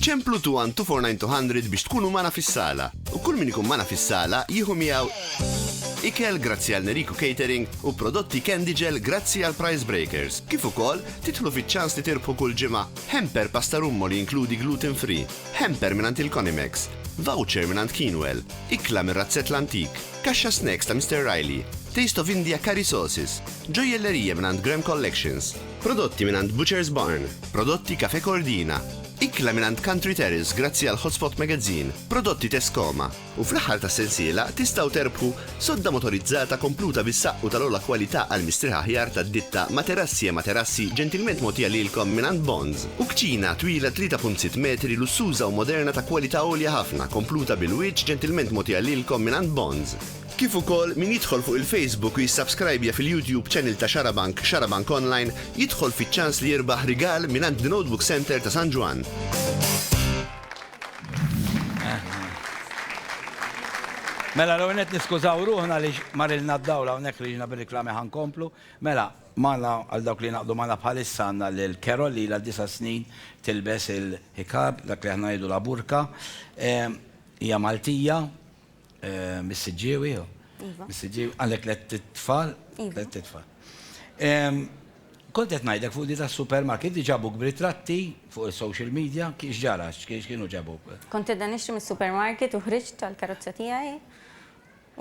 ċemplu 21249 biex tkunu mana fis-sala. U kull min ikun mana fis-sala jieħu miegħu ikel grazzi għal Nerico Catering u prodotti Candy Gel grazzi għal Price Breakers. Kif ukoll titħlu fiċ-ċans li tirbħu kull ġimgħa Hemper pasta rummo li inkludi gluten free, Hemper minant il-Conimex, voucher minant Kinwell, ikla mir Razzett l-Antik, kaxxa snacks ta' Mr. Riley, Taste of India Curry Sauces, ġojellerija minant Graham Collections, prodotti minant Butcher's Barn, prodotti Cafe Cordina, ikla minant Country Terrace grazzi għal Hotspot Magazine, prodotti Tescoma u fl-aħħar ta' sensiela tistgħu terbħu sodda motorizzata kompluta bis-saqqu tal-ogħla kwalità għal mistrieħ aħjar tad-ditta materassi ġentilment mogħtija lilkom minant Bonds u kċina twila 3.6 metri lussuża u moderna ta' kwalità għolja ħafna kompluta bil-wiċċ ġentilment mogħtija lilkom minant Bonds. Kif ukoll min jidħol fuq il-Facebook u jissubscribja fil-YouTube channel ta' Xarabank Online jidħol fiċ-ċans li jirbaħ rigal minant The Notebook Center ta' San Juan. Mela l-għonet niskużaw ruħna li marilna d-dawla unek li ġina bil-reklami ħankomplu. Mela, maħna għal dawk li naqdu maħna bħalissa għanna l-Kerol li l-9 snin tilbes il-hikab, dak li ħna jidu la burka. Hija Maltija, Missiġġiewi, għandek l-tfal. Kontet najdek fuq di ta' supermarket, ġabuk b'ritratti fuq il-social media, kiex ġara, kienu ġabuk? Kontet dan ixtri mis-supermarket u ħriġt tal-karozza tiegħi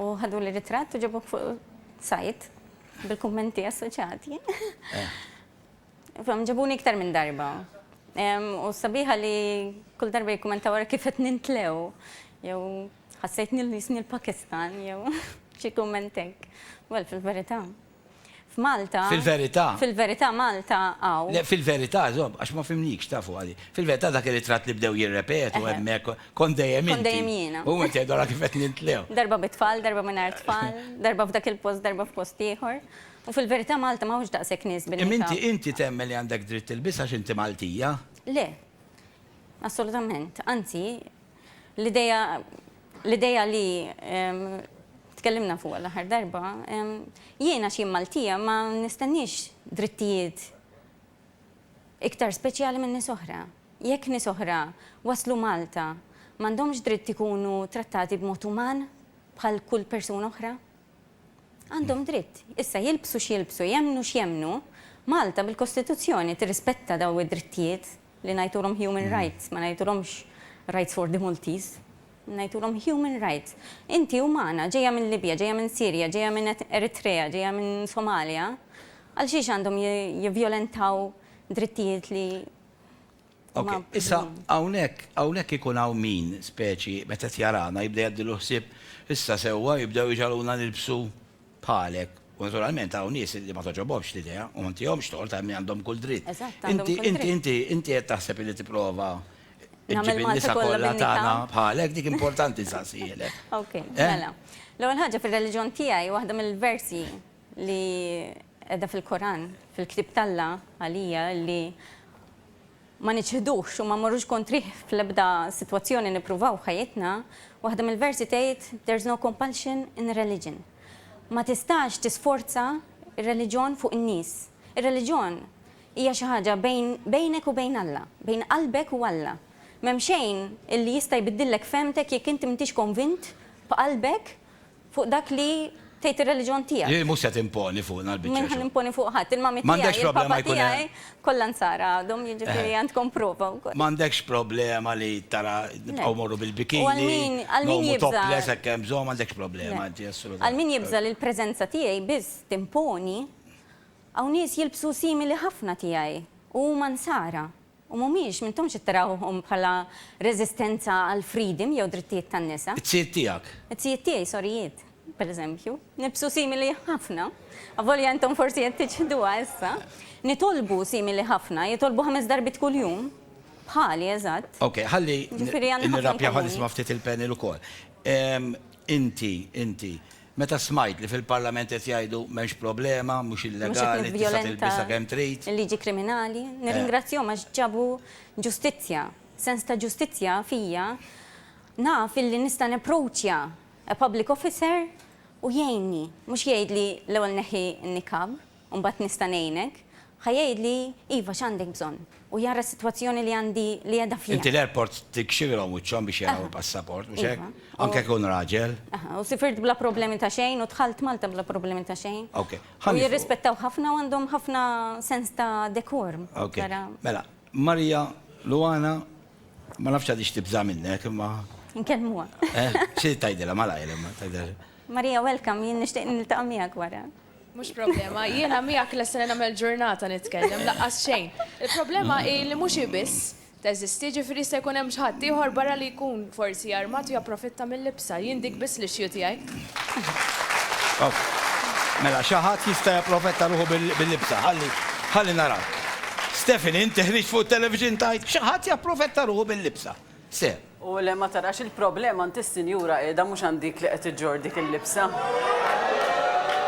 u ħadu li ritratt u ġabuk fuq sajt bil-kummenti assoċjati. Ġabuni iktar minn darba. U sabiħa li kull darba jikkumentaw wara kif qed nintlew jew ħassejtni li jisni l-Pakistan, jew xi kummentek. Well, fil-verità. F'Malta. Fil-verità? Fil-verità Malta għaw. Le, fil-verità, għax ma fimnikx tafu għadi. Fil-verità dak il-ritratt li bdew jirrepetu hemmhekk kon dejjem inti. Kon dejjem jiena. U inti għedora kif qed nintlew. Darba bit-tfal, darba mingħajr tfal, darba f'dak il-post, darba f'post ieħor. U fil-verità Malta m'hawnx daqshekk nies bil-nikab. Inti temmel li għandek dritt tilbis għax inti Maltija? Le. Assolutament. Anzi, l-ideja li tkellimna fuq l-aħħar darba, jiena xi Maltija ma nistenniex drittijiet iktar speċjali minn nies oħra. Jekk nies oħra waslu Malta m'għandhomx dritt ikunu trattati b'mod uman bħal kull persuna oħra? Għandhom dritt. Issa jilbsu x'jilbsu, jemnu x'jemnu, Malta bil-Kostituzzjoni tirrispetta daw id-drittijiet li ngħidulhom human rights, ma ngħidulhomx rights for the Maltese. Ngħidulhom human rights. Inti umana, ġejja minn Libja, ġejja minn Sirja, ġejja minn Eritrea, ġejja minn Somalia, għal xiex għandhom jivjolentaw drittijiet li. Ok, issa hawnhekk ikun hawn min speċi meta jarana jibda jgħaddilu ħsieb issa sewwa jibdew iġaluna nilbsu bħalek. U naturalment hawn nies li ma toġobhomx l-idea u ma ntihomx tort min għandhom kull dritt. Inti qed taħseb li tipprova ġib in-nisa kollha tagħna bħalek dik importanti saqsielek. Ok, mela. L-ewwel ħaġa fir-reliġjon tiegħi waħda mill-versi li qiegħda fil-Koran, fil-Ktib talla għalija li ma niċħdux u ma morrux kontrih fl-ebda sitwazzjoni nippruvaw ħajjitna, waħda mill-versi tgħid there's no compulsion in religion. Ma tistax tisforza ir-reliġjon fuq in-nies. Ir-reliġjon hija xi ħaġa bejnek u bejn Alla, bejn qalbek u Alla. M'hemm xejn illi jista' jbiddillek femtek jekk inti m'intix konvint b'qalbek fuq dak li tgħid ir-reliġjon tiegħek. Jien mhux se timponi fuqna l-biċċa. Min ħan imponi fuq ħadd, il-mami tiegħi, il-papa tiegħi kollha nsara għadhom jiġifieri għandkom prova wkoll. M'għandekx problema li tara nibqgħu morru bil-bikini. Għal min jibża. Topless hekk hemm bżonn m'għandekx problema assolutament. Għal min jibża li l-preżenza tiegħi biss timponi hawn nies jilbsu simili ħafna tiegħi u huma nsara. U mhumiex m'intomx ittarawhom bħala reżistenza għal freedom jew drittijiet tan-nisa. It-tsijiet tiegħek. It-tsijiet tiegħi sorijiet, pereżempju, nibsu simili ħafna. Avolja intom forsi qed tiġħduha issa. Nitolbu simili ħafna, jitolbu 5 darbit kuljum. Bħali eżatt. Ok, ħalli nirrabja ħalli isma' ftit il-panel ukoll. Inti, meta smajt li fil-Parlament qed jgħidu m'hemmx problema, mhux illegali, tista' tilbisha kemm trid. Il-liġi kriminali, nirringrazzjahom għax ġabu ġustizzja, sens ta' ġustizzja fija, naf illi nista' approachja a public officer u jgħinni, mhux jgħidli l-ewwel neħi n-nikab, u mbagħad nista' ngħinek, ħajjgħid li iva x'għandek bżonn u jara s-sitwazzjoni li għandi li għadha fija. Inti l-airport tikxilhom wiċċhom biex jaraw il-passaport, mhux hekk? Anke jkun raġel. U sifirt bla problemi ta' xejn u dħalt Malta bla problemi ta' xejn. Ok. U jirrispettaw ħafna u għandhom ħafna sens ta' dekorm. Ok. Mela, Marija, Luana, ma nafx għadix tibża minnek, imma. Nkellmuha. Xi tajdilha malajr imma tajdilha. Marija, welcome, jien nixtieq niltaqa' miegħek wara. Mux problema, jiena miegħek l-sena nagħmel ġurnata nitkellem, laqqas xejn. Il-problema li mhux ibiss teżisti, ġifieri se jkun hemm xi ħadd ieħor barra li jkun forsi armat u japprofitta mill-libsa, jien dik biss l-ixju tiegħi. Mela, xi ħadd jista' japprofetta ruħu bil-libsa, ħalli naraw. Stefani, inti ħriġ fuq television tajt, xi ħadd japprofetta ruħu bil-libsa. Se. U le ma tarax il-problema inti sinjura qiegħda mhux għandik li qed iġġor dik il-libsa.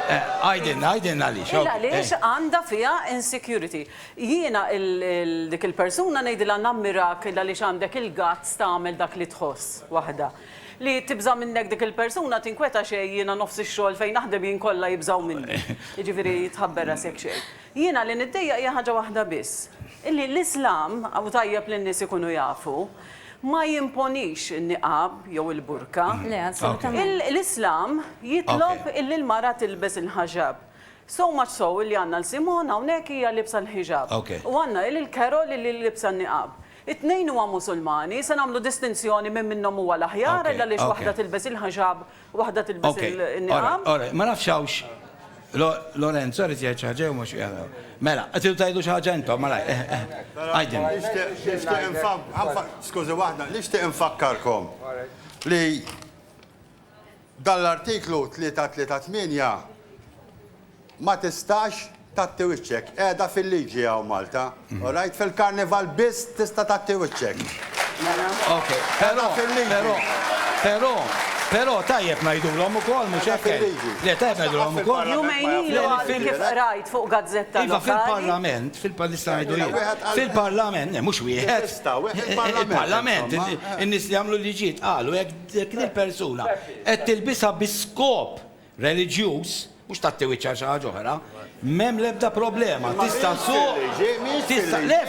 Għajdin għalix. Għalix għanda fija insecurity. Jiena dik il-persuna ngħidilha nammirak għaliex għandek il-gazz tagħmel dak li tħoss waħda. Li tibża minnek dik il-persuna tinkweta xejn jiena nofs ix-xogħol fejn naħdem jien kollha jibżaw minni. Jiġifieri tħabber rasek xejn. Jiena li niddejjaq hija ħaġa waħda biss. Illi l-Islam aw tajjeb li n-nies ikunu jafu ma jimponix il-niqab jew il-burka. Le, assolutament. L-Islam jitlob illi l-mara tilbes il-ħaġab. So much so illi għanna l-Simon hawnhekk hija libsa l-ħiġab. U għanna il-Karol illi libsa n-niqab. It-tnejn huwa Musulmani, se nagħmlu distinzjoni minn minnhom huwa l-aħjar għaliex waħda tilbes il-ħaġab u waħda tilbes il-niqab. Ma nafxawx. Lorenzo, rrit jgħid ħaġa u mhux jgħid. Mela, qed tajdu xi ħaġa intom, mela. Għajdin. Skużi waħda, nixtieq infakkarkom li dal-artiklu 338 ma tistax tatti wiċċek, qiegħda fil-liġi hawn Malta. Orajt fil-karnival biss tista' tatti wiċċek. Però tajjeb ngħidulhom ukoll mhux hekk. Le tajjeb ngħidulhom ukoll. Jumejn ilu kif rajt fuq gazzetta Iva fil-Parlament, fil-Parlament, mhux wieħed. Il-Parlament, in-nies li jagħmlu liġijiet qalu jekk il-persuna qed tilbisha bi-skop reliġjuż, mhux tagħti wiċċa xi ħaġa oħra, m'hemm l-ebda problema. Tista' tista' le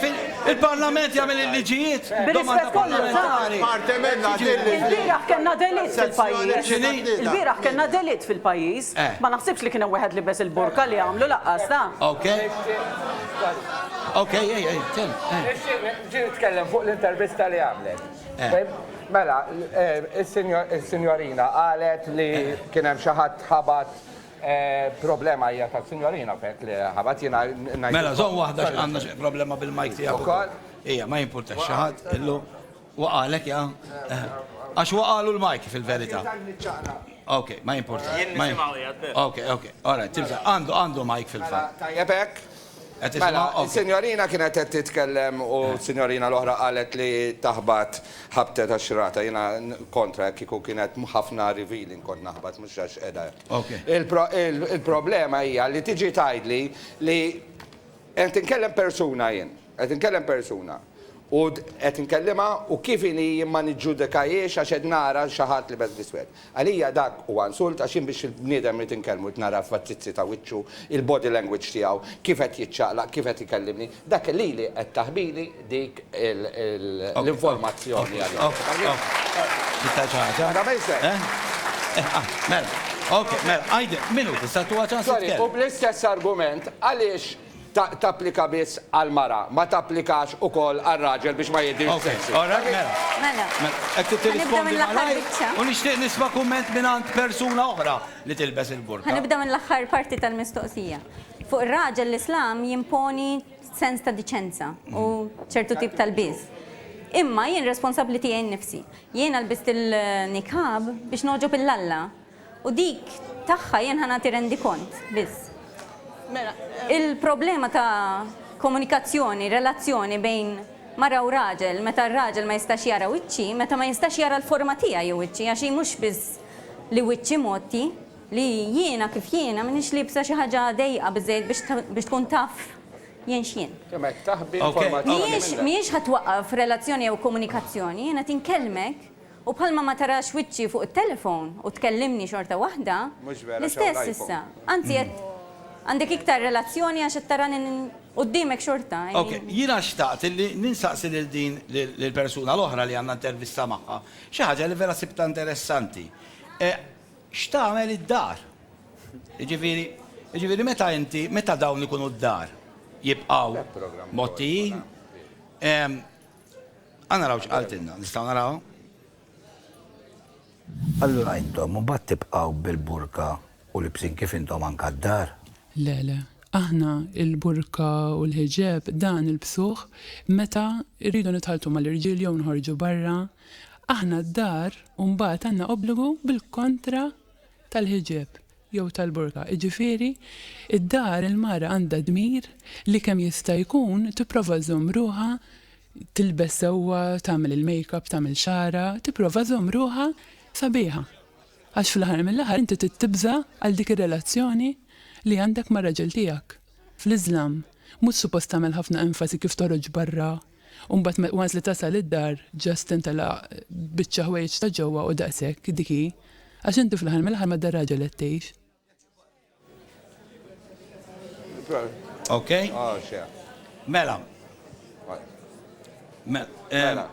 il-Parlament jagħmel il-liġijiet. Domanda parlamentari. Il-bieraħ kellna delit fil-pajjiż. Il-bieraħ kellna delit fil-pajjiż. Ma naħsibx li kien hemm wieħed libes il-burka li għamlu laqqas ta'. Okej, ġi nitkellem fuq l-intervista li għamlet. Mela, il-signorina qalet li kien hemm xi ħadd ħabat problema hija ta' signorina fek li ħabat jiena. Mela, żomm waħda għandna problema bil-majk tiegħek ukoll. Ija, ma jimpurtax xi ħadd illu waqalek ja. Għax waqalu l-majk fil-verità. Ok, ma jimpurtax. Ok, all right, tibża għandu majk fil-fatt. Tajjeb hekk. Mela, il-signorina kienet qed titkellem u s-signorina l-oħra qalet li taħbat ħabtet għax-xrata. Jiena kontra kieku kienet ħafna revealing kont naħbat mhux għax qiegħda. Il-problema hija li tiġi tgħidli li qed inkellem persuna jien, qed inkellem persuna. U qed inkellimha u kif inhi ma niġġudikajiex għax qed nara xi ħadd li bes l-iswed. Għalija dak huwa insult għax biex il-bniedem li tinkellmu nara fattizzi ta' wiċċu, il-body language tiegħu, kif qed jiċċaqlaq, kif qed ikellimni, dak li qed taħbili dik l-informazzjoni għalija. Mela, ok, mela, għajdi, minuti, sa' tuwa ċans titkellem. U bl-istess argument, għaliex tapplika biss għal-mara, ma tapplikax ukoll għal-raġel biex ma jiddirx sessi. Mela. Ek t-rispondi malaj, u nixtieq nisma' kumment mingħand persuna oħra li tilbes il-burka. Ħanibda mill-aħħar parti tal-mistoqsija. Fuq ir-raġel l-Islam jimponi sens ta' diċenza u ċertu tip tal-biż. Imma jien responsabbli tiegħi nnifsi. Jien lbist il-nikab biex noġob il-lalla u dik tagħha jien ħanati rendi kont biss. Il-problema ta' komunikazzjoni, relazzjoni bejn mara u raġel, meta r-raġel ma jistax jara wiċċi, meta ma jistax jara l-forma tiegħi wiċċi, għax mhux biss li wiċċi motti, li jiena kif jiena minix libsa xi ħaġa dejqa biżejjed biex tkun taf jien x'jien. Mhijiex ħatwaqqaf relazzjoni jew komunikazzjoni, jiena tinkellmek u bħalma ma tarax wiċċi fuq it-telefon u tkellimni xorta waħda, l-istess issa. Anzi għandek iktar relazzjoni għax tarani Qudiemek xorta. Ok, jina xtaqt li ninsaqsi lil din l-persuna l-oħra li għandna intervista magħha. Xi ħaġa li vera sibta interessanti. X'tagħmel id-dar? Jiġifieri meta dawn ikunu d-dar? Jibqgħu mottijin? Għanna rawx għaltinna, nistgħu naraw? Allura intom mbagħad tibqgħu bil-burka u l-bsin kif intom anke d-dar? Le. Aħna il-burka u l-ħiġab dan il-bsuħ meta rridu nitħaltu mal-irġiel jew nħorġu barra, aħna d-dar mbagħad għandna obbligu bil-kontra tal-ħiġab jew tal-burka. Jiġifieri id-dar il-mara għandha dmir li kemm jista' jkun tipprova żomm ruħha tilbes sewwa, tagħmel il-makeup, tagħmel xara, tipprova żomm ruħha sabiħa. Għax fl-aħħar mill-aħħar inti tibża għal dik ir-relazzjoni li għandek ma' raġel tiegħek. Fl-Iżlam mhux suppost tagħmel ħafna enfasi kif toħroġ barra u mbagħad once li tasal id-dar ġast intela biċċa ħwejjeġ ta' ġewwa u daqshekk dik hi għax inti fl-aħħar mill-aħħar ma' dar raġel qed tgħix. Ok? Mela.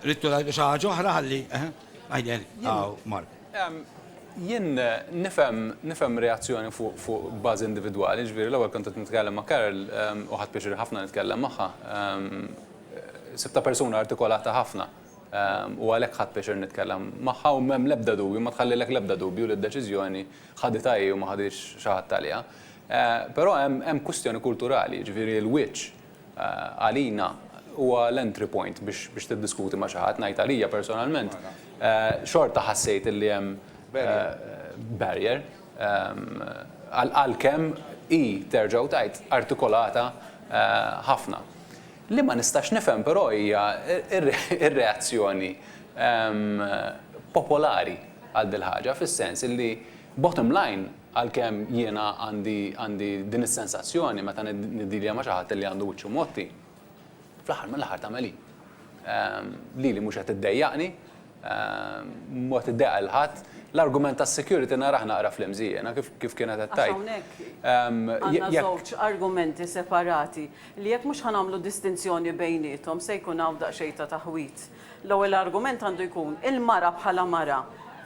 Rittu xi ħaġa oħra ħalli għajder Mark. Jien nifhem reazzjoni fuq bażi individwali, ġifieri l-ewwel kont qed nitkellem ma' Karel u ħadd pjaċir ħafna nitkellem magħha. Sibta persuna artikolata ħafna u għalhekk ħadd pjaċir nitkellem magħha u m'hemm l-ebda dubju, ma tħallilek l-ebda dubju li d-deċiżjoni ħaditha hi u ma ħadix xi ħadd għaliha. Però hemm kwistjoni kulturali, ġifieri l-wiċċ għalina huwa l-entry point biex tiddiskuti ma' xi ħadd ngħid għalija personalment. Xorta ħassejt illi hemm barrier għal-kem terġaw tajt artikolata ħafna. Li ma nistax nifhem però hija ir-reazzjoni popolari għal dil ħaġa fis-sens illi bottom line għal-kem jiena għandi din is-sensazzjoni meta niddilja ma' xi ħadd li għandu wiċċu motti. Fl-aħħar mill-aħħar tagħmel li mhux qed iddejjaqni, mod iddejqa l-ħadd. L-argument tas security naraħ naqra fl-imżijena, kif kienet għattajt. Għanna żewġ argumenti separati li jekk mhux ħanamlu distinzjoni bejnietom se jkun hawn daqsxejn ta' taħwit. L-ewwel argument għandu jkun il-mara bħala mara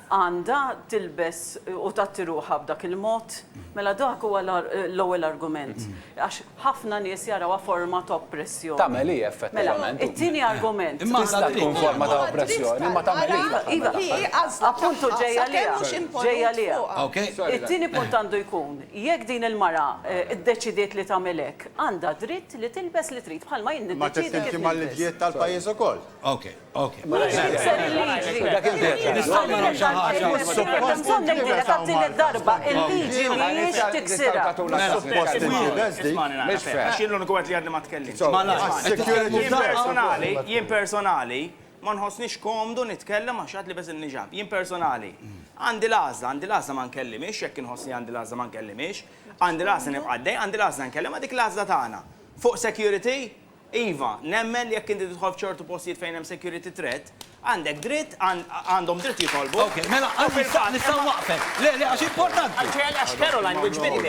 għandha tilbes u tagħti ruħha b'dak il-mod, mela dak huwa l-ewwel argument. Għax ħafna nies jarawha forma ta' oppressjoni. Tagħmel hi effettivament. It-tieni argument. Tista' tkun forma ta' oppressjoni, ma tagħmel Iva, appuntu ġejja liha. Okay. It-tieni punt għandu jkun, jekk din il-mara iddeċidiet li tagħmel hekk, għandha dritt li tilbes li trid bħalma jien Ma tistinti mal-liġijiet tal-pajjiż ukoll. Ok. darba il-liġi mhijiex tiksirha. Jien personali ma nħossniex komdu nitkellem għax ħadd libes il-niġab. Jien personali għandi l-għażla ma nkellimix, jekk inħossni għandi l-għażla ma nkellimix, għandi l-għażla nibqa' għaddej, għandi l-għażla nkellem ma dik l-għażla tagħna. Fuq security, iva, nemmen li jekk inti tidħol f'ċertu postijiet fejn hemm security threat, għandek dritt, għandhom dritt jitolbu. Ok, mela, nistgħu waqfek. Le, għax importanti. Għax Caroline wiġbidni.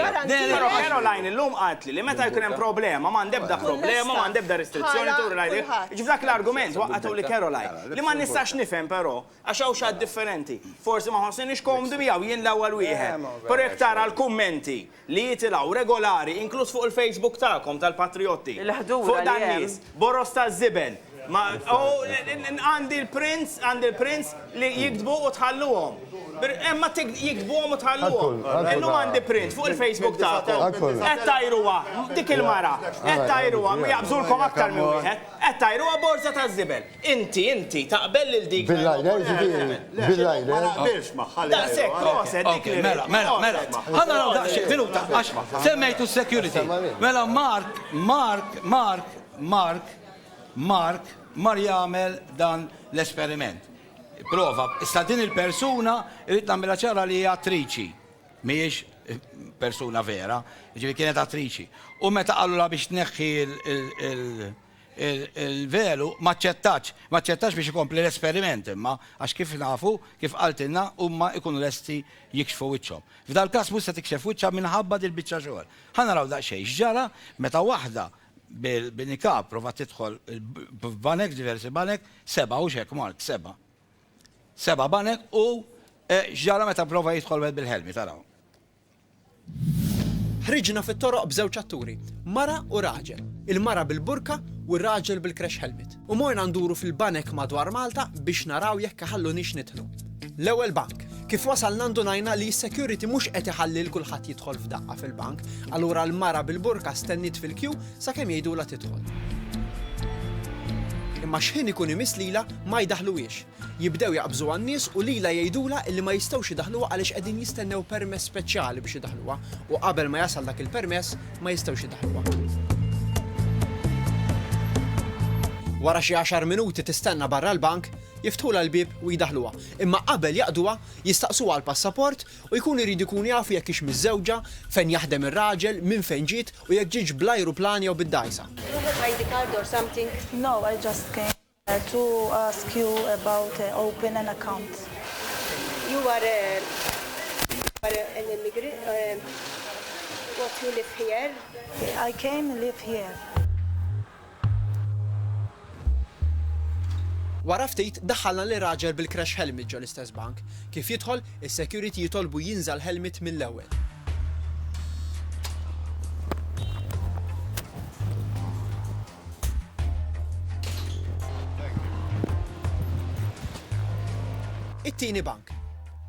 Però Caroline illum qatli li meta jkun hemm problema, m'għandebda problema, m'għandebda restrizzjoni tur rajdi. Ġifdak l-argument waqgħatu li Caroline. Li ma nistax nifhem però għax hawn xatt differenti. Forsi ma ħossniex komdu miegħu jien l-ewwel wieħed. Però jekk tara l-kummenti li jitilgħu regolari, inkluż fuq il-Facebook tagħkom tal-Patriotti. Fuq dan nies, boros taż-żibel. Għandi l-prinz li jikdbu u tħalluhom. Emma jikdbuhom u tħalluhom. Illum għandi print fuq il-Facebook tagħkom. Qed tajruha dik il-mara. Qed tajruha jaqbżulkom aktar minn wieħed. Qed tajruha borza taż-żibel. Inti taqbel lil dik. Bil-lajler. Ma naqbilx magħha. Daqshekk proset dik li. Mela. Ħanna naraw daqsxejn minuta għax semmejtu security. Mela Mark jagħmel dan l-esperiment. Prova, issa din il-persuna irid nagħmilha ċara li hija attriċi. Mhijiex persuna vera, ġifieri kienet attriċi. U meta qalula biex tneħħi il-velu ma ċċettax biex ikompli l-esperiment imma għax kif nafu, kif qaltilna huma jkunu lesti jikxfu wiċċhom. F'dal każ mhux se tikxef wiċċha minħabba dil-biċċa xogħol. Ħa naraw daqsxejn x'ġara meta waħda bil-nikab prova tidħol b'banek, diversi banek, 7 u xek, Mark, 7. 7 banek u ġara meta prova jidħol wed bil-ħelmi, taraw. Ħriġna fit-toroq b'żewġ atturi, mara u raġel. Il-mara bil-burka u r-raġel bil-crash helmet. U morna nduru fil-banek madwar Malta biex naraw jekk ħallunix nidħlu. L-ewwel bank. Kif wasalna ndunajna li s-security mhux qed iħallil kulħadd jidħol f'daqqa fil-bank, allura l-mara bil-burka stennit fil-kju sakemm jgħidula tidħol. Imma x'ħin ikun imislila ma jdaħluwiex. Jibdew jaqbżu għan-nies u lila jgħidula li ma jistgħux idaħluha għaliex qegħdin jistennew permess speċjali biex idaħluha u qabel ma jasal dak il-permess ma jistgħux idaħluha. Wara xi 10 minuti tistenna barra l-bank, jiftħula l-bib u jidaħluha. Imma qabel jaqduha jistaqsuha l-passaport u jkun irid ikun jafu jekk hix miż-żewġa, fejn jaħdem ir-raġel, minn fejn ġiet u jekk ġietx bl-ajruplan jew bid-dajsa. ID card or something? No, I just came to ask you about open an account. You are an immigrant. What you live here? I came and live here. Wara ftit daħħalna li raġel bil-crash helmet ġo l-istess bank. Kif jidħol, is-security jitolbu jinżal helmet mill-ewwel. It-tieni bank.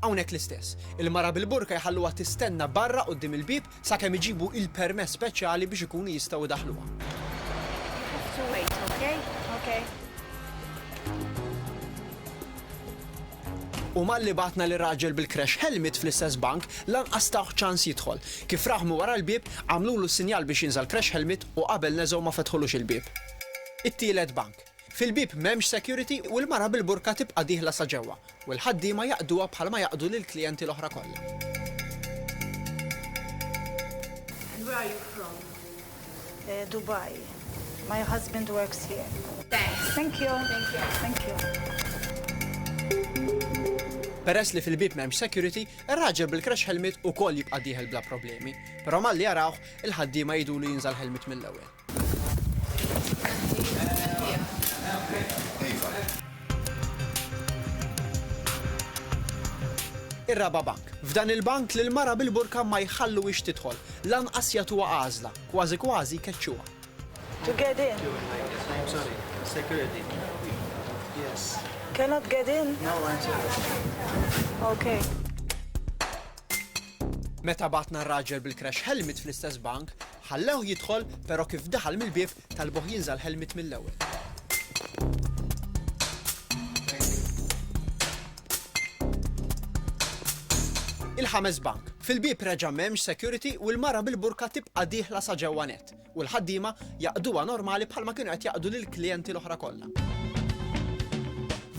Hawnhekk l-istess. Il-mara bil-burka jħalluha tistenna barra quddiem il-bib sakemm iġibu il-permess speċjali biex ikunu jistgħu daħluha. Wait, okay? Okay. U malli batna li raġel bil-crash helmet fl-istess bank lanqas taħ ċans jidħol. Kif raħmu wara l-bib, għamlulu s-sinjal biex jinżal crash helmet u qabel neżgħu ma fetħulux il-bib. It-tielet bank. Fil-bib m'hemmx security u l-mara bil-burka tibqa' dieħla sa ġewwa u l-ħaddiema jaqduha bħalma jaqdu lill-klijenti l-oħra kollha. Where are you from? Dubai. My husband works here. Thanks. Thank you. Thank you. Thank you. Peress li fil-bib m'hemmx security, ir-raġel bil-crash helmet ukoll jibqa' dieħel bla problemi, però malli jarawh il-ħaddiema jgħidulu jinżal helmet mill-ewwel. Ir-raba bank. F'dan il-bank li l-mara bil-burka ma jħalluwix tidħol, lanqas jagħtuha għażla, kważi kważi keċċuha. To get in. I'm sorry, security. Yes. Cannot get in? No, I'm sorry. Okay. Meta batna r-raġel bil-crash helmet fl-istess bank, ħallew jidħol, però kif daħal mill-bib talbuh jinżal helmet mill-ewwel. Il-ħames bank. Fil-bib reġa' m'hemmx security u l-mara bil-burka tibqa' dieħla sa ġewwa net u l-ħaddiema jaqduha normali bħalma kienu qed jaqdu lill-klijenti l-oħra kollha.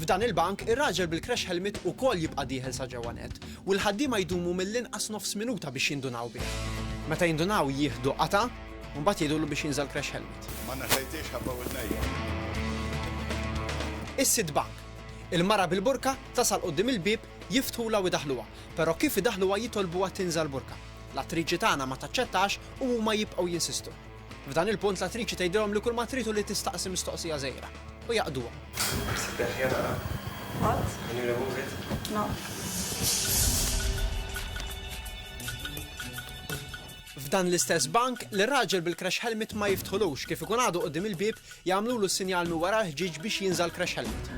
F'dan il-bank, ir-raġel bil-crash helmet ukoll jibqa' dieħel sa ġewwa net u l-ħaddiema jdumu mill-inqas nofs minuta biex jindunaw bih. Meta jindunaw jieħdu qata' u mbagħad jgħidulu biex jinżal crash helmet. Ma naħejtix ħabba wadnejja. Is-sitt bank. Il-mara bil-burka tasal quddiem il-bib jiftħula u daħluha, però kif idaħluha jitolbuha tinżal burka. L-attriċi tagħna ma taċċettax u huma jibqgħu jinsistu. F'dan il-punt l-attriċi tgħidilhom li kull ma tridu li tistaqsi mistoqsija żgħira u jaqduha. What? Can you remove it? No. F'dan l-istess bank li raġel bil-crash helmet ma jiftħulux kif ikun għadu qudiem il-bib jagħmlulu s-sinjal minn wara ħġiġ biex jinżal crash helmet.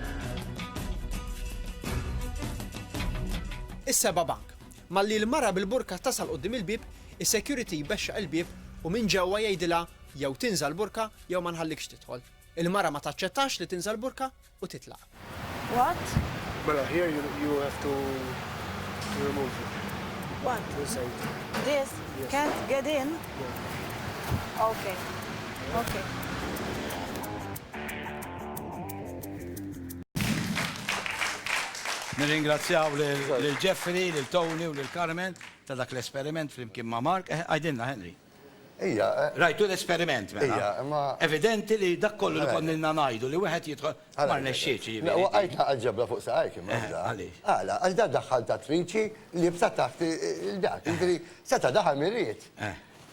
Is-seba' bank. Malli l-mara bil-burka tasal qudiem il-bib, is-security jbexxa il-bib u minn ġewwa jgħidilha jew tinżal burka jew ma nħallikx tidħol. Il-mara ma taċċettax li tinżal burka u titlaq. What? Well, here you have to remove it. What? This side. This? Yes. Can't get in? Yeah. Okay. Okay. Nirringrazzjaw lil Jeffrey, lil Tony u lil Carmen ta' dak l-esperiment flimkien ma' Mark. Għajdilna, Henry. Ija. Rajtu l-esperiment, mela. Ija, ma. Evidenti li dak kollu li konnilna ngħidu li wieħed jidħol ma rnexxiex. Waqajtna għalġebla fuq saqajk imma. Għaliex? Għala, għax da daħħal ta' triċi li bsa taħt il-dak. Seta daħal mirriet.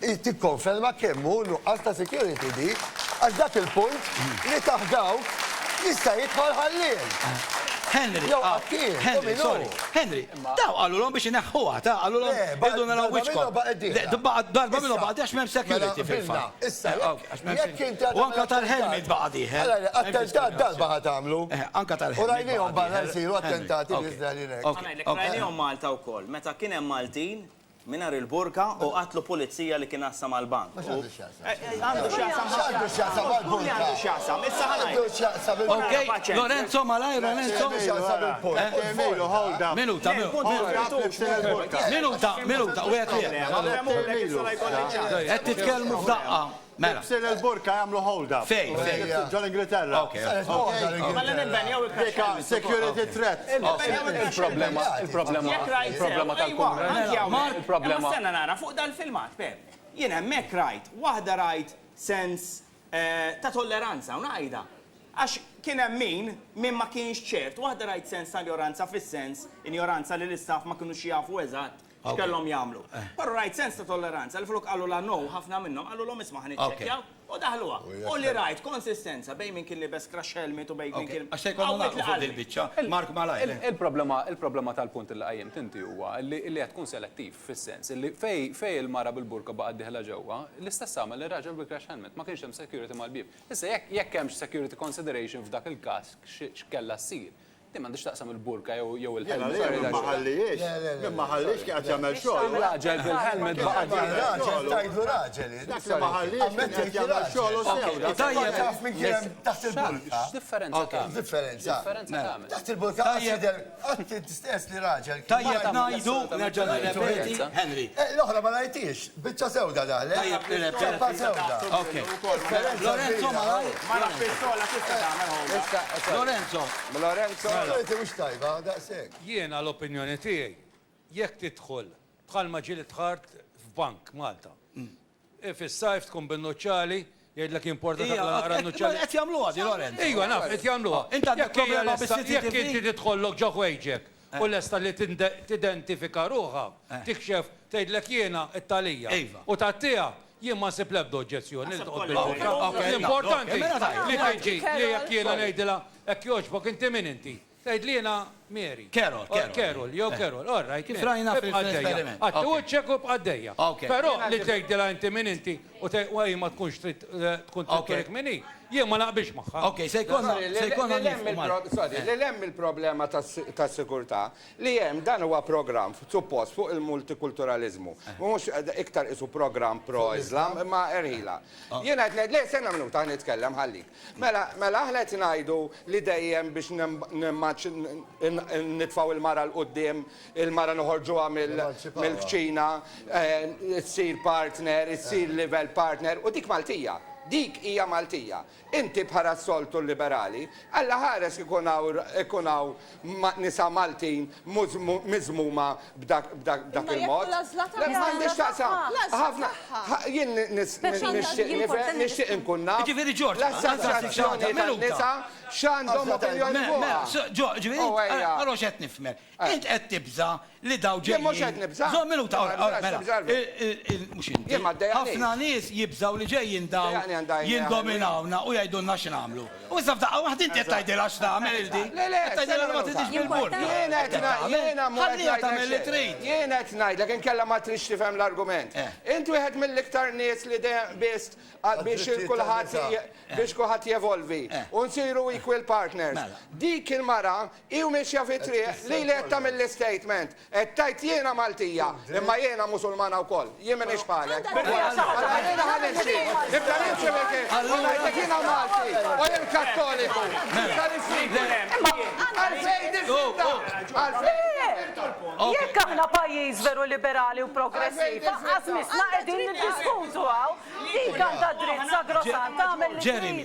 tikkonferma kemm hu nuqqas ta' security di għax dak il-punt li taħdaw jista' jidħol ħallien. Henry, sorry. Henry, daw għallulhom biex ineħħuha, ta' għallulhom irdu naraw wiċkom. Darba minnu baqdi għax m'hemm security fil-fatt. Issa, jekk inti u anka tal-helmet baqdi. Attentat darba ħad tagħmlu. Anka tal-helmet. U rajnihom barra jsiru attentati l-Iżraelinek. Rajnihom Malta wkoll, meta kien hemm Maltin minar il-burka u qatlu pulizija li kien assam għal-bank. Għandu xjaqsam għal-burka. Għandu xjaqsam, issa ħanaj. Ok, Lorenzo Malaj, Lorenzo. Minuta, u għet titkellmu f'daqqa. Mela. Bsil il-burka jagħmlu hold up. Fej. Ġol Ingilterra. Security threat. Il-problema tal-problema. Stenna nara fuq dal-filmat, per. Jien hemmhekk rajt, waħda rajt sens ta' tolleranza, unajda. Għax kien hemm min ma kienx ċert, waħda rajt sens ta' ignoranza fis-sens, ignoranza li l-istaff ma kinux jafu eżatt. X'kellhom jagħmlu. Però rajt sens ta' tolleranza, li flok qalu la no, ħafna minnhom qalu l-hom isma' ħaniċċekkjaw u daħluha. U li rajt konsistenza bejn min kien libes crash helmet u bejn min kien. Għax se jkollna naqgħu fuq il-biċċa. Mark Malaj. Il-problema tal-punt li qajjem tinti huwa li qed tkun selettiv fis-sens li fej il-mara bil-burka baqa' diħla ġewwa, l-istess għamel ir-raġel bil-crash helmet, ma kienx hemm security mal-bib. Issa jekk hemmx security consideration f'dak il-każ x'kellha ssir. Tim għandix taqsam il-burka jew il-helmet. Ma ħallix kien qed jagħmel xogħol. Raġel bil-helmet baqa' Raġel tajdu raġel. Ma ħallix kien qed jagħmel xogħol u sew. Tajjeb minn kien taħt il-burka. X'differenza tagħmel? Differenza. Taħt il-burka qatt tistess li raġel. Tajjeb ngħidu nerġa' nirrepeti Henry. L-oħra ma rajtix, biċċa sewda daħle. Tajjeb nirrepeti. Ok. Lorenzo Malaj. Mara pistola tista' tagħmel Lorenzo. Mux tajba, daqseg. Jiena l-opinjoni tiegħi, jekk tidħol bħal ma ġieli tħart f'bank Malta. Fis-sajf tkun bin-nuċċali, jgħidlek importa naqra n-nuċċali. Qed jagħmluha di Lorenzo. Ejwa naf, qed jagħmluha. Jekk inti tidħollok ġo ħwejġek u lesta li tidentifika ruħha, tikxef tgħidlek jiena t-talija. U tattija jien ma nsib l-ebda oġġezzjoni. L-importanti li tiġi li jekk jiena ngħidilha hekk jogħġbok inti min inti. Tgħid li jiena Mary. Carol, all right. Kif rajna fil-esperiment. Għatti uċċek u b'għaddejja. Però li tgħidilha inti min inti u ma tkunx tkun tikkorek minni, jien ma naqbilx magħha. Ok, se jkollna li hemm il-problema tas-sigurtà li hemm dan huwa programm suppost fuq il-multikulturalizmu. Mhux iktar isu programm pro-Islam imma erħila. Jiena qed ngħid le senna minuta nitkellem ħallik. Mela aħna qed ngħidu li dejjem biex nitfaw il-mara l-qoddim, il-mara noħorġuha mill-ċina, issir partner, issir level partner, u dik Maltija. Dik hija Maltija. Inti bħala s-soltu liberali, alla ħares ikunaw nisa Maltin miżmuma b'dak il-mod. M'għandix taqsam. Ħafna jien nixtieq inkun naf. Ġifieri Ġorġ, l-assoċjazzjoni tan-nisa x'għandhom opinjoni fuqha. Ġifieri, allora x'qed nifhmek. Int qed tibża li daw ġejjin. Mhux qed nibża. Żomm minuta, mhux inti. Ħafna nies jibżaw li ġejjin daw jindominawna u jgħidulna x'nagħmlu. U issa f'daqqa waħda inti qed tgħidilha x'tagħmel ildi. Tgħidilha ma tidix bil-burt. Jiena qed ngħidlek inkella ma trix tifhem l-argument. Inti wieħed mill-iktar nies li bist biex kulħadd jevolvi u nsiru equal partners. Dik il-mara jew mexja fi triq li qed tagħmel l-statement qed tajt jiena Maltija imma jiena Musulmana wkoll. Jien m'iniex bħalek. Jiena ħanimxi. Nibda nimxi ngħidlek jiena Malti u jien Kattoliku. Jekk aħna pajjiż veru liberali u progressiv, qaqqas misna qegħdin niddiskutu hawn dik għandha dritt sagrosant tagħmel Jeremy.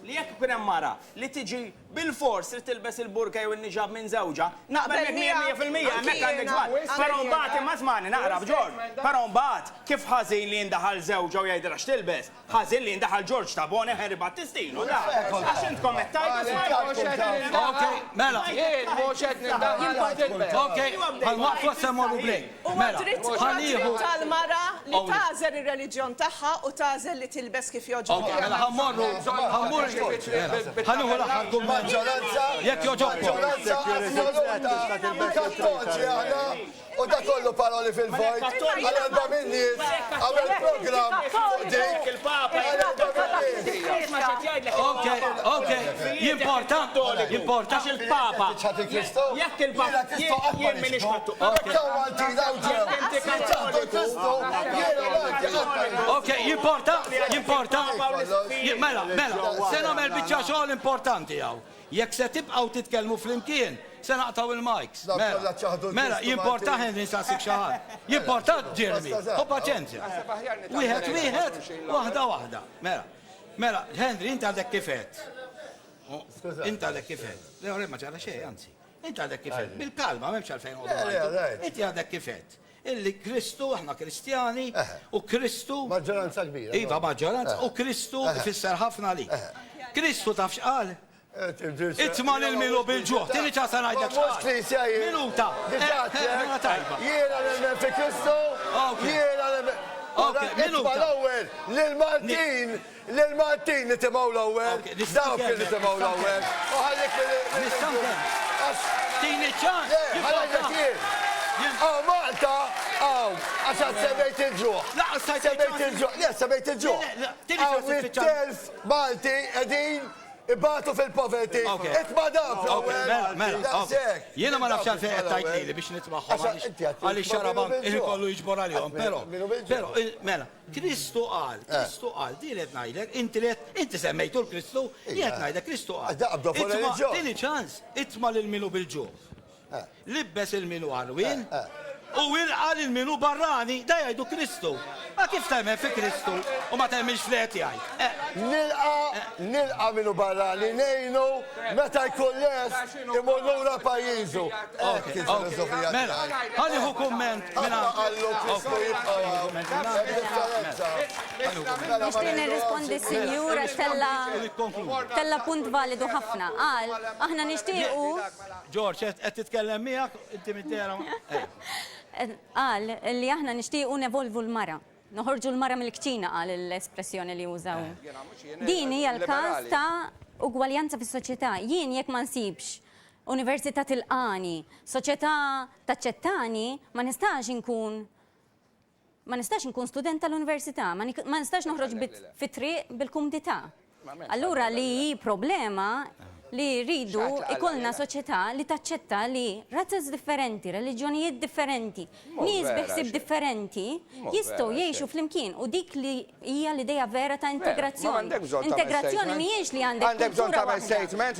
li jekk ikun hemm mara li tiġi bil-fors li tilbes il-burka jew il-niġab minn żewġa, naqbel 100% hemmhekk għandek żball. Però mbagħad imma smani naqrab Ġorġ, però mbagħad kif ħażin li jindaħal żewġa u jgħidilha x'tilbes, ħażin li jindaħal Ġorġ ta' Bone Henry Battistino, għax intkom qed tajtu. Okej, mela. Jien mhux qed nindaħal. Okej, ħanwaqfu semmoru blej. Huwa dritt tal-mara li tażel ir-reliġjon tagħha u tażel li tilbes kif joġobha. Mela ħammorru ħanuħu l-aħħar kumment. Jekk joġobkom. Kattoliċi aħna u da kollu paroli fil-vojt. Għal-erba minniet, għamil program fuq dik il-Papa. Ok, jimporta. Għax il-Papa. Jekk il-Papa. Jien minix Ok, jimporta. Mela, se nagħmel biċċa xogħol importanti hawn. Jekk se tibqgħu titkellmu flimkien, se naqtaw il-mics. Mela, jimporta Henry saqsik xi ħadd. Jimporta Jeremy, hu paċenzja. Wieħed, waħda. Mela, Henry, inti għandek kifet. Inti għandek kifet. Le ma ġara xejn, anzi. Inti għandek kifet. Bil-kalma, m'hemmx għalfejn għodu. Inti għandek kifet. Illi Kristu, aħna Kristjani, u Kristu. Maġġoranza kbira. Iva, maġġoranza, u Kristu ifisser ħafna li. Kristu taf x'qal? Itman il-milu bil-ġuħ, tini ċasa najdek x'qal. Minuta. Jiena nemmen fi Kristu, jiena nemmen. Minuta. L-ewwel, lil-Maltin nitimaw l-ewwel, dawk li nitimaw l-ewwel. U ħallik Tini ċans. ħallik jien. Malta, għaxan semmejt il-ġuħ. Semmejt il-ġuħ. Għaw Malti edin ibatu fil-poverty. Itma dawk l-ewwel. Jiena ma nafx għalfejn qed tajt lili biex nitbaħħom għaliex xaraban il-kollu jiġbor għalihom. Però, mela, Kristu qal, di li qed ngħidlek, inti semmejtu l-Kristu, jien qed ngħidlek Kristu qal. Tieni ċans, itma' lil-milu bil-ġuħ. Libbes il-minu għalwin, u il-għal il-minu barrani, da jgħidu Kristu. Ma kif tajmen fi Kristu, u ma tajmenx flet jgħid. Nilqa minu barrani, nejnu, meta jkun les, imurlura pajizu. Mela, ħaniħu komment minna. Nishtiq nirrispondi s-sinjura tella punt validu ħafna. Għal, aħna nishtiqu. George, qed titkellem miegħek, inti middera. Qal li aħna nixtiequ nevolvu l-mara. Noħorġu l-mara mill-kċina qal l-espressjoni li użaw. Din hija l-każ ta' ugwaljanza fis-soċjetà. Jien jekk ma nsibx università tilqani, soċjetà taċċettani, ma nistax inkun student tal-università, ma nistax noħroġ fit-triq bil-kumdità. Allura li hi problema li rridu ikollna soċjetà li taċċetta li razzas differenti, reliġjonijiet differenti, nies biħsib differenti jistgħu jgħixu flimkien u dik li hija l-idea vera ta' integrazzjoni. Integrazzjoni mhijiex li għandek kultura waħda,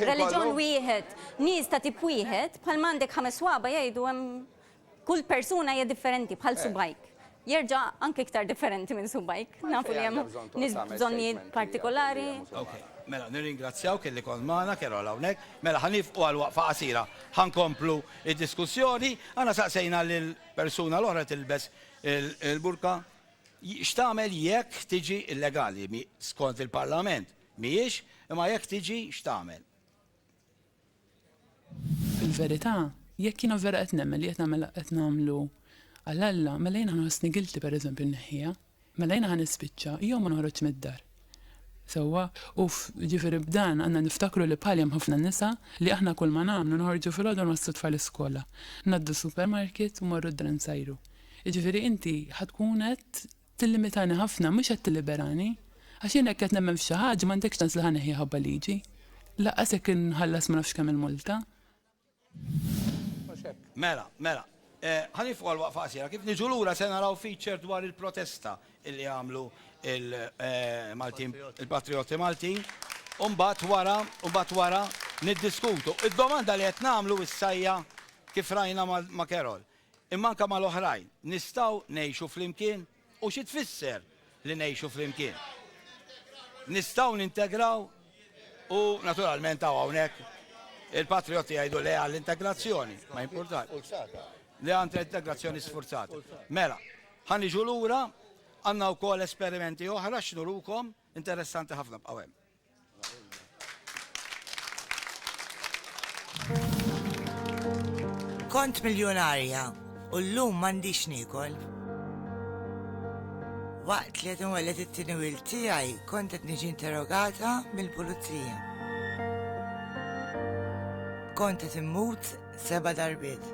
reliġjon wieħed, nies ta' tip wieħed, bħal m'għandek ħames swaba jgħidu hemm kull persuna hija differenti bħal subajk. Jerġa' anke iktar differenti minn subajk. Nafu li hemm nies bżonnijiet partikolari. Mela, nirringrazzjaw kelli kont magħna kellu hawnhekk. Mela ħanifqu għal waqfa qasira. Ħankomplu id-diskussjoni. Għana saqsejna lill-persuna l-oħra tilbes il-burka. X'tagħmel jekk tiġi illegali skont il-Parlament. Mhijiex, imma jekk tiġi x'tagħmel. Fil-verità, jekk jiena vera qed nemmel li qed nagħmlu għall-alla, mela jiena ħanosni gilti pereżempju nneħħija, mela jiena ħanispiċċa jew ma noħroġ mid-dar. Sewwa, u ġifieri b'dan għandna niftakru li bħaljem ħafna nisa li aħna kull ma nagħmlu noħorġu fil-għodu nwasslu tfal iskola. Naddu supermarket u morru d-dar nsajru. Ġifieri inti ħadkun qed tillimitani ħafna mhux qed tilliberani, għax jien hekk qed nemmen f'xi ħaġa m'għandekx ċans li ħaneħħi ħabba liġi. Laqqas hekk inħallas ma nafx kemm il-multa. Mela, ħanifqu għal waqfa qasira, kif niġu lura se naraw feature dwar il-protesta illi għamlu il-Patrioti Maltin, u mbagħad wara niddiskutu. Id-domanda li qed nagħmlu issajja kif rajna ma' Kerol. Imma anke mal-oħrajn, nistgħu ngħixu flimkien u xi tfisser li ngħixu flimkien. Nistgħu nintegraw U naturalment hawnhekk il-patrioti jgħidu le għall-integrazzjoni, ma importanti. Le għall-integrazzjoni sforzata. Mela, ħaniġu lura, għandna wkoll esperimenti oħra x'nurukom interessanti ħafna b'qaw hemm. Kont miljonarja u llum m'għandix niekol. Waqt li qed inwellet it-tieni wil tiegħi kont qed niġi interrogata mill-pulizija. Kont qed immut 7 darbiet.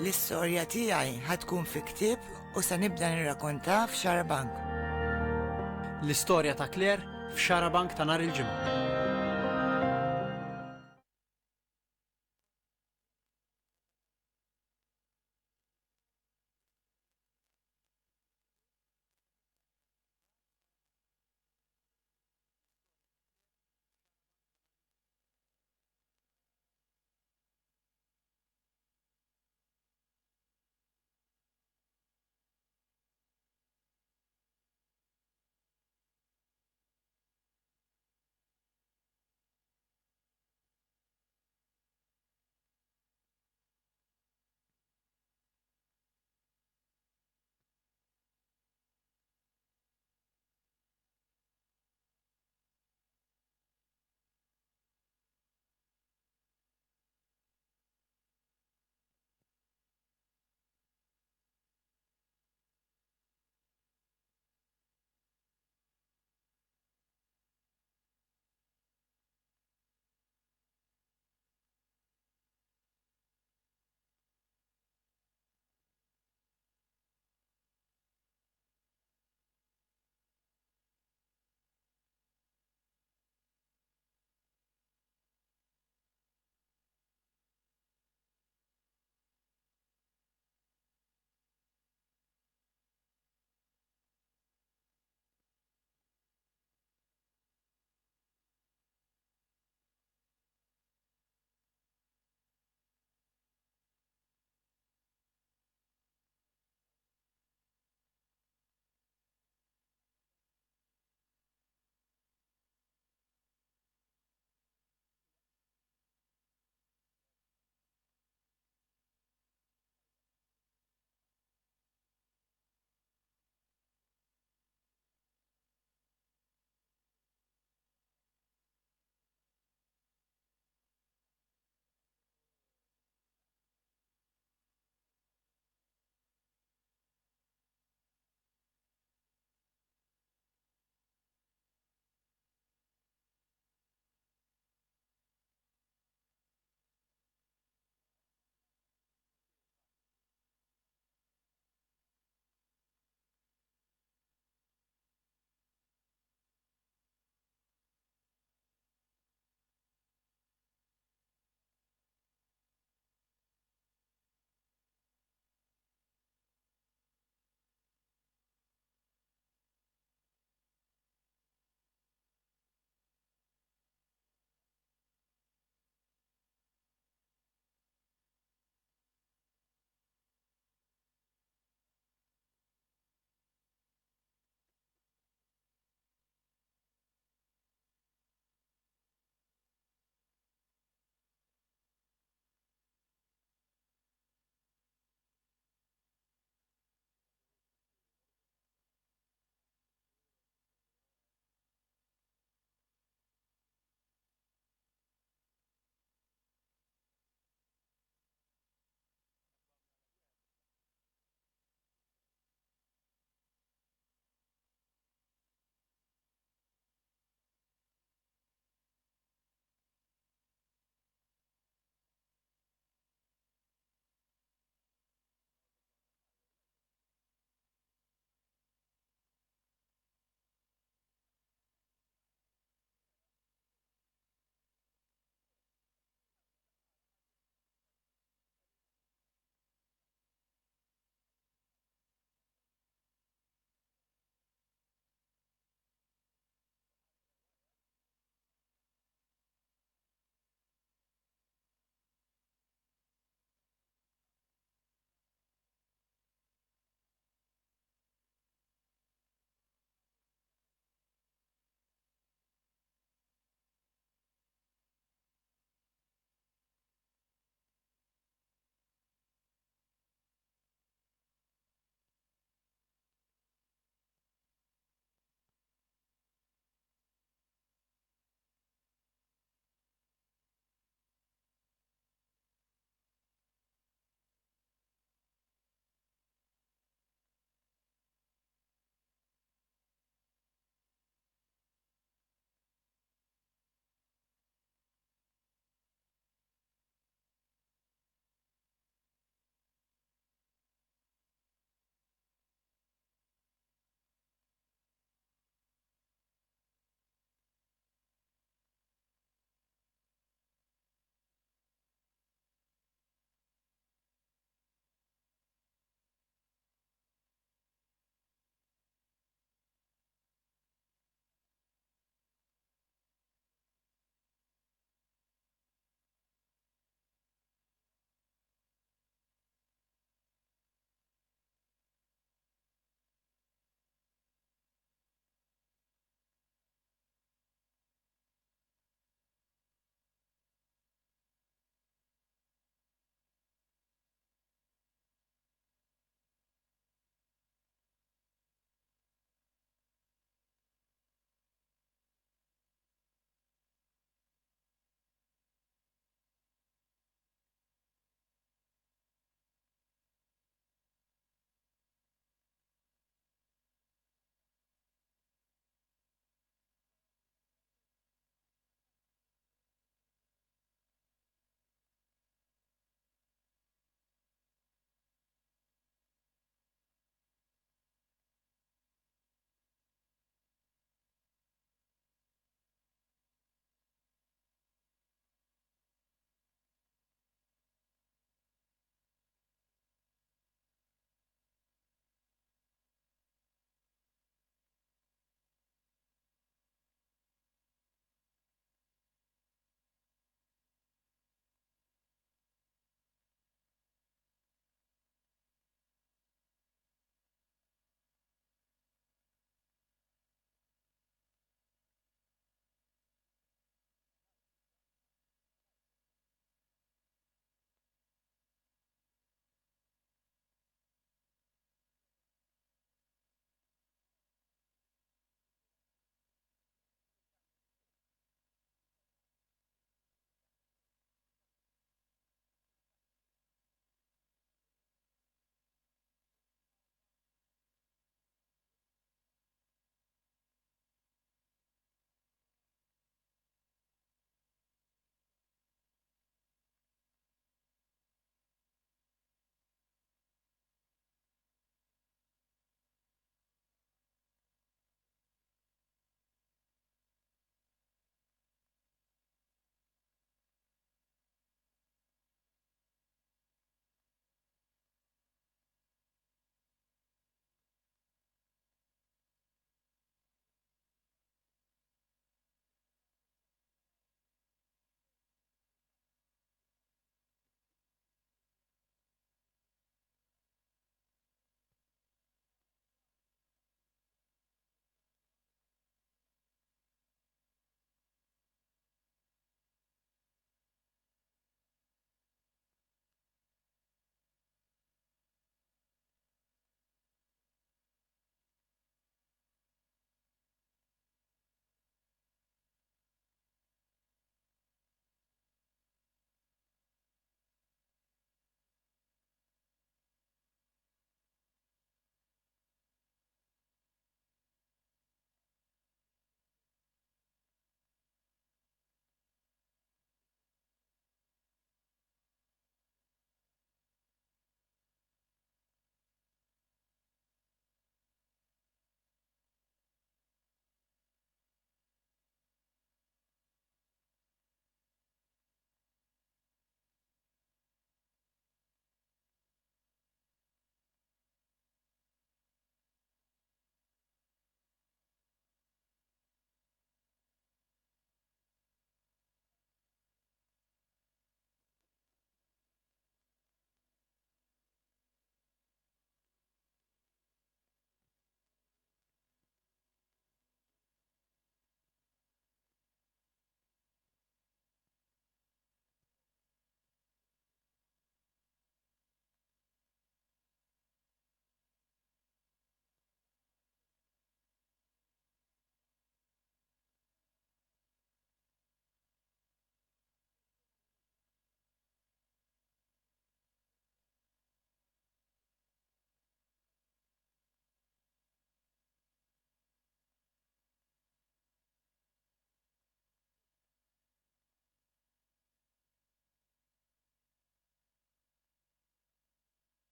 L-istorja tiegħi ħatkun fi ktieb u se nibda nirrakkonta f'Xarabank. L-istorja ta' Claire f'Xarabank ta' nhar il-ġimgħa.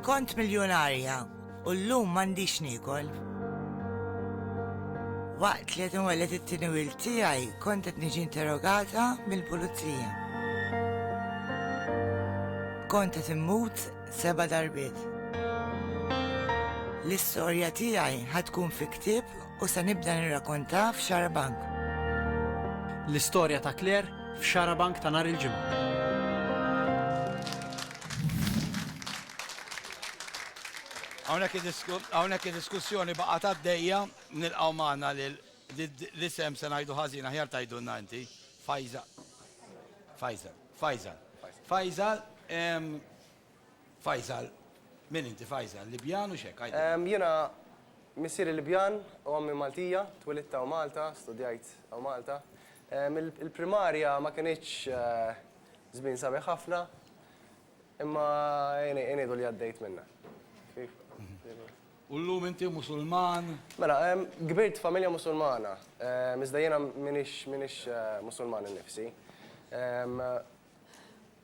Kont miljonarja u llum m'għandix niekol. Waqt li qed inwellet it-tieni wil tiegħi kont qed niġi interrogata mill-pulizija. Kont qed immut 7 darbiet. L-istorja tiegħi ħatkun fi ktieb u se nibda nirrakkonta f'Xarabank. L-istorja ta' Claire f'Xarabank ta' nhar il-ġimgħa. Hawnhekk id-diskussjoni baqgħet għaddejja nilqgħu magħna l-isem se ngħidu ħażin aħjar tgħidulna inti. Faisal, min inti Faisal? Libjan u xek? Jiena missieri Libjan u għammi Maltija, twilidta u Malta, studjajt u Malta. Il-primarja ma kienx żmien sabiħ ħafna, imma jgħidu li għaddejt minna. U llum inti musulman? Mela, kbirt familja musulmana, iżda jiena minix musulman innifsi.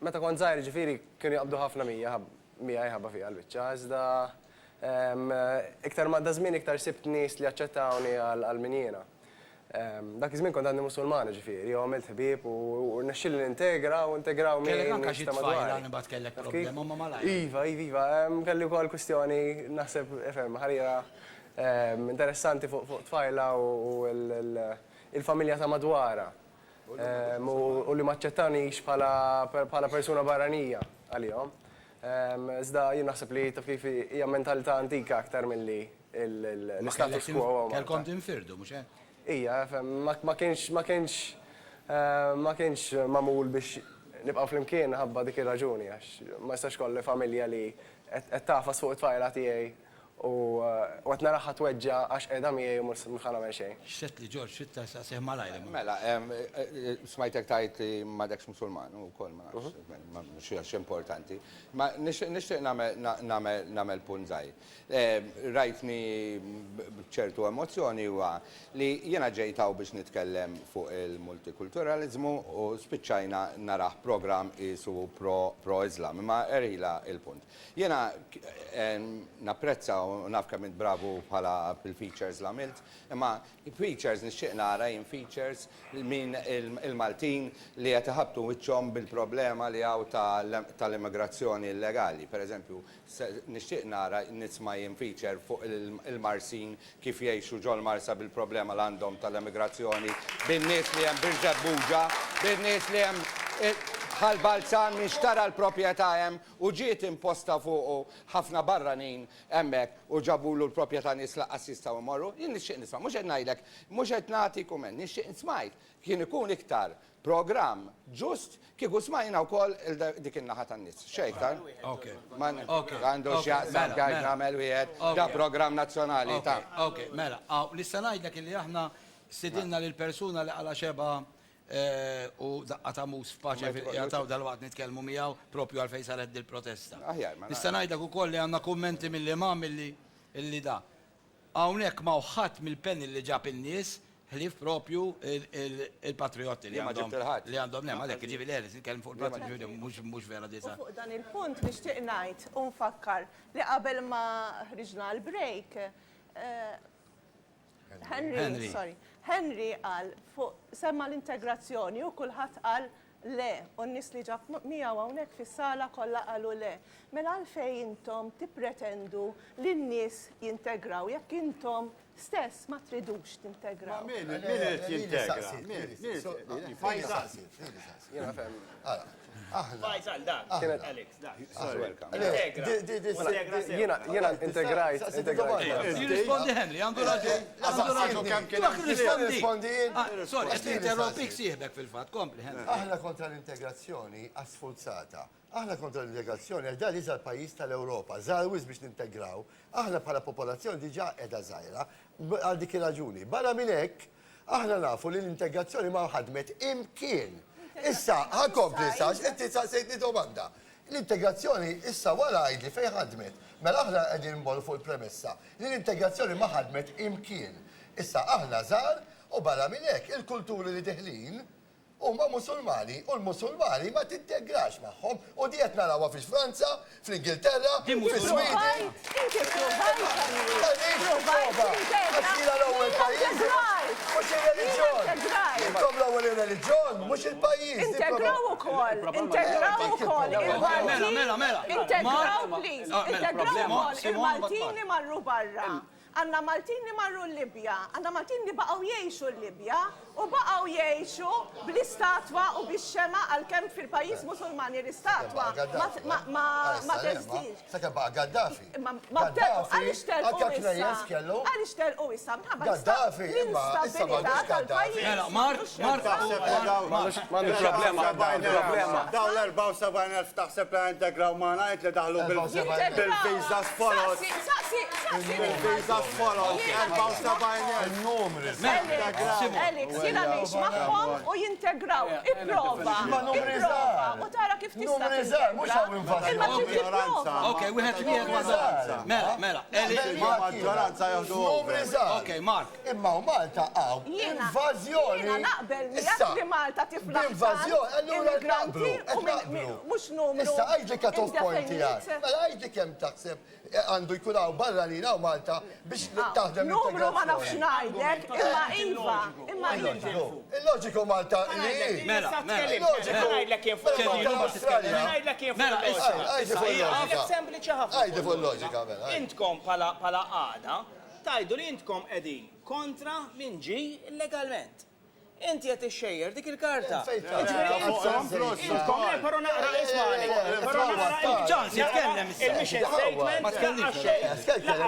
Meta kont żgħir ġifieri kienu jaqbdu ħafna mija jħabba fiha l-biċċa, iżda iktar ma' żmien iktar sibt nies li aċċettawni għal min jiena. Dak iż-żmien kont għandi musulmana ġifieri, u għamilt ħbieb u nexxieli nintegra u integraw min nies ta' madwar. Kellek kellek problema ma' malajr. Iva, kelli wkoll kwistjoni naħseb efhem ħarira interessanti fuq tfajla u il-familja ta' madwara. U li maċċettanix bħala persuna barranija għalihom. Iżda jien naħseb li taf kif hija mentalità antika aktar milli l-status quo. Kellkom tinfirdu, mhux hekk? Ija, ma kienx magħmul biex nibqgħu flimkien ħabba dik ir-raġuni għax ma jistax kolli familja li qed tafas fuq it-tfajla tiegħi u qed naraħħa tweġġa għax qiegħda miegħi u mhux nagħmel xejn. X'sett li Ġorġ fitta seħ malajr. Mela, smajtek tajt li m'għadekx musulman u wkoll ma nafx mhux importanti. Ma nixtieq nagħmel punt żgħir. Rajtni b'ċertu emozzjoni huwa li jiena ġejtaw biex nitkellem fuq il-multikulturalizmu u spiċċajna naraħ programm isu pro-Islam, imma erila il-punt. Jiena napprezza u naf kemm int bravu bħala bil-features l-għamilt, imma features nixtieq nara features min il-Maltin li qed iħabbtu wiċċhom bil-problema li hawn tal-immigrazzjoni illegali. Pereżempju, nixtieq nara nisma' feature fuq il-Marsin kif jgħixu ġol Marsa bil-problema li għandhom tal-immigrazzjoni, bin-nies li hemm Birġebbuġa, bin-nies li hemm ħal-Balzan mixtara l-proprjetà hemm u ġiet imposta fuqu ħafna barranin hemmhekk u ġabulu l-proprjetà nies laqqas jistgħu jmorru. Jien nixtieq nisma' mhux qed ngħidlek, mhux qed nagħti kumment, nixtieq nismajt kien ikun iktar programm ġust kieku smajna wkoll dik in-naħa tan-nies. Xejn għandu x'jaqsam għajn nagħmel wieħed da programm nazzjonali ta'. Okej, mela, nista' ngħidlek illi aħna sidilna lil persuna li għala xeba u daqqa ta' mus f'paċe jgħataw dal-waqt nitkellmu miegħu propju għalfejn saret il-protesta. Nista' ngħidlek ukoll li għandna kummenti mill-imam illi da. Hawnhekk ma' ħadd mill-pen li ġab in-nies ħlief propju il-patriotti li għandhom nem għalhekk jiġifieri l-eris nitkellem fuq il-patriotti mhux vera disa. Fuq dan il-punt nixtieq ngħid u nfakkar li qabel ma ħriġna l-break Henry qal fuq semma l-integrazzjoni u kulħadd qal le, u n-nies li ġab miegħu hawnhekk fis-sala kollha qalu le. Mela għalfejn intom tippretendu li n-nies jintegraw jekk intom stess ma tridux tintegraw. Min irid jintegra? Faisal, dak. Alex, dak. Jiena integrajt. Jirrispondi Henry, għandu rispondi. Sorry, qed interrompik sieħbek fil-fatt, kompli Henry. Aħna kontra l-integrazzjoni asfulzata. Aħna kontra l-integrazzjoni għax dan iżgħar pajjiż tal-Ewropa, żgħar wis biex nintegraw. Aħna bħala popolazzjoni diġà qiegħda żgħira għal dik ir-raġuni. Barra minn hekk, aħna nafu li l-integrazzjoni ma ħadmet imkien. Issa, ħakompli sax, inti saqsejtni domanda. L-integrazzjoni issa wara għajdli fejn ħadmet. Mela aħna qegħdin nbollu fuq il-premessa li l-integrazzjoni ma ħadmet imkien. Issa aħna żgħar u barra minn hekk il-kulturi li deħlin huma Musulmani u l-Musulmani ma tintegrax magħhom u di qed narawha fil-Franza, fl-Ingilterra, fil-Sweden. Inti provajt Għaxila l-ewwel pajjiż. Mhux ir-reliġjon. Intom l-ewwel ir-reliġjon, mhux il-pajjiż. Integraw ukoll il-Maltin. Integraw, please. Integraw ukoll il-Maltini marru barra. Għanna Maltini marru l-Libja, għanna Maltini baqgħu jgħixu l-Libja u baqgħu jgħixu bl-istatwa u bix-xema għal-kemm fil-pajjiż Musulmani l-istatwa ma teżdix. Saka baqa Gaddafi. Għaliex telqu issa. Għaliex telqu issa. Gaddafi, imma issa m'għandux Gaddafi. Il-problema. Daw l-74,000 taħseb li integraw ma ngħid li daħlu bil-vizas folos. Bil-vizas folos. 74,000. Alex, jina miex maħħom u jintegraw. Iprova. U tara kif tista' numri żgħar, mhux hawn invażjoni. Okay, wieħed wieħed Mela, maġġoranza jaħdu. Numri żgħar. Okay, Mark. Imma Malta hawn invażjoni. Jiena naqbel miegħek li Malta tiflaħ immigranti u mhux numru. Issa għajdli cut-off point tiegħek. Mela għajdli kemm taħseb għandu jkun hawn barranina u Malta biex taħdem numru ma nafx ngħidlek, imma il-loġiku Malta li Mela, ngħidlek kien fuq Għajdi fuq il-loġika. Intkom bħala għada tajdu li intkom qegħdin kontra min ġi illegalment. Inti qed ixxejjer dik il-karta. Intkom però naqra ismani. Però naqra ċans jitkellem issa. Il-mission statement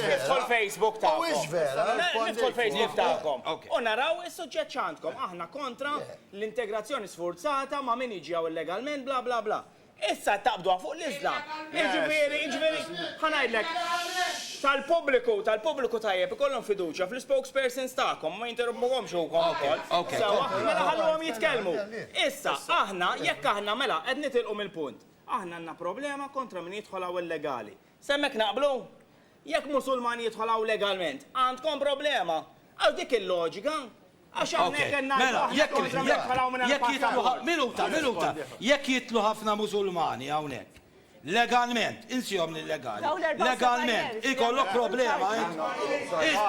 nidħol Facebook tagħkom. Nidħol Facebook tagħkom. U naraw is-suġġett x'għandkom. Aħna kontra l-integrazzjoni sforzata ma' min jiġi illegalment bla bla bla. Issa taqbdu fuq l-Islam. Iġveri, ħanajdlek, tal-pubbliku tajjeb ikollhom fiduċja fl-spokespersons tagħkom, ma jinterrompugomx ukoll ukoll. Sewa, mela ħalluhom jitkellmu. Issa, aħna, jekk aħna mela qed nitilqu mill-punt. Aħna għandna problema kontra min jidħol illegali. Semmek naqblu? Jekk Musulmani jidħol legalment, għandkom problema. Għaw dik il-loġika. Mela, jekk jitlu ħafna Musulmani hawnhekk. Legalment, insihom illegali. Legalment, ikollok problema.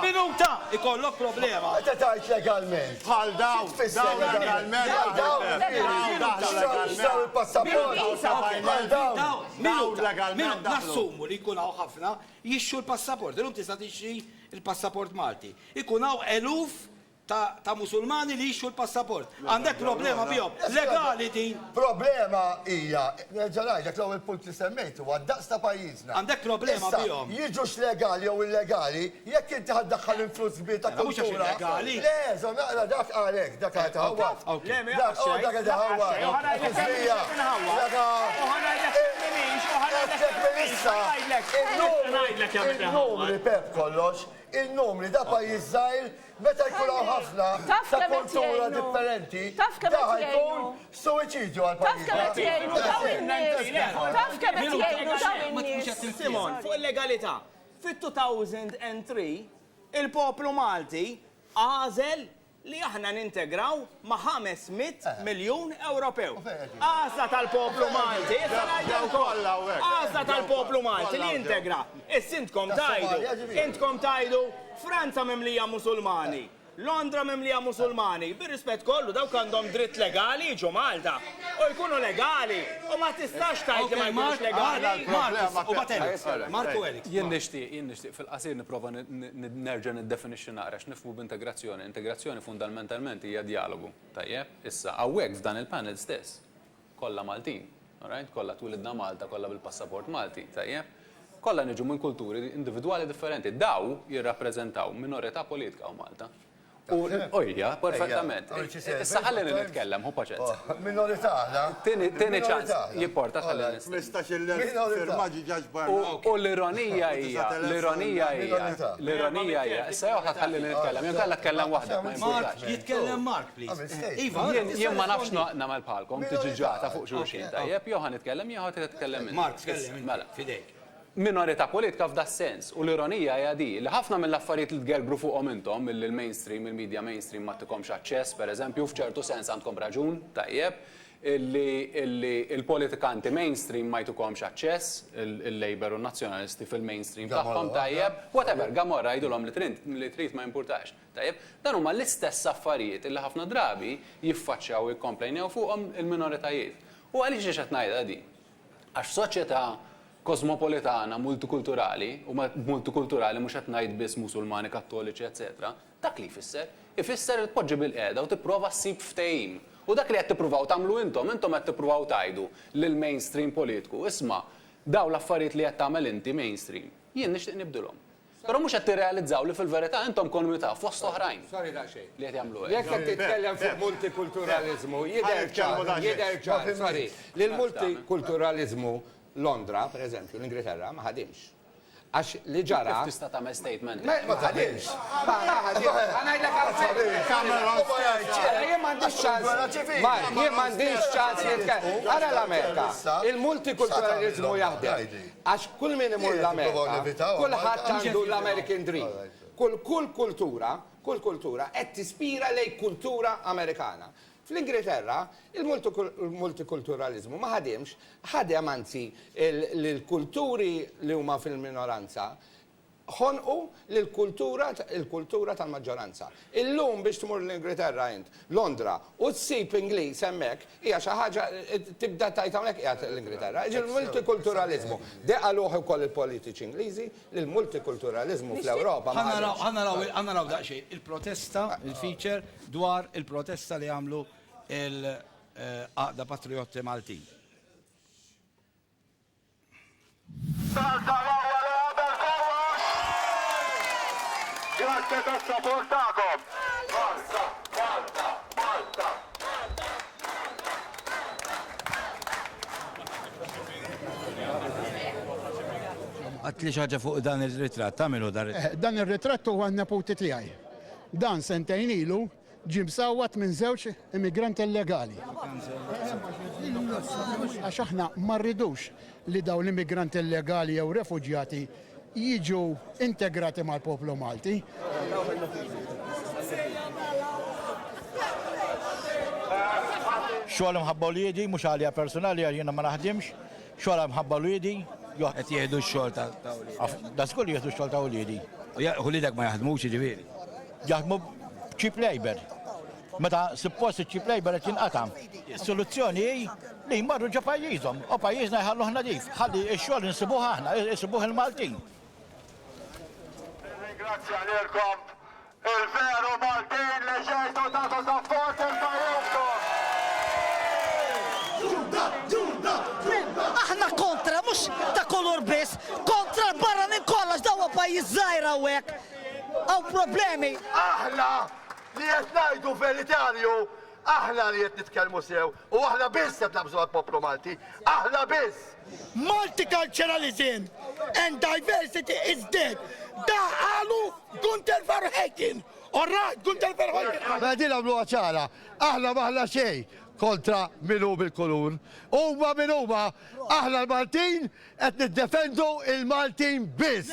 Minuta, ikollok problema. Meta tgħid legalment. Bħal daw legalment. Minuta, nassumu li jkun hawn ħafna jixxu l-passaport. Illum tista' tixxi l-passaport Malti. Ikun hawn eluf ta' Musulmani li jixxu l-passaport. Għandek problema bihom. Legali din. Problema hija, ġarajdak l-ewwel punt li semmejtu huwa daqs ta' pajjiżna. Għandek problema bihom. Jiġux legali jew illegali, jekk inti ħaddaħħal influss kbir ta' kultura. Le, żomm naqra dak għalek, dak qed ħawwad. Dak qed ħawwad. Il-numri pep kollox, il-numri da pajjiż żgħir meta jkunu ħafna ta' kultura differenti, da ħajkun suwiċidju għal pajjiż. Simon, fuq il-legalità, fit-2003 il-poplu Malti għażel li aħna nintegraw ma' 500 miljun Ewropew. Għazla tal-poplu Malti, għazla tal-poplu Malti li integra. Is-sintkom tajdu, Franza mimlija Musulmani, Londra mimlija Musulmani, bir-rispett kollu dawk għandhom dritt legali jiġu Malta. U jkunu legali, u ma tistax tajt li ma jkunux legali. Marku Elix. Jien nixtieq fil-qasir nipprova nerġa' niddefinixxi naqra x'nifhmu b'integrazzjoni. Integrazzjoni fundamentalment hija dialogu. Tajjeb, issa hawnhekk f'dan il-panel stess. Kollha Maltin, kollha twilidna Malta, kollha bil-passaport Malti, tajjeb. Kollha niġu minn kulturi individwali differenti. Daw jirrappreżentaw minorità politika u Malta. Ojja, perfettament. Issa ħallini nitkellem, hu paċenza. Minorità, da? Tieni ċans jipporta ħallini. U l-ironija hija, issa jew ħallini nitkellem, jew kellha tkellem waħda. Mark, jitkellem Mark, please. Jien ma nafx nagħmel bħalkom tiġi ġata fuq xulxin tajjeb, jew ħanitkellem jew ħad titkellem. Mark, tkellem mela fidejk. minorità politika f'da sens. U l-ironija hija di li ħafna mill-affarijiet li tgergru fuqhom intom mill-mainstream, il-media mainstream ma tikomx aċċess, pereżempju, f'ċertu sens għandkom raġun, tajjeb, illi il-politikanti mainstream ma jtukomx aċċess, il-Labor u n-nazzjonalisti fil-mainstream tagħhom tajjeb, whatever, Gamorra jgħidulhom li trid ma jimpurtax. Tajjeb, dan huma l-istess affarijiet illi ħafna drabi jiffaċċjaw jikkomplejnew fuqhom il-minoritajiet. U għaliex qed ngħidha di? Għax soċjetà kosmopolitana, multikulturali, u multikulturali mhux qed ngħid biss Musulmani, Kattoliċi, eċetera, dak li jfisser? Ifisser li tpoġġi bil-qiegħda u tipprova ssib ftehim. U dak li qed tippruvaw tagħmlu intom qed tippruvaw tgħidu lill-mainstream politiku. Isma' daw l-affarijiet li qed tagħmel inti mainstream, jien nixtieq nibdilhom. Però mhux qed tirrealizzaw li fil-verità intom komunità fost oħrajn. Sorry daqsxejn. Li qed jagħmlu hekk. Jekk qed titkellem fuq multikulturalizmu, jidher ċar, sorry, li l-multikulturalizmu Londra, per eżempju, l-Ingilterra ma ħadimx. Għax li ġara. Kif tista' tagħmel statement? Ma ħadimx. Ma ħadimx. Għanajdlek jien m'għandix ċans. Jien m'għandix ċans jitkellem. Ara l-Amerika, il-multikulturalizmu jaħdem. Għax kull min imur l-Amerika, kulħadd għandu l-American Dream. Kull kultura qed tispira lejn kultura Amerikana. Fl-Ingilterra, il-multikulturalizmu ma ħadimx, ħadem anzi l-kulturi li huma fil-minoranza ħonqu l-kultura tal-maġġoranza. Illum biex tmur l-Ingilterra int, Londra, u ssib Ingliż hemmhekk hija xi ħaġa tibda tajt hawnhekk qiegħed l-Ingilterra. Il-multikulturalizmu deqaluh ukoll il-politiċi Ingliżi li l-multikulturalizmu fl-Ewropa. Ħanna naraw daqsxejn il-protesta, il-feature dwar il-protesta li għamlu il-Għaqda Patriotti Maltin. Grazie per supportakom! Forza, Malta, Malta! Għatli xaġa fuq dan il-ritratt, tamilu dar Dan il-ritratt huwa n-neputi tiegħi. Dan sentejn ilu ġie msawwat minn żewġ immigranti illegali. Għax aħna ma rridux li dawn l-immigranti illegali jew refuġjati jiġu integrati mal-poplu Malti. Xogħol mħabba wliedi, mhux għalija personali għal jiena ma naħdimx, xogħol mħabba wliedi. Qed jieħdu x-xogħol ta' wliedi. Da skull jieħdu x-xogħol ta' wliedi. Wliedek ma jaħdmux jiġifieri. Jaħdmu cheap labor. Meta suppost cheap labor qed jinqatam. Is-soluzzjoni li jmorru ġo pajjiżhom, u pajjiżna jħalluh nadif. Ħalli x-xogħol insibuh aħna, insibuh il-Maltin. Grazie għalirkom il-veru Maltin li ġejtu tagħtu sapport il-pajjiżkom. Aħna kontra, mux ta' kolor biss, kontra l-barranin kollax dawa pajjiż żgħira u hekk. Għaw problemi. Aħna li qed ngħidu fil-Italju, aħna li qed nitkellmu sew, u aħna biss qed nabżu għall-poplu Malti, aħna biss. Multiculturalism and diversity is dead. Da għalu Gunter Verheugen. Orrajt, Gunter Verheugen. Ma din għamlu ċara, aħna maħna xej kontra minu bil-kulur. Huma min huma, aħna l-Maltin qed niddefendu il-Maltin biss.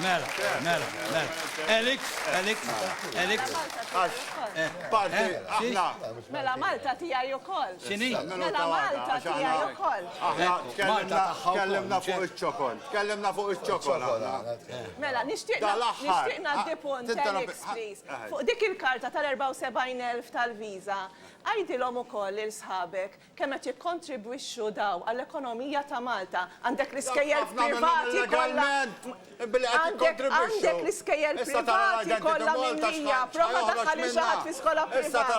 Mela. Alex. Parti, aħna. Mela Malta tiegħi ukoll. X'inhi? Mela Malta tiegħi ukoll. Aħna tkellimna fuq iċ-ċokol. Tkellimna fuq iċ-ċokol. Mela nixtieq ngħaddi punt Alex, please. Fuq dik il-karta tal-74,000 tal-viża, għajdilhom ukoll il sħabek kemm qed jikkontribwixxu daw għall-ekonomija ta' Malta. Għandek l-iskejjel privati kollha. Għandek l-iskejjel privati kollha minnija, prova daħħal iġaħat fi skola privata.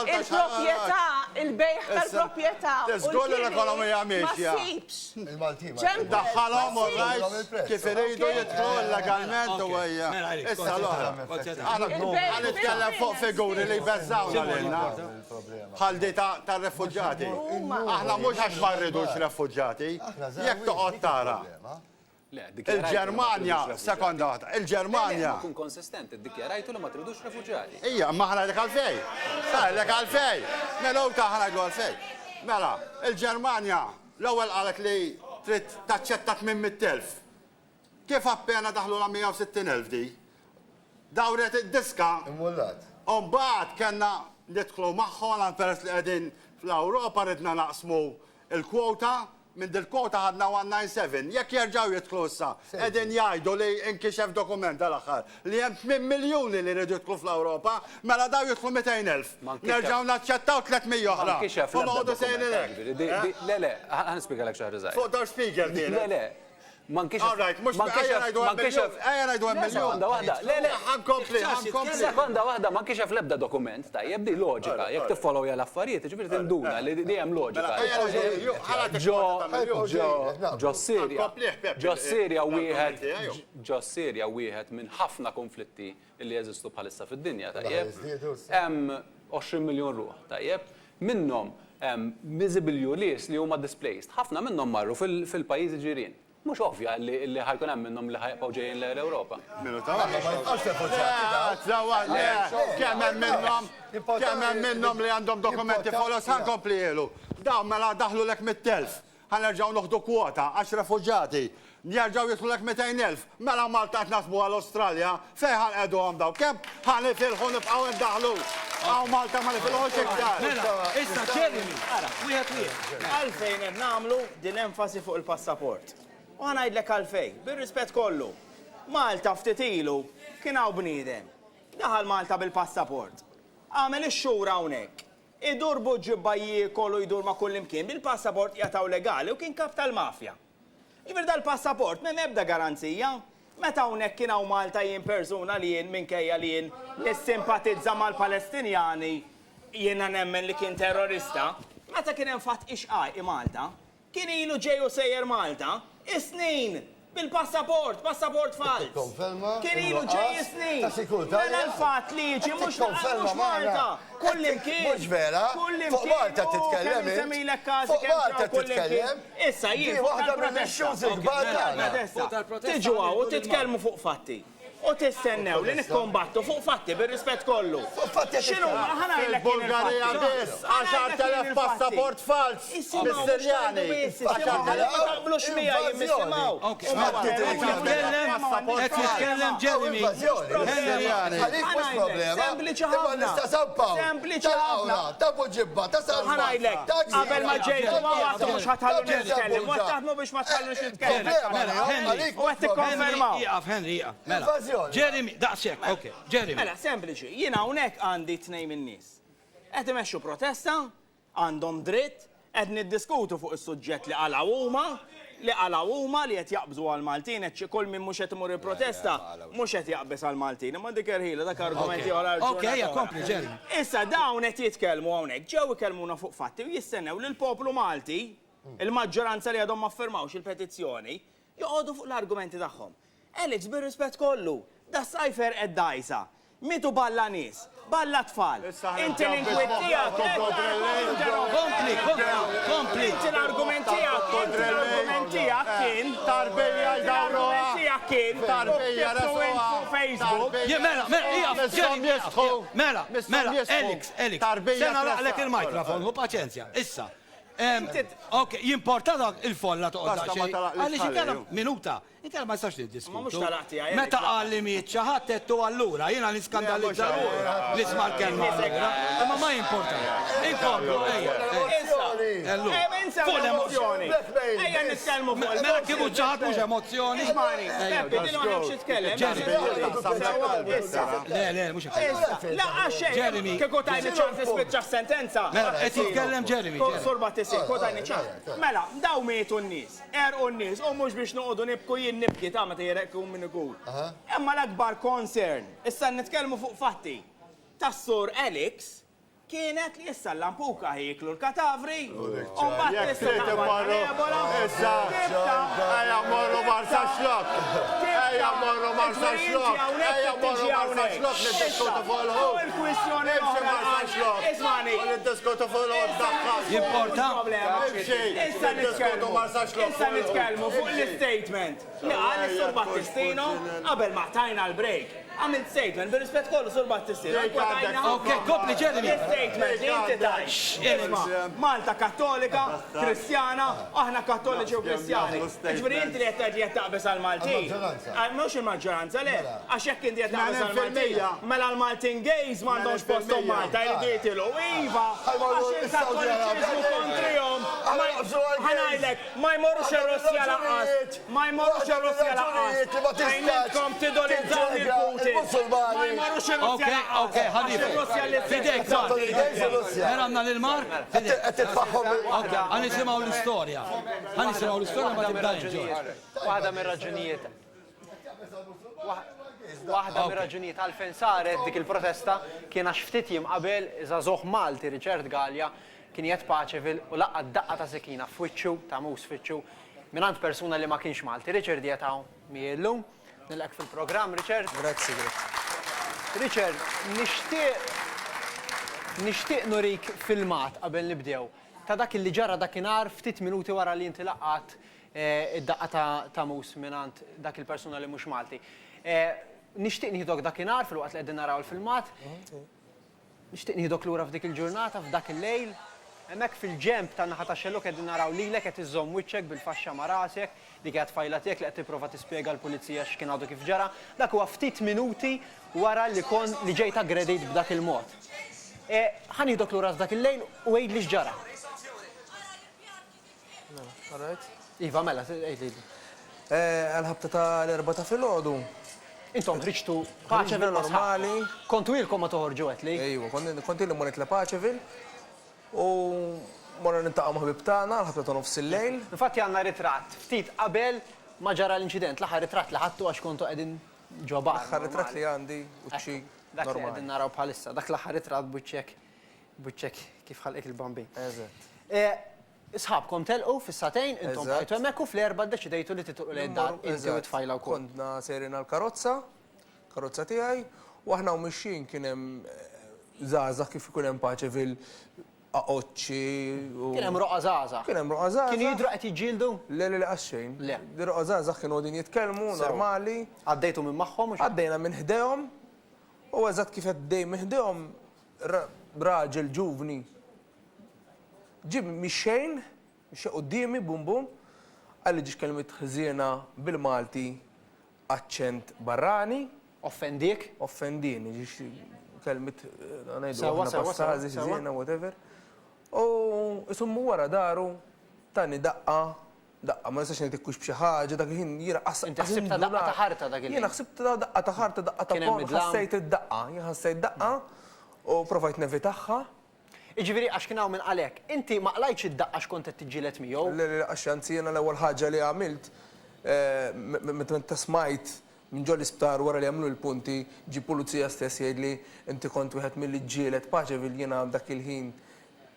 Il-proprjetà, il-bejħ tal-proprjetà. Tiżgol l-ekonomija miexja. Ma sibx. Daħħalhom orrajt kif iridu jidħlu legalment u għajja. Issa l-oħra. Għan itkellem fuq figuri li jbeżżawna lilna. Bħaldi ta' refugġati. Aħna mhux għax ma rridux refugġati. Jekk toqgħod tara. Il-Ġermanja, sekonda waħda, il-Ġermanja. Kun konsistenti, ddikjarajtu li ma tridux refuġjati. Ija, ma ħanajdek għalfej. Ħanajdek għalfej. Mela u ta' ħanajdlu għalfej. Mela, il-Ġermanja l-ewwel qalet li trid taċċetta 800,000. Kif appena daħlu la 160,000 di? Dawret id-diska. Immullat. Mbagħad kellna nidħlu magħhom għal peress li qegħdin fl-Ewropa ridna naqsmu il-kwota. Minn dil-kwota ħadna 197, jekk jerġgħu jidħlu issa, qegħdin jgħidu li inkixef dokument tal-aħħar li hemm 8 miljuni li rridu jidħlu fl-Ewropa, mela daw jidħlu 200,000. Nerġgħu naċċettaw 300 oħra. U noqogħdu sejrin hekk. Le, ħanispjegalek xi ħaġa żgħira. Fuq dar speaker din. Le, Alright, mux ejja najdu miljon. Sekonda wahda, ma nkixef lebda dokument, tajjeb di loġika, jek tiffollowja l-affarijiet, ġifiri tinduna li di hemm loġika. Ġo Sirja wieħed minn ħafna konflitti li jeżistu bħalissa fid-dinja, tajjeb. Hemm 20 miljon ruħ, tajjeb. Minnhom hemm miżibilju nies li huma displaced. Ħafna minnhom marru fil-pajjiżi ġirien. Mux ovvja li ħajkun hemm minnhom li ħajbqgħu ġejjin l-Ewropa. Kemm hemm minnhom li għandhom dokumenti folos ħankompli jelu. Dawn mela daħlu lek 100,000. Ħanerġgħu noħdu kwota 10 refuġjati. Jerġgħu jidħlu lek 200,000. Mela Malta qed naħsbu għall-Awstralja fejn ħanqegħdu hemm dawn. Kemm ħanifilħu nibqgħu ndaħlu. Għaw Malta ma nifilħux iktar. Issa Jeremy, wieħed. Għalfejn qed nagħmlu din enfasi fuq il-passaport. U għanajdlek għalfej, bil-rispett kollu. Malta ftit ilu kien hawn bniedem. Daħal Malta bil-passaport. Għamel ix-xhur hawnhekk. Idur buġġibba jiekolu jdur ma' kull imkien bil-passaport jagħtaw legali u kien kap tal-mafja. Iver dal-passaport m'hemm ebda garanzija. Meta hawnhekk kien hawn Malta jien persuna li jien minkejja li jien nissimpatizza mal-Palestinjani jiena nemmen li kien terrorista. Meta kien hemm fatt ixqaj Malta, kien ilu ġej u sejjer Malta. Is-snin bil-passaport, passaport fals. Kien ilu ġej is-snin. Mela l-fatt li jiġi mhux Malta. Kullimkien. Mhux vera. Fuq Malta titkellem. Fuq Malta titkellem. Issa jien fuq tal-protesta. Tiġu għaw u titkellmu fuq fatti. U tistennew li nikkombattu fuq fatti bir-rispett kollu. X'inhu ħanajlek Bulgarija biss 10,000 passaport fals mis-Sirjani. Taqblux mija jimmisimgħu. Qed jitkellem Jeremy. Sempliċi ħafna. Sempliċi ħafna. Ta' buġibba, ta' salma. Ħanajlek. Qabel ma ġejtu ma għadhom mhux ħatħallu nitkellem. Mhux taħdmu biex ma tħallux nitkellem. U qed tikkonfermaw. Henry, mela. Jeremy, daqsek, ok, Jeremy. Mela, sempliċi, jiena hawnhekk għandi tnejn min-nies. Qed imexxu protesta, għandhom dritt, qed niddiskutu fuq is-suġġett li qalgħu huma li qed jaqbżu għall-Maltin, qed kull min mhux qed imur il-protesta, mhux qed jaqbeż għall-Maltin, imma dik irħila dak argumenti oħra. Ok, kompli, Jeremy. Issa dawn qed jitkellmu hawnhekk, ġew ikellmuna fuq fatti u jistennew li l-poplu Malti, il-maġġoranza li għadhom ma ffirmawx il-petizzjoni, joqogħdu fuq l-argumenti tagħhom. Alex, bir-rispett kollu, da sajfer ed-dajsa. Mitu balla nis, balla tfal. Inti l-inkwittija. Kompli. Inti l-argumentija kien. Tarbija l-argumentija kien. Tarbija Facebook. Mela, Alex. Sena laqlek il-mikrofon, u paċenzja. Issa. Ok, jimporta dak il-folla toqgħod xejn. Għaliex inkella minuta. Inkella ma jistax niddiskutu. Meta qal li miet xi ħadd tettu allura jiena niskandalizza li isma' l-kelma allura. Imma ma jimporta. Inkomplu Fuq l-emozjoni. Ejja nitkellmu fuq l-emozjoni. Mela kieku xi ħadd mhux emozjoni. Peppi, din ma nafx jitkellem. Le, mhux hekk. Laqgħa xejn. Kieku tajni ċans nispiċċa sentenza. Qed jitkellem Jeremy. Sorba tisir, kotajni ċans. Mela, daw mietu n-nies, n-nies, u mhux biex noqogħdu nibku jien nibki ta' meta jirrekku min ikun. Imma l-akbar concern, issa nitkellmu fuq fatti. Tas-sur Alex kienet li issa l-lampuka ħiklu l-katavri. Jek trid immorru, issa, morru Marsa xlok. Ejja morru marsa xlok, ejja morru marsa xlok niddiskutu fuq il-ħut. Il-kwistjoni Imxi marsa xlok. Ismani. U niddiskutu fuq il-ħut daħħal. Jimporta. Imxi, niddiskutu marsa xlok. Issa nitkellmu fuq l-statement. Għal is-Sur Battistino qabel ma tajna l-break. Għamilt statement, bil-rispett kollu Sur Battistino. Ok, kopli ġermi. Statement li inti tajt. Isma, Malta kattolika, kristjana, aħna kattoliċi u kristjani. Ġveri inti li qed taqbes għal-Maltin. Mhux il-maġġoranza le, għax jekk inti qed taqbes għal-Maltin. Mela l-Maltin gays m'għandhomx postom Malta, jridu jitilu. Iva, għax il-kattoliċiżmu kontrihom. Ħanajlek, ma jmorrux ir-Russja laqqas. Ma jmorrux ir-Russja laqqas. Għajnitkom tidolizzaw il-Putin. Ok, ħadif. Fidek, zar. Għanna l-Mark? Għanisimaw l-istoria. Għanisimaw l-istoria ma tibdajn ġo. Waħda mir-raġunijiet għalfejn saret dik il-protesta kien għax ftit jiem qabel żagħżugħ Malti Richard Gallia kien jgħid Paċeville u laqqa daqqa ta' sekina f'wiċċu ta' mus f'wiċċu mingħand persuna li ma kienx Malti. Richard jgħataw miegħu nilqak fil-programm, Richard. Grazzi. Richard, nixtieq nurik filmat qabel nibdew ta' dak li ġara dakinhar ftit minuti wara li inti laqqat id-daqqa ta' mus mingħand dak il-persuna li mhux Malti. Nixtieq nieħdok dakinhar fil-waqt li qegħdin naraw il-filmat. Nixtieq nieħdok lura f'dik il-ġurnata f'dak il-lejl. Hemmhekk fil-ġemp tan-naħa ta' xellok qegħdin naraw lilek qed iżżomm wiċċek bil-faxxa ma' rasek li kienet fajla tiegħek li qed tipprova tispjega l-pulizija x'kien għadu kif ġara. Dak huwa ftit minuti wara li ġejt aggredejt b'dak il-mod. Ħanieħdok lura f'dak il-lejl u għid li x'ġara. Iva, mela, għid. Għal-ħabta tal-4 ta' filgħodu. Intom ħriġtu Paċeville normali. Kontu ilkom ma toħorġu għetli? Ejwa, konti li monet la Paċeville u morna nintaqqa maħbib tagħna l-ħabta ta' nofs il-lejl. Infatti għandna ritratt ftit qabel ma ġara l-inċident, l-aħħar ritratt li ħadtu għax kontu qegħdin ġo bar. L-aħħar ritratt li għandi uċċi dak li qegħdin naraw bħalissa, dak l-aħħar ritratt buċċek kif ħalqek il-bambin. Eżatt. Isħabkom telqu fis-satejn, intom bqajtu hemmhekk u fl-erba' ddeċidejtu li titqu lejn dar inti u tfajla wkoll. Konna sejrin għall-karozza tiegħi, u aħna u mixjin kien hemm żgħażagħ kif ikun hemm Paċeville aqoċċi. Kien hemm roqa żgħażagħ. Kien hemm roqa żgħażagħ. Kien jidru qed jiġġieldu? Le għaxxejn. Le. Roqa żgħażagħ kienu qegħdin jitkellmu normali. Għaddejtu minn magħhom? Għaddejna minn ħdejhom u eżatt kif qed dej minn ħdejhom raġel ġuvni ġib mixxejn, mixxej qudiemi bum bum, għalli ġiex kelmet ħżiena bil-Malti aċċent barrani. Offendik? Offendini, ġiex kelmet ngħidu aħna passażi, ħżiena, whatever. U isummu wara daru tani daqqa, ma nistax ngħidlek b'xi ħaġa dak il-ħin jiena Inti ħsibta daqqa ta' ħarta dak il-ħin. Jiena ħsibta daqqa ta' ħarta, daqqa ta' pon, ħassejt id-daqqa, jien ħassejt daqqa u provajt nevitaħħa. Iġifieri għax kien hawn minn għalek, inti ma qlajtx id-daqqa x'kont qed tiġġieled miegħu? Le, għax anzi jiena l-ewwel ħaġa li għamilt meta smajt minn ġol l-isptar wara li għamlu l-punti ġi pulizija stess jgħidli inti kont wieħed mill-ġielet Paċeville jiena dak il-ħin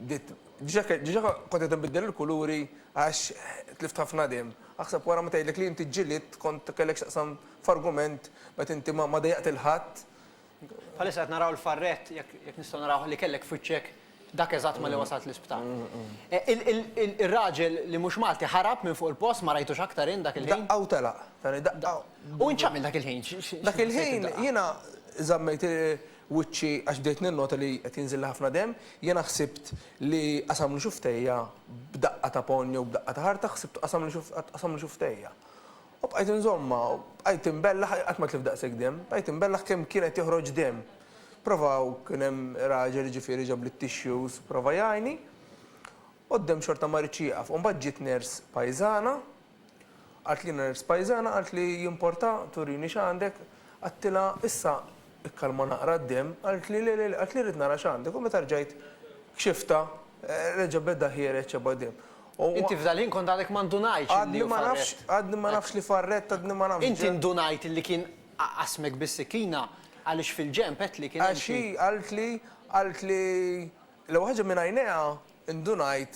diġà kont qed inbiddel il-kuluri għax tlift ħafna dem. Aħseb wara ma tgħidlek li inti ġġieled kont kellek x'taqsam f'argument meta inti ma dejjaqt il-ħadd. Bħalissa qed naraw il-farrett jekk nistgħu naraw li kellek fiċċek dak eżatt ma li wasalt l-isptar. Il-raġel li mhux Malti ħarab minn fuq il-post ma rajtux aktar in dak il-ħin? Daqqa u telaq. U inċamil dak il-ħin? Dak il-ħin jiena żammejt wiċċi għax bdejt ninnota li qed jinżil ħafna dem, jiena ħsibt li qasamlu xuftejja b'daqqa ta' ponja u b'daqqa ta' ħarta ħsibt qasamlu xuftejja. U bqajt inżomma, bqajt imbellaħ qatt ma tlif daqshekk dem, bqajt imbellaħ kemm kienet joħroġ dem. Provaw kien hemm raġel ġifieri ġab li t-tissues, prova jgħinni, qoddem xorta ma rridx jieqaf. U mbagħad ġiet ners pajżana, qalt li ners pajżana, qalt li jimporta turini x'għandek, għattilha issa ikkalma naqra d-dem, qalt li rid nara x'għandek, u meta rġajt kxifta, reġa' bedda ħiereġ ċeba dem. Inti f'dal-ħin kont għadek ma ndunajx. Għadni ma nafx li farret, għadni ma nafx. Inti ndunajt li kien qasmek bis-sikina għaliex fil-ġemp qed li kien. Għaxi qalt li l-ewwel ħaġa minn għajnejha ndunajt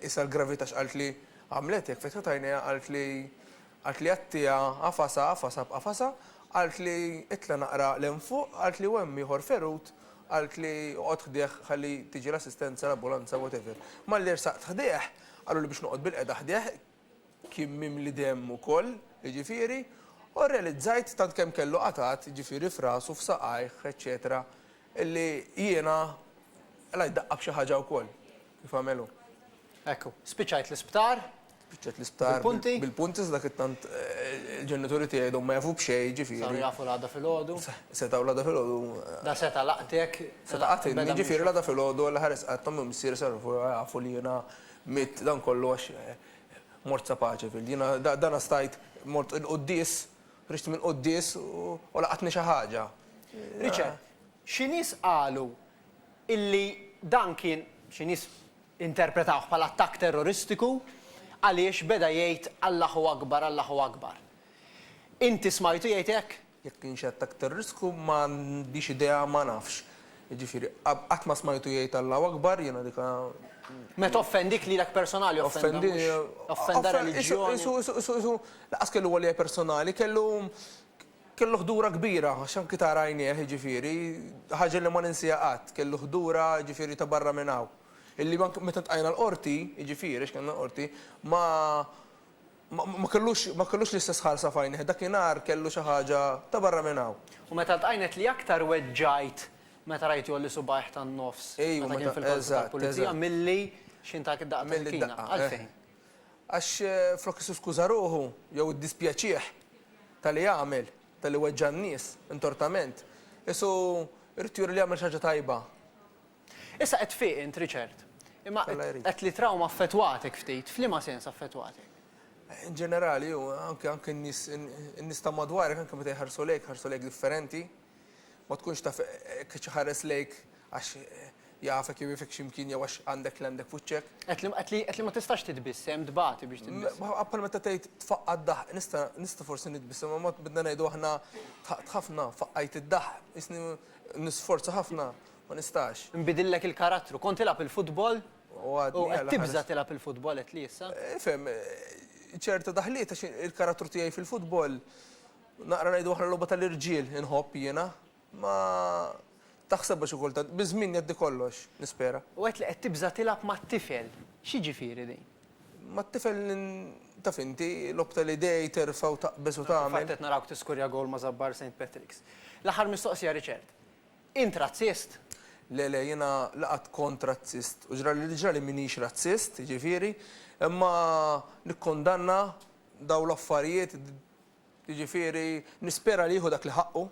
issa l-gravità x'qalt li għamlet jekk fetħet għajnejha qalt li Għalt li għattija għafasa, għalt li itla naqra l-infuq, għalt li għem ieħor ferut, għalt li għod ħdieħ ħalli tiġi l-assistenza, l-ambulanza, whatever. Ma li rsaqt ħdieħ, għallu li biex noqgħod bil-qeda ħdieħ, kim mim li dem ukoll, ġifieri, u realizzajt tant kemm kellu qatat, ġifieri f'rasu, f'saqajh, eċetera, illi jiena la jdaqqa b'xi ħaġa wkoll. Kif għamelu? Ekku, spiċċajt l-isptar? Spiċċajt l-isptar. Bil-punti? Bil-punti dak it-tant il-ġenituri tiegħi dom ma jafu b'xejn, ġifieri. Saru jafu l-għada fil-ħodu? Setaw l-għada fil-ħodu. Da seta laqtek? Seta qatni, ġifieri l-għada fil-ħodu, l-ħares għattom missier saru jafu li jiena mit dan kollu għax mort sapaċe fil-jina, dana stajt mort il-qoddis, riċt minn qoddis u laqatni xaħġa. Riċer, xinis għalu illi dan kien xinis interpretawh bħala attakk terroristiku għaliex beda jgħid Allahu Akbar, Allahu Akbar. Inti smajtu jgħid hekk? Jekk kienx attakk terroristiku ma għandix idea ma nafx. Jiġifieri qatt ma smajtu jgħid Allahu Akbar jiena dika. Meta offendik lilek personali offenda reliġjoni. Laqas kellu għalija personali, kellu ħdura kbira, għax anki tara għajnieh, ġifieri, ħaġa li ma ninsija qatt, kellu ħdura ġifieri ta' barra minn hawn. Illi meta tqajna l-qorti, ġifieri x'kellna l-qorti, ma kellux l-istess ħalsa f'għajnieh, dakinhar kellu xi ħaġa ta' barra minn hawn. U meta tqajnet li aktar weġġajt meta rajt jolli subaħ tan-nofs. Meta kien fil-korsa tal-pulizija milli x'intak id-daqqa tal-kina. Għalfejn? Għax flok skuża ruħu jew id-dispjaċih tal-li jagħmel, tal-li weġġa n-nies, intortament. Isu irid juri li jagħmel xi ħaġa tajba. Issa qed fiq int Richard. Imma qed li trauma affettwatek ftit, f'liema sens affettwatek? In ġenerali, anke n-nies ta' madwarek, anke meta jħarsu lejk differenti, ma tkunx taf xi ħares lejk għax jafek jew jifek x'imkien jew għax għandek l-għandek fuċċek. Qed li ma tistax titbiss, hemm dbati biex titbiss. Appal meta tgħid tfaqqa d-daħ, nista' forsi nitbiss, imma bidna ngħidu aħna ħafna faqqajt id-daħ, isni nisforza ħafna, ma nistax. Nbidillek il-karattru, kont tilab il-futbol u qed tibża tilab il-futbol qed li issa? Ifhem, ċerta daħliet għax il-karattru tiegħi fil-futbol naqra ngħidu aħna logħba tal-irġiel inħobb jiena. Ma taħseb biex ukultant, bizmin jaddi kollox, nispera. U għet li qed tibża tilab ma' t-tifel, xi ġifieri din? Ma' t-tifel taf inti, l-obta l-idej terfa' u taqbes u tagħmel. Fattet narawk tiskurja gol ma' Zabbar St. Patrick's. L-aħħar mistoqsija Richard. Int razzist? Le, jiena laqat kont razzist. U ġrali minix razzist, ġifieri, imma nikkondanna daw l-affarijiet, ġifieri, nispera li jieħu dak li ħaqqu.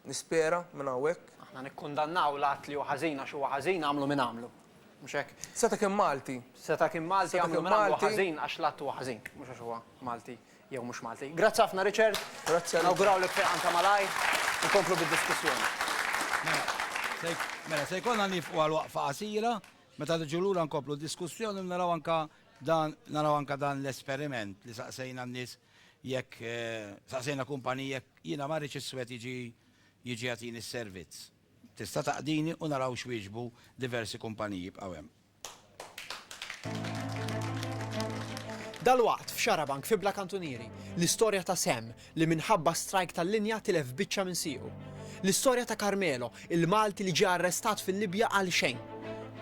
Nispera minn hawnhekk. Aħna nikkundannaw l-att li huwa ħażin għax huwa ħażin għamlu minn għamlu. Mhux hekk. Seta kien Malti. Seta kien Malti għamlu minn għamlu ħażin għax l-att huwa ħażin, mhux għax huwa Malti jew mhux Malti. Grazzi ħafna Richard. Grazzi. Nawgurawlek fejn ta' malaj nkomplu bid-diskussjoni. Mela, se jkollna nifqu għal waqfa qasira, meta tiġu lura nkomplu diskussjoni naraw anka dan l-esperiment li saqsejna n-nies jekk saqsejna kumpanija jiena ma rridx is-swed jiġi għatini s-servizz. Tista' taqdini u naraw x'wieġbu diversi kumpaniji b'qaw hemm. Dalwaqt f'Xarabank fi Bla Kantunieri, l-istorja ta' Sem li minħabba strajk tal-linja tilef biċċa minn siequ. L-istorja ta' Carmelo, il-Malti li ġie arrestat fil-Libja għal xejn.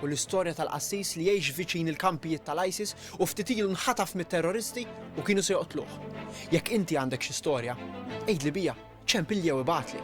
U l-istorja tal-qassis li jgħix viċin il-kampijiet tal-ISIS u ftitilu nħataf mit-terroristi u kienu se joqtluh. Jekk inti għandek xi storja, għidli bija, ċempilli jew ibatli.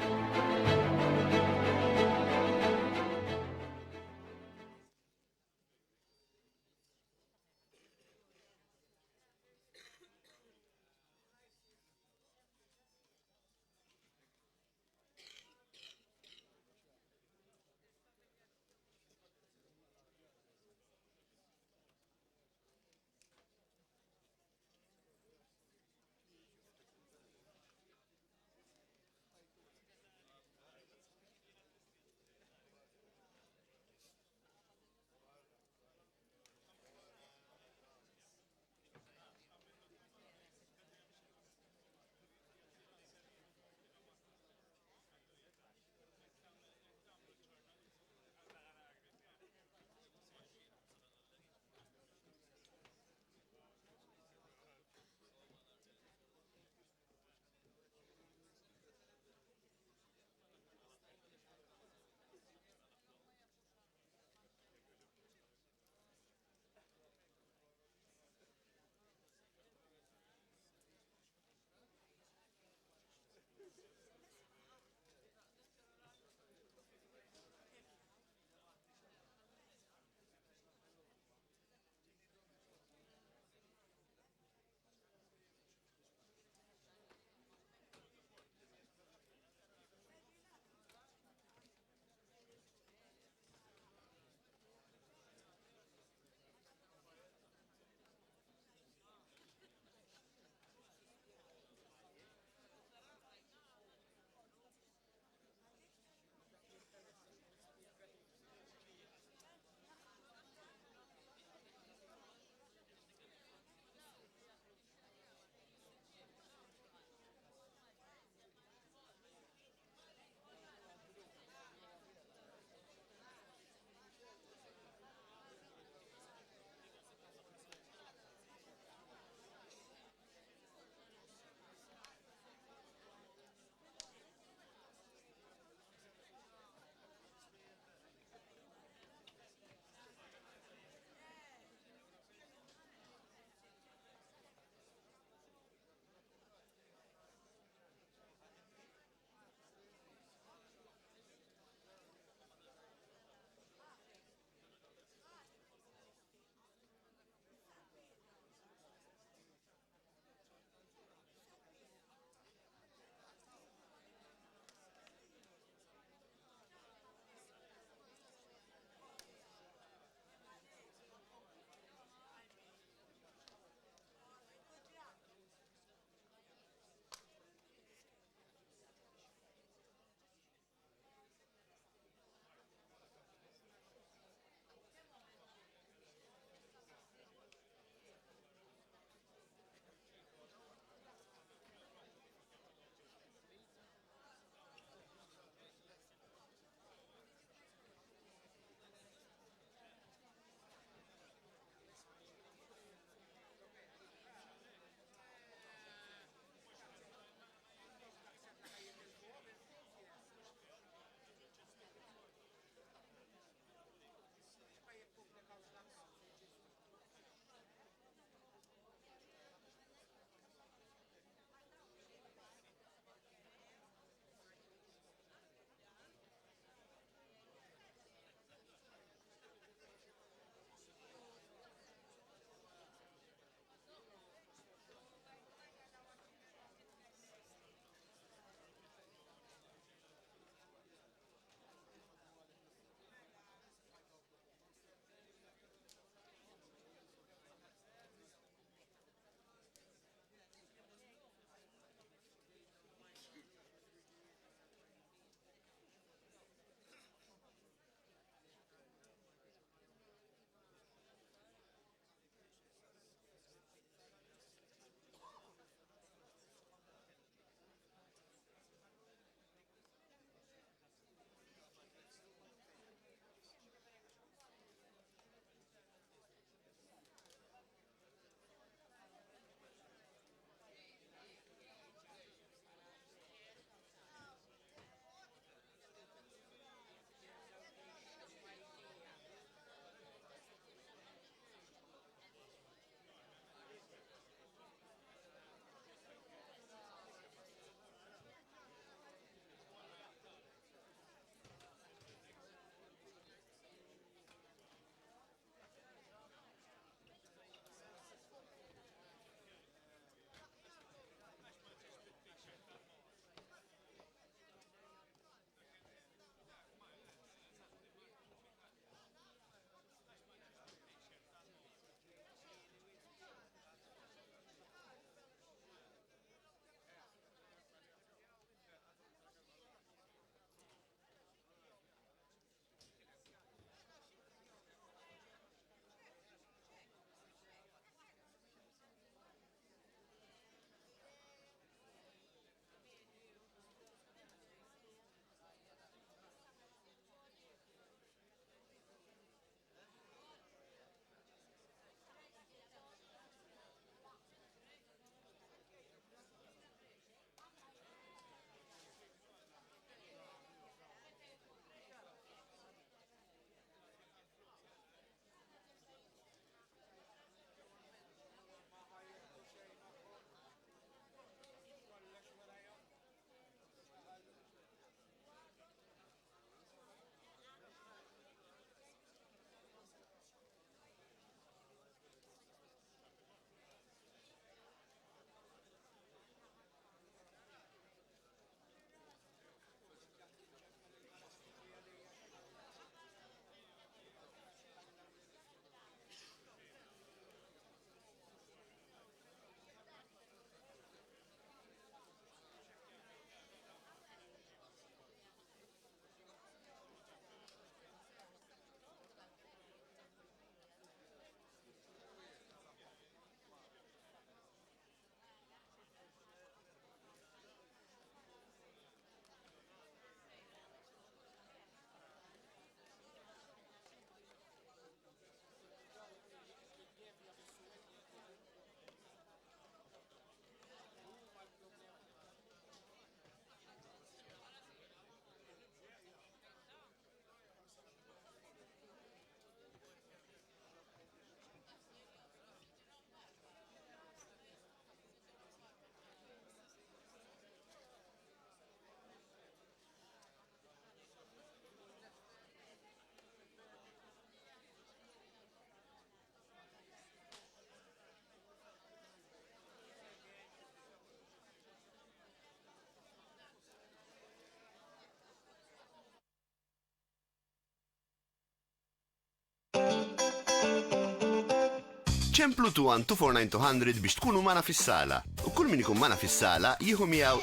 ċemplu 2149200 biex tkunu mana fis-sala. U kull min ikun mana fis-sala jieħu miegħu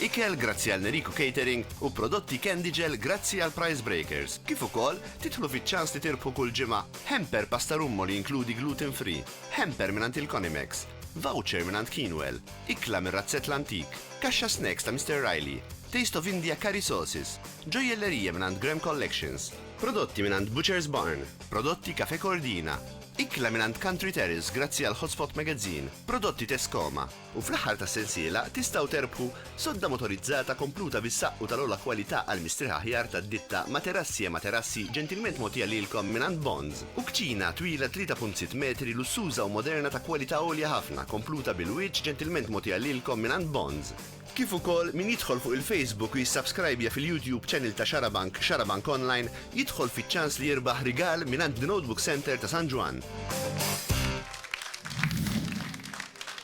ikel grazzi għal Nerico Catering u prodotti Candy Gel grazzi għal Price Breakers. Kif ukoll titħlu fiċ-ċans li tirbħu kull ġimgħa hamper pasta rummo li jinkludi gluten free, hamper minant il-Conimex, voucher minant Kinwell, ikla minn Razzett l-Antik, kaxxa snacks ta' Mr. Riley, Taste of India Curry Sauces, ġojellerija minant Graham Collections, prodotti minant Butcher's Barn, prodotti Cafe Cordina, ikla minant Country Terrace grazzi għal Hotspot Magazine, prodotti Tescoma. U fl-aħħar ta' sensiela tistgħu terbħu sodda motorizzata kompluta bis-saqqu tal-ogħla kwalità għal mistrieħ aħjar tad-ditta materassi ġentilment mogħtija lilkom minant Bonds. U kċina twila 3.6 metri lussuża u moderna ta' kwalità għolja ħafna kompluta bil-wiċċ ġentilment mogħtija lilkom minant Bonds. Kif ukoll min jidħol fuq il-Facebook u jissubscribja fil-YouTube channel ta' Xarabank Online jidħol fiċ-ċans li jirbaħ rigal minant The Notebook Center ta' San Ġwan.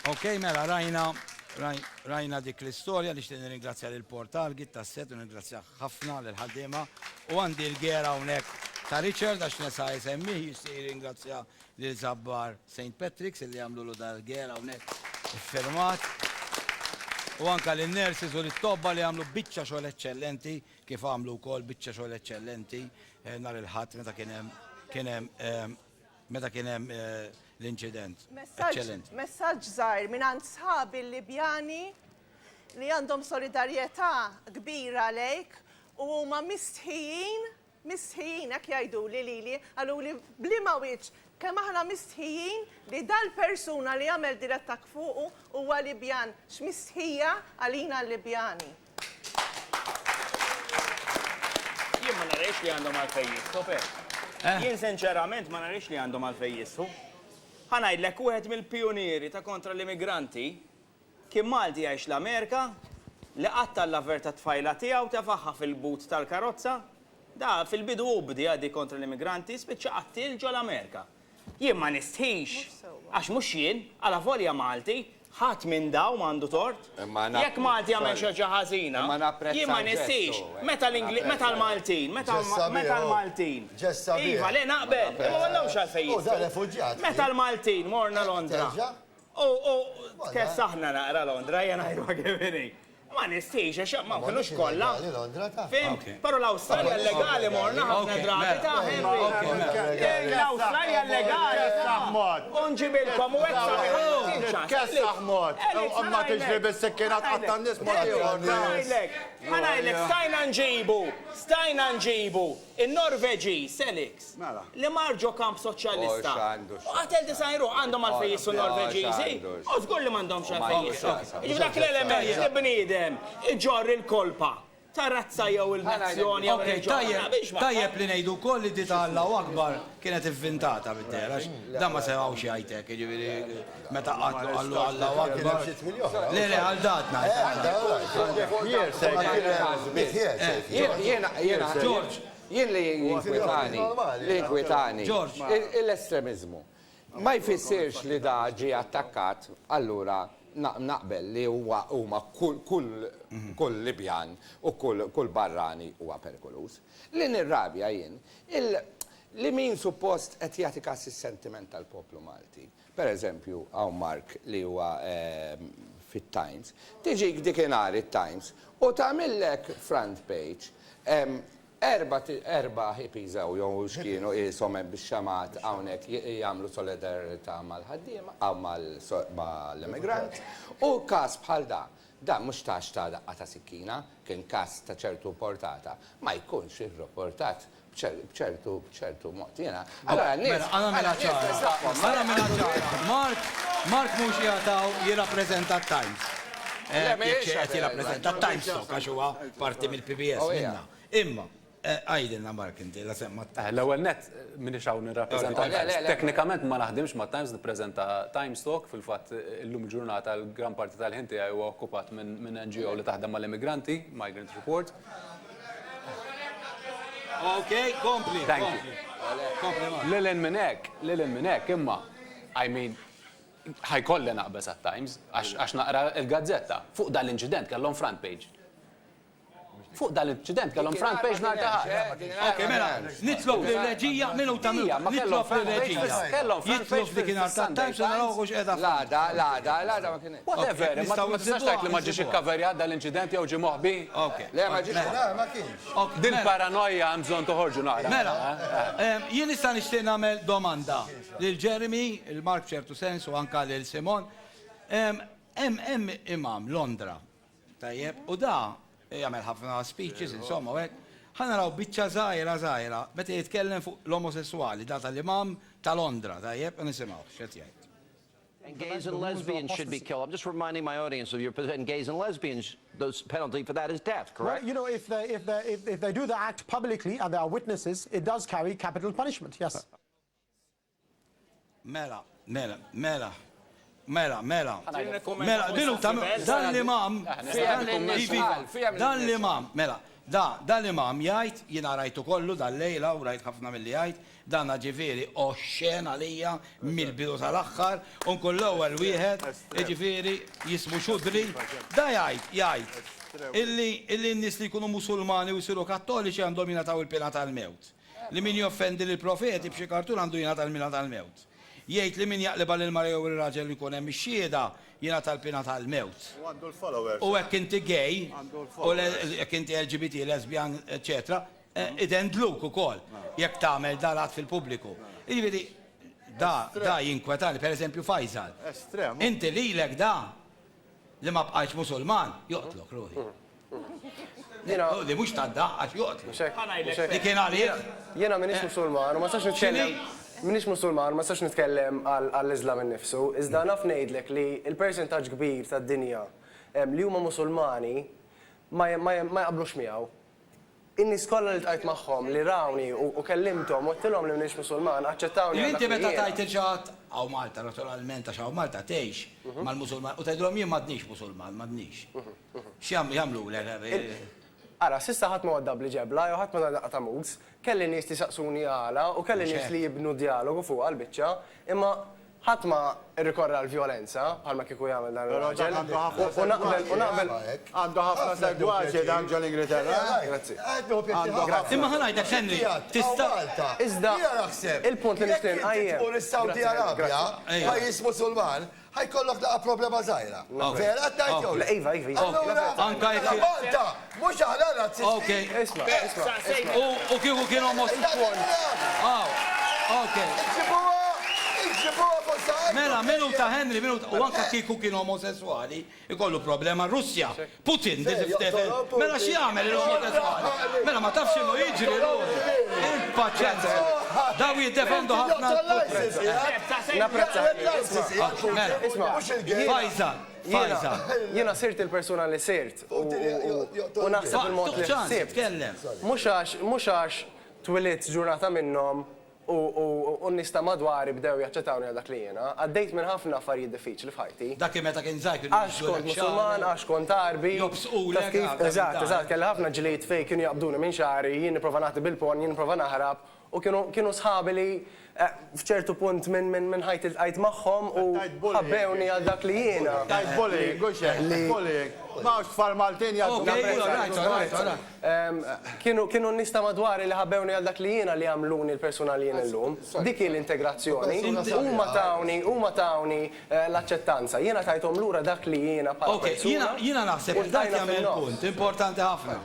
Ok, mela rajna dik l-istorja li xtieq nirringrazzja lil portal Git tas-Set u nirringrazzja ħafna lil ħaddiema u għandi l-gera hawnhekk ta' Richard għax nesa jsemmi jistgħu jirringrazzja lil Zabbar St. Patrick's illi għamlu dal-gera hawnhekk iffirmat. U anka l-nurses u l-tobba li għamlu biċċa xogħol eċċellenti kif għamlu wkoll biċċa xogħol eċċellenti nhar il-ħadd meta kien hemm l-inċident. Messaġġ żgħir mingħand sħabi Libjani li għandhom solidarjetà kbira għalejk u huma mistħijin hekk jgħiduli lili għaluli bliema wiċċ kemm aħna mistħijin li dal-persuna li jagħmel din attakk fuqu huwa Libjan x'mistħija għalina l-Libjani. Jien ma narix li għandhom għalfejn jissu, Jien sinċerament ma narix li għandhom għalfejn jissu. Ħanajdlek wieħed mill-pionieri ta' kontra l-immigranti kien Malti jgħix l-Amerika li qatta l-aver ta' tfajla tiegħu tefaħħa fil-but tal-karozza. Da fil-bidu ubdi għaddi kontra l-immigranti spiċċa qattil ġol Amerika. Jien ma nistħix, għax mhux jien, għala volja Malti, ħadd minn daw m'għandu tort. Jekk Malti għamel xi ħaġa ħażina, jien ma nistħix. Meta l-Maltin, meta l-Maltin. Iva, le naqbel, ma għandhomx għalfejn. Meta l-Maltin morna Londra. U tkessaħna naqra Londra, jien ngħidu kif ma nistiex, għax ma kienux kollha. Fim, però l-Awstralja legali morna ħafna drabi ta' Henry. L-Awstralja legali unġibilkom u hekk Kessaħ mod. Ma tiġri bis-sekkinat qatta n-nies Ħanajlek, stajna nġibu in-Norveġi, Selix, li marġu kamp soċjalista. Għatel disajru għandhom għalfej jissu Norveġiżi, u żgur li m'għandhomx għalfej jissu. Dak l-element li bniedem iġorr il-kolpa ta' razza jew il-nazzjoni jew il-reġjoni. Tajjeb li ngħidu wkoll li di ta' Allahu Akbar kienet inventata bid-dera. Dan ma sewgħux jgħidlek, jiġifieri meta qatlu għallu Allahu Akbar. Le għal datna. Jien li jinkwetani l-estremizmu. Ma jfissirx li da ġi attakkat, allura naqbel li huma kull Libjan u kull barrani huwa perikolus. Li nirrabja jien, li min suppost qed jagħti każ is-sentiment tal-poplu Malti. Per eżempju, hawn Mark li huwa fit-Times, tiġik dikinhar it-Times u tagħmillek front page erba hippies jew x'kienu ishom hemm bix-xamat hawnhekk jagħmlu solidarità mal-ħaddiema aw mal-immigrant u każ bħal dan mhux tax ta' daqqa ta' sikkina, kien każ ta' ċertu portata, ma jkunx irrapportat b'ċertu mod. Mark mhux jagħtaw jirrappreżenta t-Times. Qed jirrappreżenta t-Times għax huwa parti mill-PBS minna. Imma għajdilna Mark inti la semma l-ewwel net minix hawn nirrappreżenta teknikament ma naħdimx ma' Times nippreżenta Times Talk fil-fatt illum ġurnata l-gran parti tal-ħin tiegħi huwa okkupat minn NGO li taħdem mal-immigranti, Migrant Report. Okay, kompli. Lilin minn hekk imma I mean ħajkolli naqbes għat-Times għax naqra l-gazzetta fuq dan l-inċident kellhom front page. Fuq dal-inċident kellhom front page nhar ta' ħadd. Ok, mela, nitlob lill-reġija minu ta' nitlob lill-reġija. Jitlob dik nhar ta' Times u naraw hux qiegħda. Lada ma kien. Whatever, ma tistax tgħid li ma ġiex ikkaverjat dal-inċident jew ġie moħbi. Le ma ġiex. Ma kienx. Din paranoja hemm bżonn toħorġu nara. Mela, jien nista' nixtieq nagħmel domanda lil Jeremy, il-Mark ċertu sens u anke lil Simon. Hemm imam Londra. Tajjeb, u da jagħmel ħafna speeches, insomma, u hekk. Ħanaraw biċċa żgħira, meta jitkellem fuq l-omosessuali, da tal-imam ta' Londra, tajjeb, nisimgħu x'qed jgħid. And gays and lesbians should be killed. I'm just reminding my audience of your position. Gays and lesbians, the penalty for that is death, correct? Well, you know, if they do the act publicly and there are witnesses, it does carry capital punishment. Yes. Mela, dinu dan l-imam jgħid, jiena rajtu kollu dal-lejla u rajt ħafna mill-li jgħid, danna ġifieri oxxen għalija mill-bidu tal-aħħar, unkun l-ewwel wieħed, ġifieri jismu Xudri, da jgħid illi n-nies li jkunu musulmani u jsiru kattoliċi għandhom jingħataw il-pena tal-mewt. Li min joffendi lill-profeti b'xi kartun għandu jingħata l-pena tal-mewt. Jgħid li min jaqliba lil-mara jew ir-raġel li jkun hemm ix-xhieda jingħata l-pena tal-mewt. U hekk inti gay, u hekk inti LGBT, lesbian, eċetera, idendluk ukoll jekk tagħmel dalat fil-pubbliku. Jiġifieri da jinkwetani, pereżempju Faisal. Inti lilek da li ma bqajx Musulman, joqtlok ruħi. Li mhux taddaqqax joqtlok. Li kien għalih. Jiena m'iniex Musulman, u ma sax nitkellem. Minix Musulman, ma sax nitkellem għall-Islam innifsu, iżda naf ngħidlek li il-percentaġġ kbir tad-dinja li huma Musulmani ma jaqblux miegħu. In-nies kollha li tqajt magħhom li rawni u kellimthom u għedtilhom li m'iniex Musulman, aċċettawni. Inti meta tajt il-ġat għaw Malta, naturalment, għaw Malta tgħix mal-Musulman, u tgħidulhom jien m'għadniex Musulman, m'għadniex. X'jagħmlu Ara, sissa ħadd ma waddab li ġebla, jew ħadd ma daqqa ta' mugs, kelli nies tisaqsuni għala u kelli nies li jibnu dialogu fuq għall-biċċa, imma ħadd ma rrikorra l-vjolenza bħalma kieku jagħmel dan ir-raġel. U naqbel għandu ħafna segwaġi dan ġol-Ingilterra. Grazzi. Imma ħanajdek Henry, tista' iżda il-punt li nixtieq qajjem. U l-Saudi Arabja, pajjiż Musulman, ħajkollok laqa problema żgħira. Vera tajt jew? Iva. Anka jekk. Malta, mhux aħna razzisti. Okej. Isma'. U kieku kien omosessuali. Okej. Mela, minuta Henry, minuta. U anka kieku kien omosessuali, ikollu problema Russja. Putin, mela x'jagħmel il-omosessuali? Mela ma tafx inhu jiġri il-paċenza. Daw jiddefendu ħafna Faisal. Jiena sirt il-persuna li sirt u naħseb il-mod li sirt. Mhux għax twilit ġurnata minnhom u n-nista madwar bdew jaċċettawni għal dak li jiena, għaddejt minn ħafna affarijiet diffiċli f'ħajti. Dak meta kien żgħir għax kont Musulman, għax kont Arbi. Eżatt, kelli ħafna ġlied fejn kienu jaqbduni minn xahri, jien nipprova nagħti bil-pon, jien nipprova naħrab, u kienu sħabi li f'ċertu punt minn ħajt il-qajt magħhom u ħabbewni għal dak li jiena. Tajt bullying, bullying. Mawx tfal Maltin jgħaddu. Kienu nista madwar li ħabbewni għal dak li jiena li għamluni l-persuna li jiena l-lum. Dik l-integrazzjoni. Huma tawni l-aċċettanza. Jiena tajthom lura dak li jiena bħala persuna. Jiena naħseb dak jagħmel punt importanti ħafna.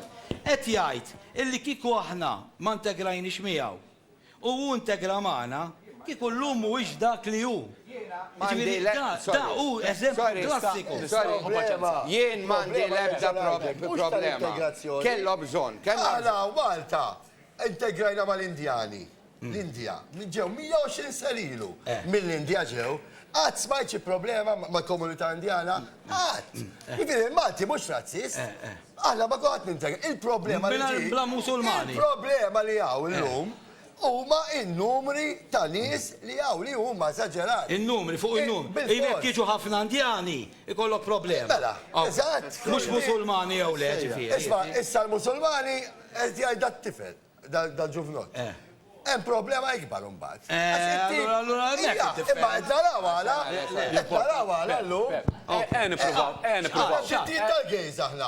Qed jgħid illi kieku aħna ma integrajniex miegħu u integra magħna kieku llum mhuwiex dak li hu. Da hu eżempju klassiku. Jien m'għandi l-ebda problema. Kellu bżonn. Aħna Malta integrajna mal-Indjani. L-Indja. Ġew 120 salilu. Mill-Indja ġew. Għad smajċi problema ma' komunità indjana. Għad. Jifiri, Malti mux razzist. Aħna ma' għad nintegra. Il-problema li ġi. Bla musulmani. Il-problema li għaw il-lum huma in-numri ta' nies li għaw li huma esaġerati. In-numri fuq in-numri. Jek jiġu ħafna indjani, ikollok problema. Mela, eżatt. Mhux musulmani jew le ġifieri. Isma' issa l-Musulmani qed jgħid dat-tifel, dal-ġuvnot. hemm problema ikbar imbagħad. Allura Imma qed naraw għala llum. Nipruvaw. Drittijiet tal-gejz aħna.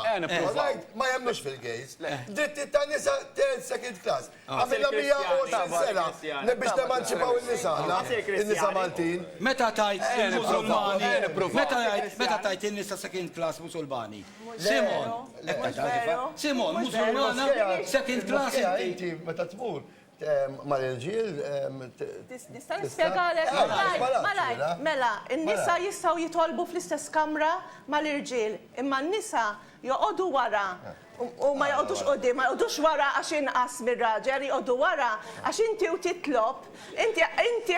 Ma jemmux fil-gejz. Drittijiet tan-nisa second class. Għamilna 120 sena biex nemanċipaw in-nisa aħna, in-nisa Maltin. Meta tajt il-Musulmani, meta tajt in-nisa second class Musulmani. Simon, Musulmana second class inti. Meta tmur mal-irġiel. Nista' nispjegalek mela, in-nisa jistgħu jitolbu fl-istess kamra mal-irġiel, imma n-nisa joqogħdu wara u ma joqgħodux qudiem, ma joqgħodux wara għax inqas mir-raġel, joqogħdu wara għax inti u titlob, inti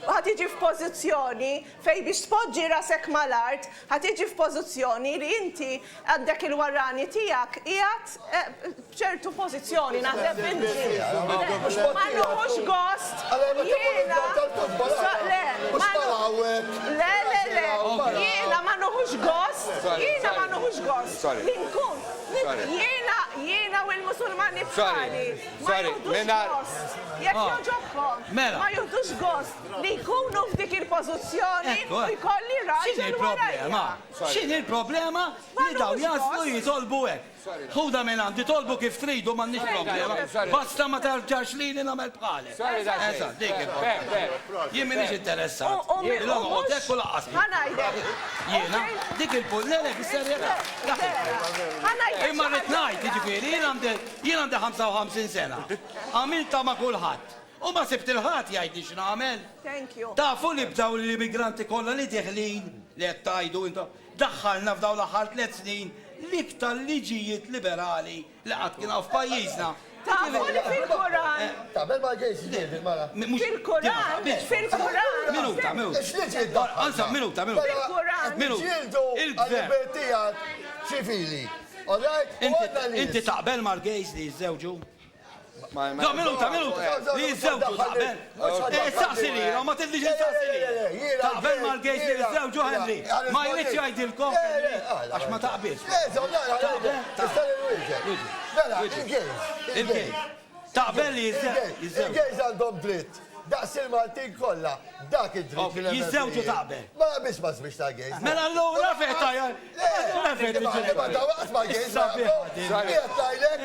ħatiġi f'pożizzjoni fejn biex tpoġġi rasek mal-art, ħatiġi f'pożizzjoni li inti għandek il-warrani tiegħek qiegħed f'ċertu pożizzjoni naħseb inti. Ma nuħux gost jiena. Jiena ma nuħux gost li nkun jiena u l-Musulmani bħali ma juhdux gost. Jekk joġobhom ma juhdux gost li jkunu f'dik il-pożizzjoni u jkolli raġel warajja. X'inhi l-problema li dawn jaslu jitolbu hekk. Ħuda minn għandi tolbu kif tridu m'għandniex problema. Basta ma tarġax li nagħmel bħalek. Eżatt, dik il-problema. Jien m'iniex interessat. Il-għamot hekk u laqqas. Jiena dik il-punt, lelek is-serjetà. Imma rrid ngħid, jiġifieri jien għandi 55 sena. Għamilta ma' kulħadd. U ma sibt il-ħadd jgħidli x'nagħmel. Tafu li bdaw l-immigranti kollha li deħlin li qed tgħidu intom daħħalna f'dawn l-aħħar 3 snin l-iktar liġijiet liberali li qatt kienu f'pajjiżna. Tafu li fil-Quran. Tabel ma ġejx jgħid il-mara. Fil-Quran. Minuta. X'liġijiet daħħal? Ansa, minuta. Ġildu għal-libertijat ċivili. Inti taqbel mal-gejs li jiżżewġu? Minuta. Li jiżżewġu taqbel. Saqsi li, ma tiddiġ saqsi li. Taqbel mal-gejs li jiżżewġu Henry. Ma jridx jgħidilkom għax ma taqbilx. Il-gejs. Taqbel li jiżżewġu. Il-gejs għandhom dritt. Daqs il-Maltin kollha, dak id-dritt. Jiżżewġu taqbel. Ma biex ma sbiex ta' gejs. Mela allura feta Ma dawaqs ma gejs. Jiet tajlek,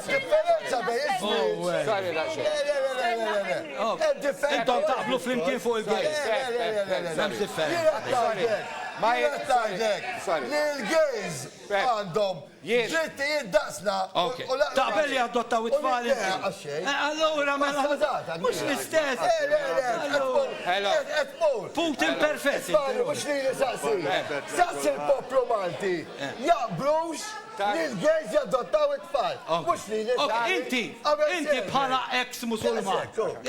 differenza bejn Intom taqblu flimkien fuq il-gejs. Hemm differenza. Ma jittajlek, l-gejz għandhom drittijiet daqsna. Taqbel li adottaw it-tfal allura mela mhux l-istess. Putin perfett. Mux li saqsi. Saqsi l-poplu Malti. Jaqblux li l-gejz jadottaw it-tfal. Mux li inti bħala ex-musulman.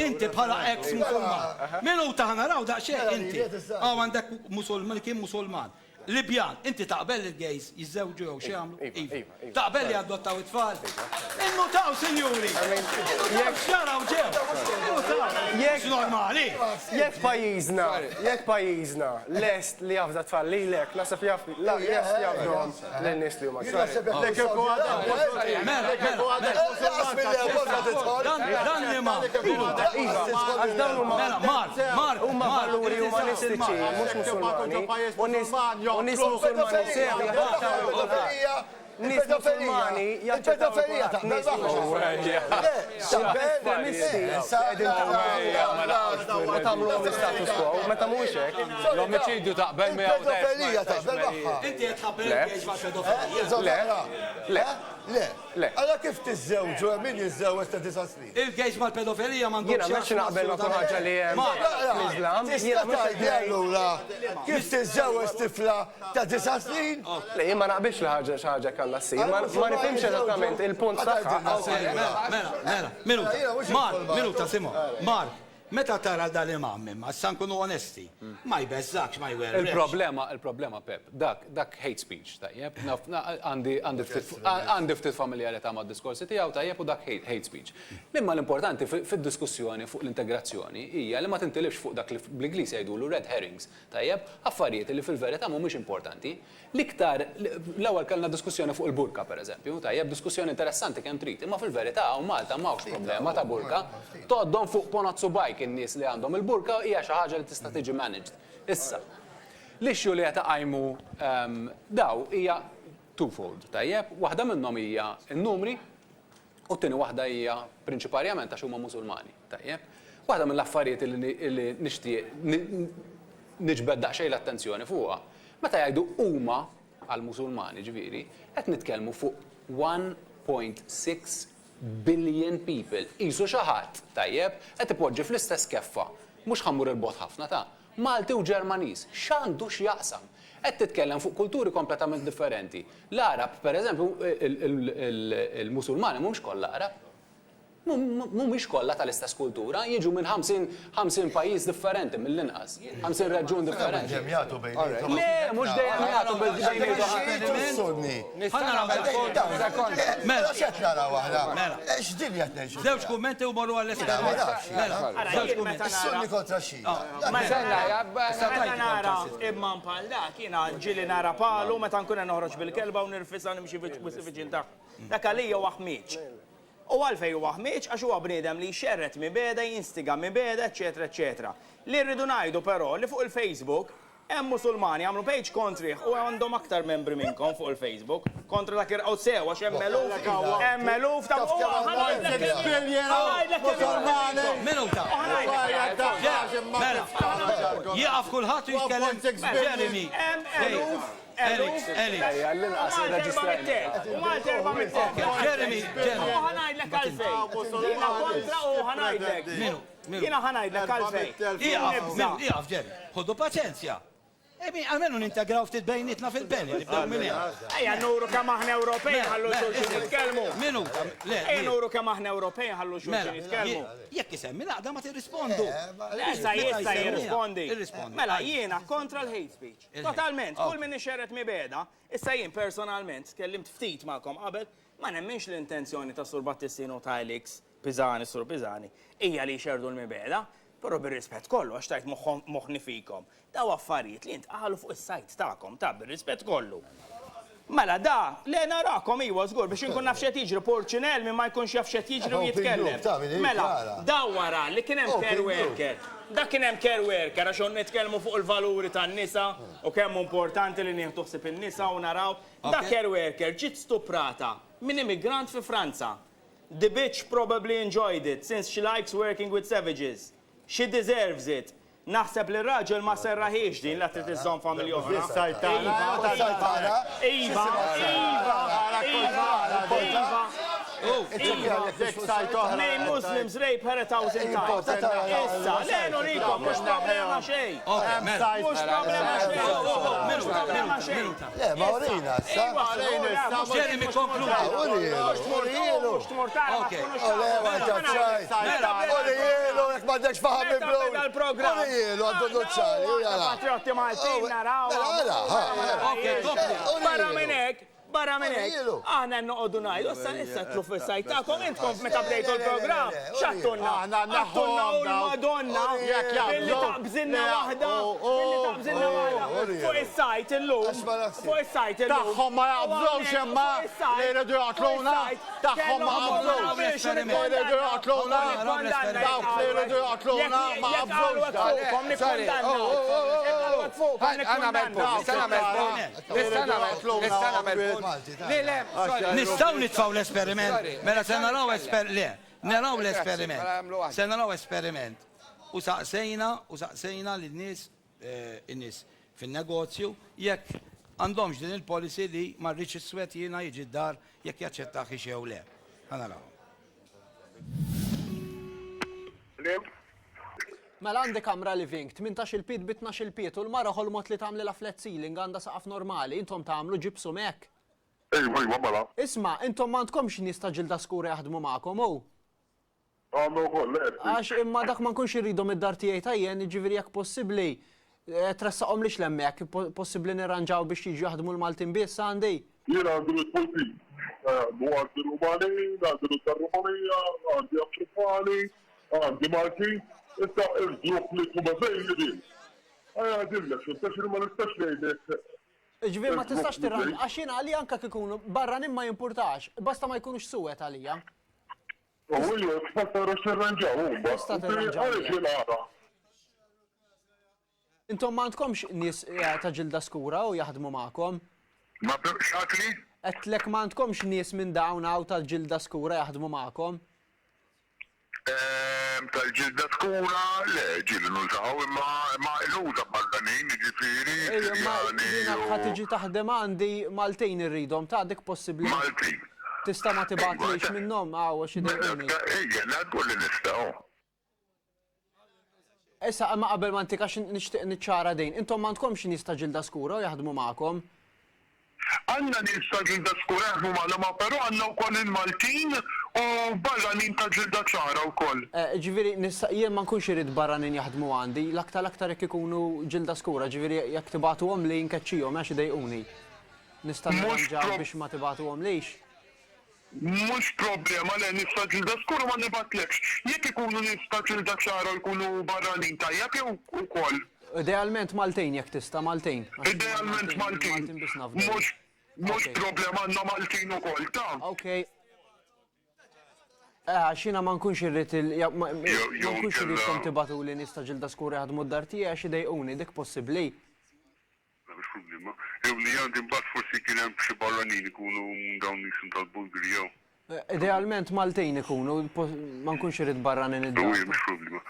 Inti bħala ex-musulman. Minuta ħanaraw daqsxejn inti. Għandek musulman kien musulman. Libjan, inti taqbel il-gejs jizzewġu jew xi jagħmlu? Taqbel li adottaw it-tfal? Innutaw, sinjuri! Jekk xaraw ġew! Jekk normali! Jekk pajjiżna lest li jafda tfal lilek, nasab jafdhom lin-nies li huma Dan li Mark, huma valuri umanistiċi, mhux musulmani. U nis musulmani sewi nis musulmani il-pedofilija ta' status quo, meta mhuwiex hekk. L-omiċidju taqbel ma il-pedofilija taqbel magħha. Inti qed tħabbel il-gejs ma' pedofilija. Le. Alla kif tiżżewġu, min jiżżewġ ta' 9 snin? Il-gejs mal-pedofilija m'għandhomx. Jiena m'għandx naqbel ma' kull ħaġa li hemm fl-Islam. Tista' tgħidli allura kif tiżżewġ tifla ta' 9 snin? Le, jien ma naqbilx li ħaġa kellha ssir. Ma nifhimx eżattament il-punt tagħha. Mela. Minuta, Simon. Mark, Meta tara dal-imam imma, issa nkunu onesti, ma jbeżżakx, ma jwerrex. Il-problema, Pep, dak hate speech, tajjeb, għandi ftit familjarità ma' diskorsi tiegħu tajjeb u dak hate speech. Imma l-importanti fid-diskussjoni fuq l-integrazzjoni hija li ma tintilifx fuq dak li bl-Ingliż jgħidulu red herrings, tajjeb, affarijiet li fil-verità mhumiex importanti. L-iktar l-ewwel kellna diskussjoni fuq il-burka pereżempju, tajjeb, diskussjoni interessanti kemm trid, imma fil-verità hawn Malta m'hawnx problema ta' burka, toddhom fuq ponazzu bajk in-nies li għandhom il-burka hija xi ħaġa li tista' tiġi managed. Issa, l-issue li qed taqajmu daw hija twofold, tajjeb, waħda minnhom hija n-numri u t-tieni waħda hija prinċipalment għax huma Musulmani, tajjeb. Waħda mill-affarijiet li nixtieq niġbed daqsxejn l-attenzjoni fuqha, meta jgħidu huma għall-Musulmani ġifieri, qed nitkellmu fuq 1.6 billion people. Isu xi ħadd, tajjeb, qed ipoġġi fl-istess keffa. Mhux ħammur il-bot ħafna ta' Malti u Ġermaniż. X'għandu x'jaqsam? Qed titkellem fuq kulturi kompletament differenti. L-Arab, pereżempju, il-Musulmani mhumiex kollha Arab. Mhumiex kollha tal-istess kultura, jiġu minn 50 pajjiż differenti mill-inqas, 50 reġjun differenti. Le, mhux dejjem jagħtu Żewġ kummenti u morru għall-esperiment. Sunni kontra xi. Meta nara imman bħal dak, jiena ġieli nara palu meta nkun noħroġ bil-kelba u nirfisha nimxi viċin dak. Dak għalija waħmiġ. U għalfej huwa ħmieġ għax huwa bniedem li jxerret mibeda, jinstiga mibeda, eċetera, eċetera. Li rridu ngħidu però li fuq il-Facebook hemm Musulmani għamlu page kontrih u għandhom aktar membri minnkom fuq il-Facebook kontra dak irqgħu sew għax hemm eluf ta' Minuta. Jieqaf kulħadd u jitkellem Jeremy. Jina ħanajdlek għalfej. Iqaf, Jeremy. Ħoddu paċenzja. Għalmenu nintegraw ftit bejnietna fil-beni, nibdaw minn Ejja, nuru kemm aħna Ewropej ħallu xulxin nitkellmu. Minuta, le. Ejja, nuru kemm aħna Ewropej ħallu xulxin nitkellmu. Jekk isemmi laqda ma tirrispondu. Issa jirrispondi. Mela, jiena kontra l-hate speech. Totalment, kull min ixerret mibeda, issa jien personalment tkellimt ftit magħkom qabel, ma nemminx l-intenzjoni ta' Sur Battistino ta' Elix Pisani, Sur Pisani, hija li jxerdu l-mibeda. Però bir-rispett kollu, għax tajt moħni fikom. Daw affarijiet li intqalu fuq is-sajt tagħkom ta' bir-rispett kollu. Mela da, le narakom iwa żgur biex inkun naf x'qed jiġri Porċinell minn ma jkunx jaf x'qed jiġri u jitkellem. Mela, daw wara li kien hemm care worker. Da kien hemm care worker għax nitkellmu fuq il-valuri tan-nisa u kemm importanti li nieħdu ħsieb in-nisa u naraw. Da care worker ġiet stuprata minn immigrant fi Franza. The bitch probably enjoyed it since she likes working with savages. She deserves it. Naħseb li raġel ma serraħiex din la trid iżżomm familja oħra. Iva. Many Muslims rape her 1,000 times. Issa, lejn urikom, mhux problema xejn. Mhux problema xejn. Le, ma urina, sa. Jeremy, konkludi. Mhux tmur tara. Urielu, jek m'għandekx faħam il-blow. Urielu, għandu nuċċali. Patriotti Maltin naraw. Barra minn hekk, aħna noqogħdu ngħidu, issa tlu fis-sajt tagħkom intkom meta bdejtu l-programm. X'għattunna? Għattunna u l-Madonna billi taqbżilna waħda. Fuq is-sajt illum. Tagħhom ma jaqbżux imma li jridu jaqtluna. Tagħhom ma jaqbżux. Jridu jaqtluna. Dawk li jridu jaqtluna ma jaqbżux. Nistaw nitfaw l-esperiment. Mela se naraw l-esperiment. Se naraw esperiment. U saqsejna l-nies fin-negozju jekk għandhomx din il-policy li ma rridx is-swed jiena jiġi d-dar jekk jaċċettaħ jew le. Ħanaraw. Mela għandi kamra living, 18 il-pit bi 12 il-pit u l-mara ħolmot li tagħmli la flat ceiling għandha saqaf normali, intom tagħmlu ġibsum hekk. Ejwa, mela. Isma', intom m'għandkomx nies ta' ġilda skura jaħdmu magħkom hu? Għamlu koll, Għax imma dak ma nkunx irridhom id-dar tiegħi tajjen, ġifieri jekk possibbli tressaqhom lix l-hemmhekk, possibbli nirranġaw biex jiġu jaħdmu l-Maltin biss għandi. Jiena għandu l-Polti. Għandu Rumani, għandu l-Rumanija, għandi Afrikani, għandi Malti, issa il-żluq li kuma zejn li għadillek, xintax ma nistax ngħidlek. Ġifieri ma tistax tirranġa, għax jiena għalija anke kikunu barranin ma jimpurtax, basta ma jkunux suwed għalija. Uwiju, tista' tirranġaw huma. Tista' tirranġaw. Intom ma għandkomx nies ta' ġilda skura u jaħdmu magħkom? Ma x'għatli? Qedlek ma għandkomx nies minn dawn hawn tal-ġilda skura jaħdmu magħkom? Tal-ġilda skura, le, ġili nużaw, imma il-uża barranin, ġifiri. Imma ħad tiġi taħdem għandi Maltejn irridhom, ta' dik possibbli. Maltin. Tista' ma tibatlix minnhom għaw xi dejquni. Ejja, nadgu li nistgħu. Issa ma qabel ma ntikax nixtieq niċċara dejn, intom m'għandkomx nies ta' ġilda skura u jaħdmu magħkom? Għandna nies ta' ġilda skura jaħdmu magħna, però għandna wkoll il-Maltin u barranin ta' ġilda ċara wkoll. Ġifieri jien ma nkunx irid barranin jaħdmu għandi, l-aktar jekk ikunu ġilda skura, ġifieri jekk tibagħtuhom li nkeċċihom għax idejquni. Nista' nirranġaw biex ma tibagħtuhom lejx? Mux problema li nista ġilda skura ma nibatlekx. Jekk ikunu nista ġilda ċara jkunu barranin tajjeb jew ukoll. Idealment Maltejn jekk tista' Maltejn. Idealment Maltin. Mux problema għandna Maltin ukoll ta'. Okej. Xina ma nkunx irrid ma nkunx irridkom tibatu li nista ġilda skura jaħdmu d-dar tiegħi għax idejquni dik possibbli. Mhux problema. Jew li għandi mbagħad forsi kien hemm xi barranin ikunu dawn nisim tal-Bulgari jew. Idealment Maltejn ikunu, ma nkunx irid barranin id-dar. Mhux problema.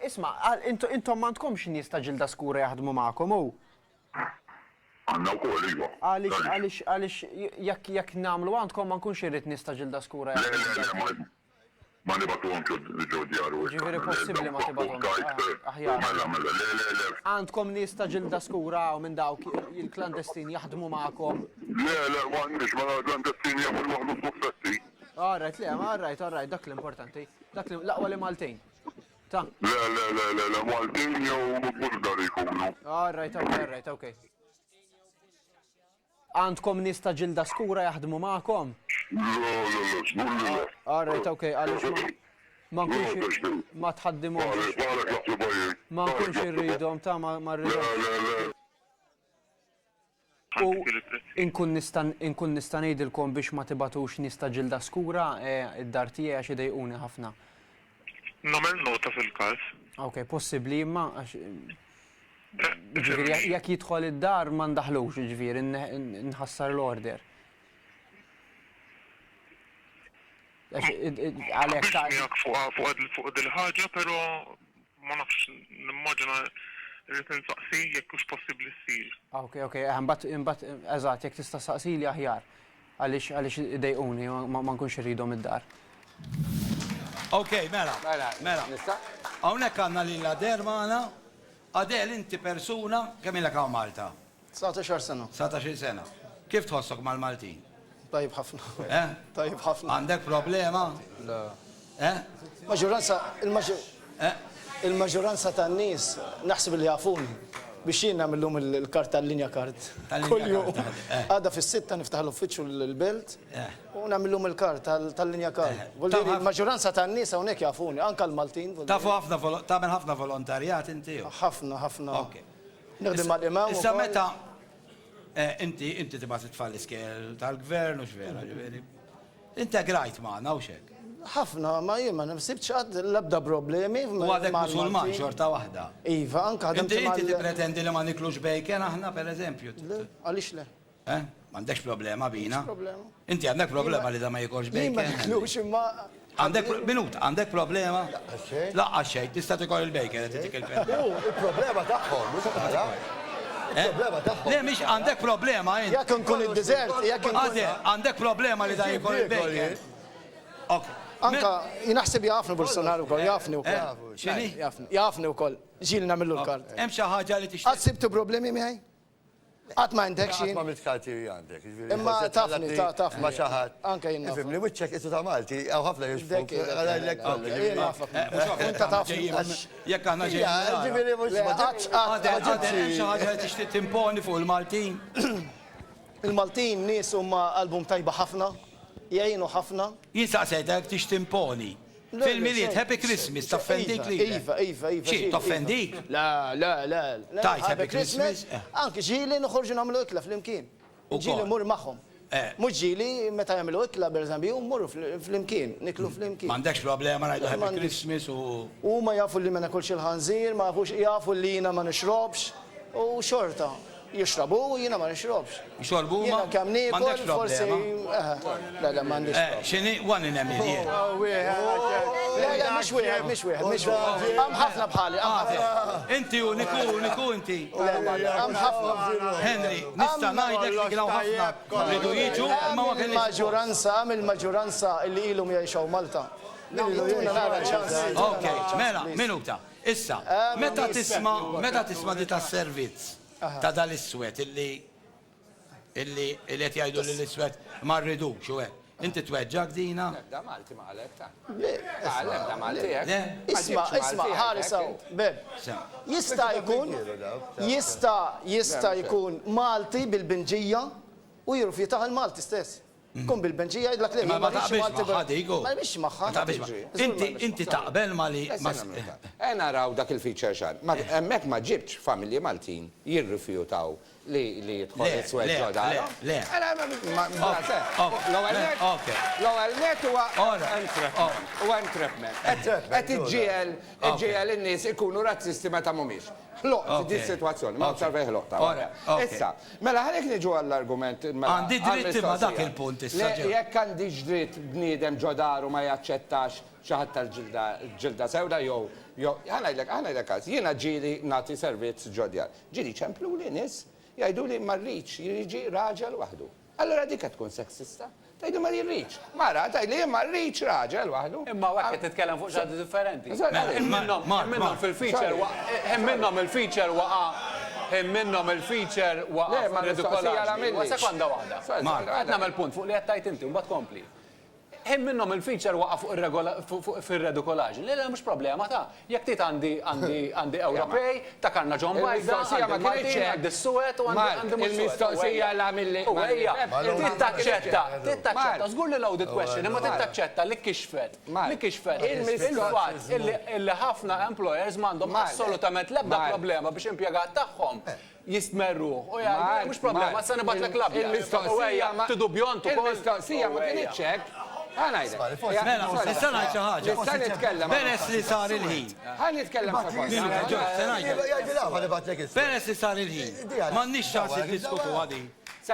Isma', intom m'għandkomx nies ta' ġilda skura jaħdmu magħkom hu? Għandna wkoll iva. Għaliex jekk nagħmlu għandkom ma nkunx irid nies ta' ġilda skura jaħdmu. Ma nibatuhom ġew djaru. Ġifieri possibbli ma tibatuhom. Aħjar. Għandkom nies ta' ġilda skura u minn dawk il-klandestin jaħdmu magħkom? Le, m'għandniex ma klandestin jaħdmu waħdu suffetti. Alright, dak l-importanti. Dak l-aqwa li Maltejn. Ta. Le, Maltin jew Bulgari jkunu. Alright, okay. Għandkom nies ta' ġilda skura jaħdmu magħkom? Le, Alright, okay, għaliex ma nkunx ma tħaddimhomx. Ma nkunx irridhom ta' ma rridhom. U inkun nista' ngħidilkom biex ma tibatux nies ta' ġilda skura id-dar tiegħi għax idejquni ħafna. Nagħmel nota fil-każ. Ok, possibbli imma ġifieri jekk jidħol id-dar ma ndaħlux ġifieri nħassar l-order. Għalhekk fuq dil-ħaġa, però ma nafx nimmaġina rrid insaqsi jekk hux possibbli ssir. Ok, imbagħad eżatt jekk tista' saqsili aħjar għaliex idejquni ma nkunx irridhom id-dar. Ok, mela. Hawnhekk għandna lil Adel magħna. Adel, inti persuna kemm ilek hawn Malta? 19 sena. 19 sena. Kif tħossok mal-Maltin? Tajjeb ħafna. Tajjeb ħafna. Għandek problema? Le. Il-maġġoranza tan-nies naħseb li jafuni biex jien nagħmilhom il-kart tal-linja kart. Kuljum. Għadha fis-sitta niftaħ l-uffiċċju l-belt u nagħmilhom il-kart tal-linja kart. Il-maġġoranza tan-nies hawnhekk jafuni, anke l-Maltin. Tafu tagħmel ħafna volontarjat inti? Ħafna. Nħdem mal-imam. Issa meta inti tibgħat titfall l-iskel tal-gvern u x'vera ġifieri. Integrajt magħna u x'hekk. ħafna, ma jien ma nsibx għad l-ebda problemi. U għadek musulman xorta waħda. Iva, anka għadem. Inti tippretendi li ma niklux bejken aħna per eżempju. Għalix le? M'għandekx problema bina? Inti għandek problema li da ma jikolx bejken? Ma niklux imma. Għandek problema? Laqqa xejn, tista' tikol il-bejken qed titik il-pen. Il-problema tagħhom, mhux tara. Il-problema tagħhom. Le mhix għandek problema int. Jekk inkun id-deżert, jekk inkun. Għandek problema li da jikol il-bejken. Anka jinaħseb jafni Bolsonaro wkoll, jafni wkoll. X'inhi? Jafni wkoll. Ġieli nagħmlu l-kart. Hemm xi ħaġa li tixtieq. Għad sibtu problemi miegħi? Għat ma għandek xin. Ma mit-kartiri għandek. Imma tafni, tafni. Ma xaħat. Anka jinna. Ifim li wiċċek isu ta' Malti, għaw ħafna jixfuk. Inta tafni. Jekk aħna ġejjin. Tixtieq timponi fuq il-Maltin. Il-Maltin nies huma album tajba ħafna, jgħinu ħafna. Jinsaqsejtek tix timponi. Fil-miliet, Happy Christmas, taffendik li. Iva. Xie, taffendik? La. Tajt Happy Christmas? Anki ġili noħorġu namlu ikla fl-imkien. Ġili mur maħħom. Mux ġili, meta jgħamilu ikla, berzambju, murru fl-imkien, niklu fl-imkien. Mandekx problema rajdu Happy Christmas u. U ma jafu li ma nakulx il-ħanżir, ma jafu li jina ma nixrobx, u xorta. Jixrabu u jina ma nixrobx. Jixorbu ma? Jina kam nikol, forsi. La, ma nixrobx. Xini, għan nemmi li. La, mux wieħed. Għam ħafna bħali, Inti u niku inti. Għam ħafna. Henry, nista najdek li għlaw ħafna. Ridu jiġu, ma għam il-maġuranza li ilum jgħixaw Malta. Ok, mela, minuta. Issa, meta tisma di ta' servizz ta' dal-iswet illi qed jgħidu li l-iswet ma rridux u hekk. Inti tweġġak dina? Da Malti ma għalek ta' da Malti hekk. Isma, ħarisaw, beb. Jista' jkun Malti bil-Binġija u jirrifjutaħ il-Malti stess. Kun bil-Benġija jidlak li. Ma taqbilx maħħa digu. Ma biex maħħa. Inti taqbel ma li. Naraw dak il-feature xar. Emmek ma ġibx familji Maltin jirrifjutaw li jitħol il-swed ġoda. Le. L-ewwel net huwa entrapment. Qed iġġiel in-nies ikunu razzisti meta mhumiex. Ħloq di situazzjoni, ma ċarvej ħloq ta' issa, mela ħalek niġu għall-argument. Għandi dritt ma dak il-punt issa. Jekk għandi dritt bniedem ġodaru ma jaċċettax xaħat tal-ġilda sewda jew ħanajlek għaz, jiena ġili nagħti servizz ġodjar. Ġili ċemplu li nies jgħidu li marriċ jiġi raġel waħdu. Allora dik qed tkun seksista. Tajdu ma jirriċ. Mara, tajli ma rriċ raġel waħdu. Imma għak titkellem fuq xaħdi differenti. Minnom fil-feature, minnom il-feature waqa. Minnom il-feature waqa. Redukolaġni. Sekonda waħda. Għadna mal-punt fuq li għattajt inti, un bat kompli. Minnom il-feature waqa fil-redukolaġni. Le, mux problema ta' jek tit għandi Ewropej, ta' karna ġon bajda, għandi Maltin, għandi s-suet u għandi il-mistoqsija la mill-li. Tittaċċetta, zgur li l-audit question, imma tittaċċetta li kixfet. Il-fat illi ħafna employers mandom assolutament lebda problema biex impiegat tagħhom jistmerru. U jgħal, mux problema, s-sani bat l-klab. Il-mistoqsija tidubjontu. Il-mistoqsija ma kienieċek. Mela, issa ngħid xi ħaġa. Peress li sar il-ħin. Peress li sar il-ħin. M'għandniex ċans iddiskutu għadi. Se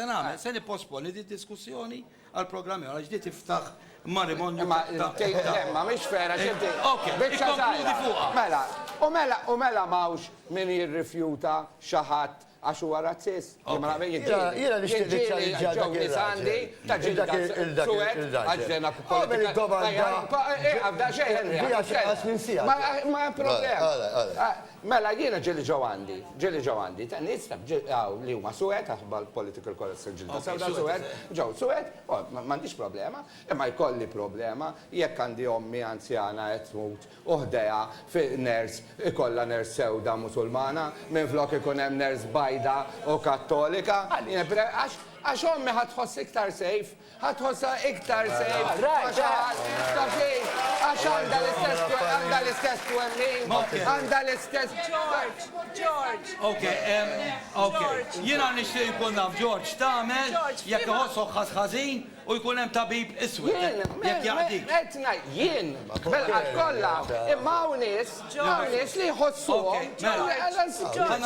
nagħmel, se nipposponi di diskussjoni għall-programmi għal ġdiet tiftaħ marimondju. Ma mhix fera ġinti. Mela mawx min jirrifjuta xi ħadd għax huwa razzist. Jiena nixtieq ġawnisandi ta' ġilda suwed għaġġena politika. Għabda xejn. Ma problema. Mela jiena ġili ġewandi. Ta' nista li huma suwed għaxbal political corrects ġilda sewda suwed, ġew suwed, m'għandix problema, imma jkolli problema jekk għandi ommi anzjana qed tmut uħdeja ners ikollha ners sewda musulmana minflok ikun hemm ners bajda u kattolika. Għax ommi ħatħoss iktar sejf, ħatħossa iktar sejf. Għax għanda l-istess twemmin, għanda l-istess. George. Ok. Jiena nixtieq nkun naf George tagħmel jekk iħossu ħażin u jkun hemm tabib iswed. Jekk jaqdik. Jien, kollha, imma hawn nies li jħossuhom. Mela,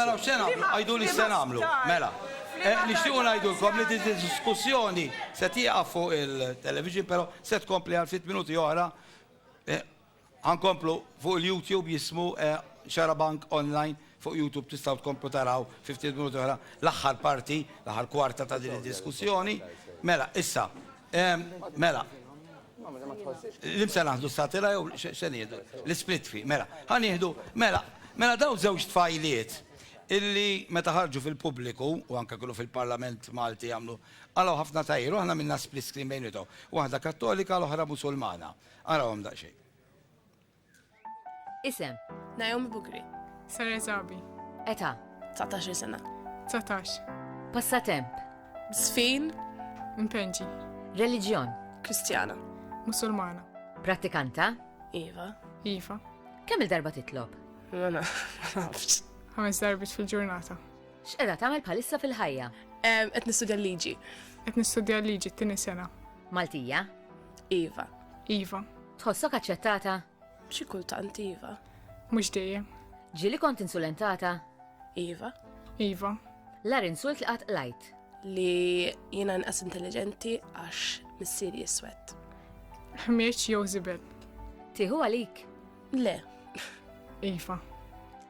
naraw xena għajdu li se nagħmlu. Mela. Nixtiequ ngħidulkom li din diskussjoni se tieqaf fuq il-television, però se tkompli għal 6 minuti oħra. Ħankomplu fuq il-YouTube jismu Xarabank online fuq YouTube tistgħu tkomplu taraw 15 minuti oħra l-aħħar parti, l-aħħar kwarta ta' din id-diskussjoni. Mela, issa, mela. L-imsa naħdu statira jew x'en jieħdu? L-split fi, mela. Ħanieħdu, mela daw żewġ tfajliet illi meta ħarġu fil-pubbliku u anke kullu fil-Parlament Malti jagħmlu għalaw ħafna tajru aħna minna split screen bejnietom. Waħda Kattolika l-oħra Musulmana. Arawhom daqsxejn. Isem. Naomi Bukri. Sara Zabi. Età. 19 sena. 19. Passatemp. Sfin. Impenġi. Reliġjon. Kristjana. Musulmana. Prattikanta. Iva. Iva. Kemm il-darba titlob? Ma nafx. 5 darbit fil-ġurnata. X'qiegħda tagħmel bħalissa fil-ħajja? Qed nistudja liġi. Qed nistudja liġi t-tieni sena. Maltija? Iva. Iva. Tħossok aċċettata? Xi kultant iva. Mhux dejjem. Ġieli kont insulentata? Iva. Iva. L-ar insult li qatt lajt? Li jiena nqas intelligenti għax missieri jiswed. Ħmieċ jew żibel. Tieħu għalik? Le. Iva.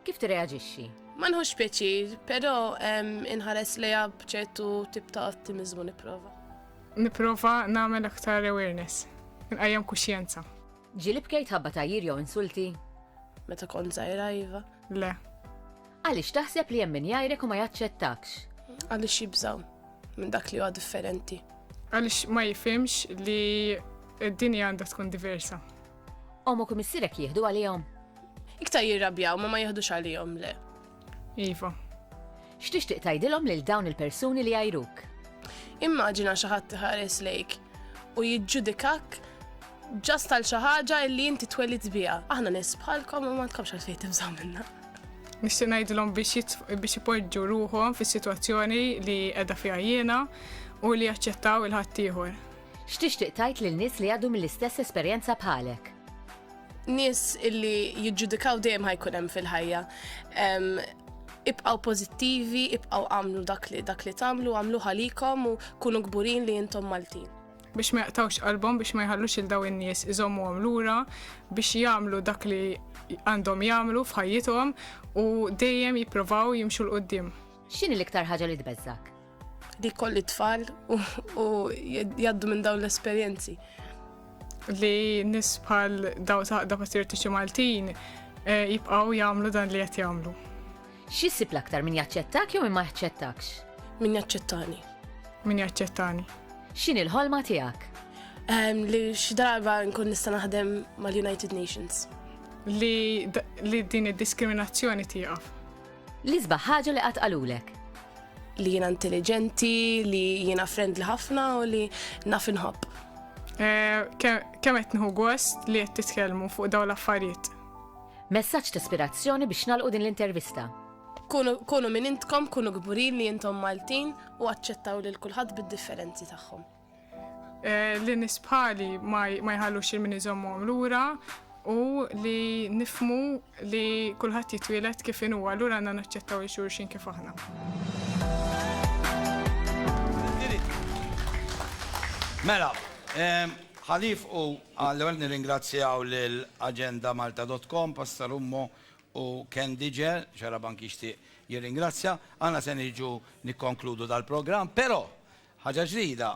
Kif tirreaġixxi? Ma nħoss pjaċir, però inħares lejha b'ċertu tip ta' ottimizmu nipprova. Nipprova nagħmel aktar awareness. Nqajjem kuxjenza. Ġieli bkejt ħabba tajjir jew insulti? Meta kont żgħira iva. Le. Għaliex taħseb li hemm min jgħidlek u ma jaċċettakx? Għaliex jibżgħu minn dak li huwa differenti. Għaliex ma jifhimx li d-dinja għandha tkun diversa. Omok u missierek jieħdu għalihom? Iktar jirrabjaw ma jieħdux għalihom le. Iva. X'tixtieq tgħidilhom lil dawn il-persuni li jgħajruk? Immaġina xi ħadd iħares lejk u jiġġudikak ġast għal xi ħaġa li inti twellit biha. Aħna nies bħalkom u ma tkomx għalfejn tibżgħu minnha. Nixtieq ngħidilhom biex ipoġġu ruħhom fis-sitwazzjoni li qiegħda fiha jiena u li jaċċettaw il-ħadd ieħor. X'tixtieq tgħid lil nies li għadhom mill-istess esperjenza bħalek? Nies illi jiġġudikaw dejjem ħajkun hemm fil-ħajja. Ibqgħu pożittivi, ibqgħu għamlu dak li tagħmlu, għamlu ħalikom u kunu kburin li intom Maltin. Biex ma jaqtawx qalbhom, biex ma jħallux il daw in-nies iżommuhom lura, biex jagħmlu dak li għandhom jagħmlu f'ħajjithom u dejjem jippruvaw jimxu l qudiem. X'inhi l-iktar ħaġa li tbeżżak? Li kolli tfal u jgħaddu minn dawn l-esperjenzi. Li nies bħal daw ta' patriottiċi Maltin jibqgħu jagħmlu dan li qed jagħmlu. X'issib l-aktar min jaċċettak jew min ma jaċċettakx? Min jaċċettani. Min jaċċettani. X'inhi l-ħolma tiegħek? Li xi darba nkun nista' naħdem mal-United Nations. Li din id-diskriminazzjoni tieqaf. Li sbaħ ħaġa li qatt qalulek? Li jiena intelligenti, li jiena friendly ħafna u li naf inħobb. Kemm qed nieħu gost li qed titkellmu fuq dawn l-affarijiet. Messaġġ ta' ispirazzjoni biex nagħlqu din l-intervista. Kunu minn intkom, kunu gburin li intom Maltin u aċċettaw lil kulħadd bid-differenzi tagħhom. Li nies bħali ma jħallux il-min iżommhom lura u li nifmu li kulħadd jitwieled kif inhu, allura għandna naċċettaw il-xulxin kif aħna. Mela, ħalif u għall-ewwel nirringrazzjaw lill-agendamalta.com, Pastor Ummo u Ken Digel, xarabank jixtieq jirringrazzja, għandna se niġu nikkonkludu dal-programm, però ħaġa ġdida,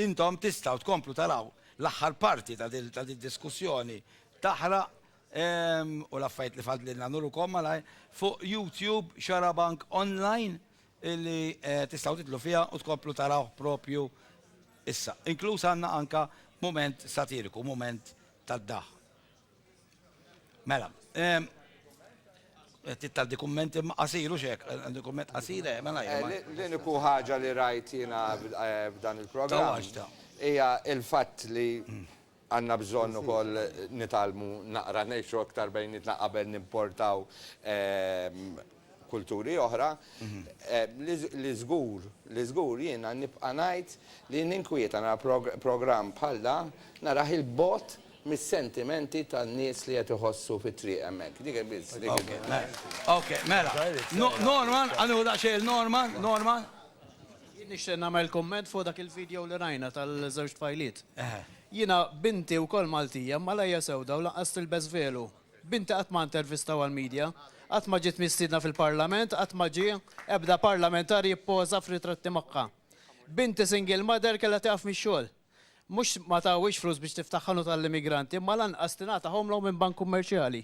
intom tistgħu tkomplu taraw l-aħħar parti ta' diskussjoni taħraq u l-affajt li fadlilna nurukom malaj fuq YouTube Xarabank Online illi tistgħu titlu fiha u tkomplu taraw propju issa. Inkluż għandna anka moment satiriku, moment tad-daħ. Mela, tittal dokumenti qasiru xek, dokument qasire, mela l-uniku ħaġa li rajt jiena f'dan il-programm hija il-fatt li għandna bżonn ukoll nitalmu naqra ngħixu aktar bejnietna qabel nimportaw kulturi oħra, li żgur jiena nibqa' ngħid li ninkwieta nara programm bħal dan naraħ il-bot mis-sentimenti tan-nies li qed iħossu fit-triq hemmhekk. Dik biss. Ok, mela. Norman, għandu daqsxejn Norman. Jien nixtieq nagħmel komment fuq dak il-video li rajna tal-żewġ tfajliet. Jiena binti wkoll Maltija ma lejja sewda u lanqas tilbes velu. Binti qatt ma intervistaw għall-medja, qatt ma ġiet mistiedna fil-Parlament, qatt ma ġie ebda parlamentari jippoża f'ritratti magħha. Binti single mother kellha taqaf mix-xogħol. Mhux ma tawix flus biex tiftaħ ħanut tal-immigranti, imma lanqas tingħata home loan minn bank kummerċjali.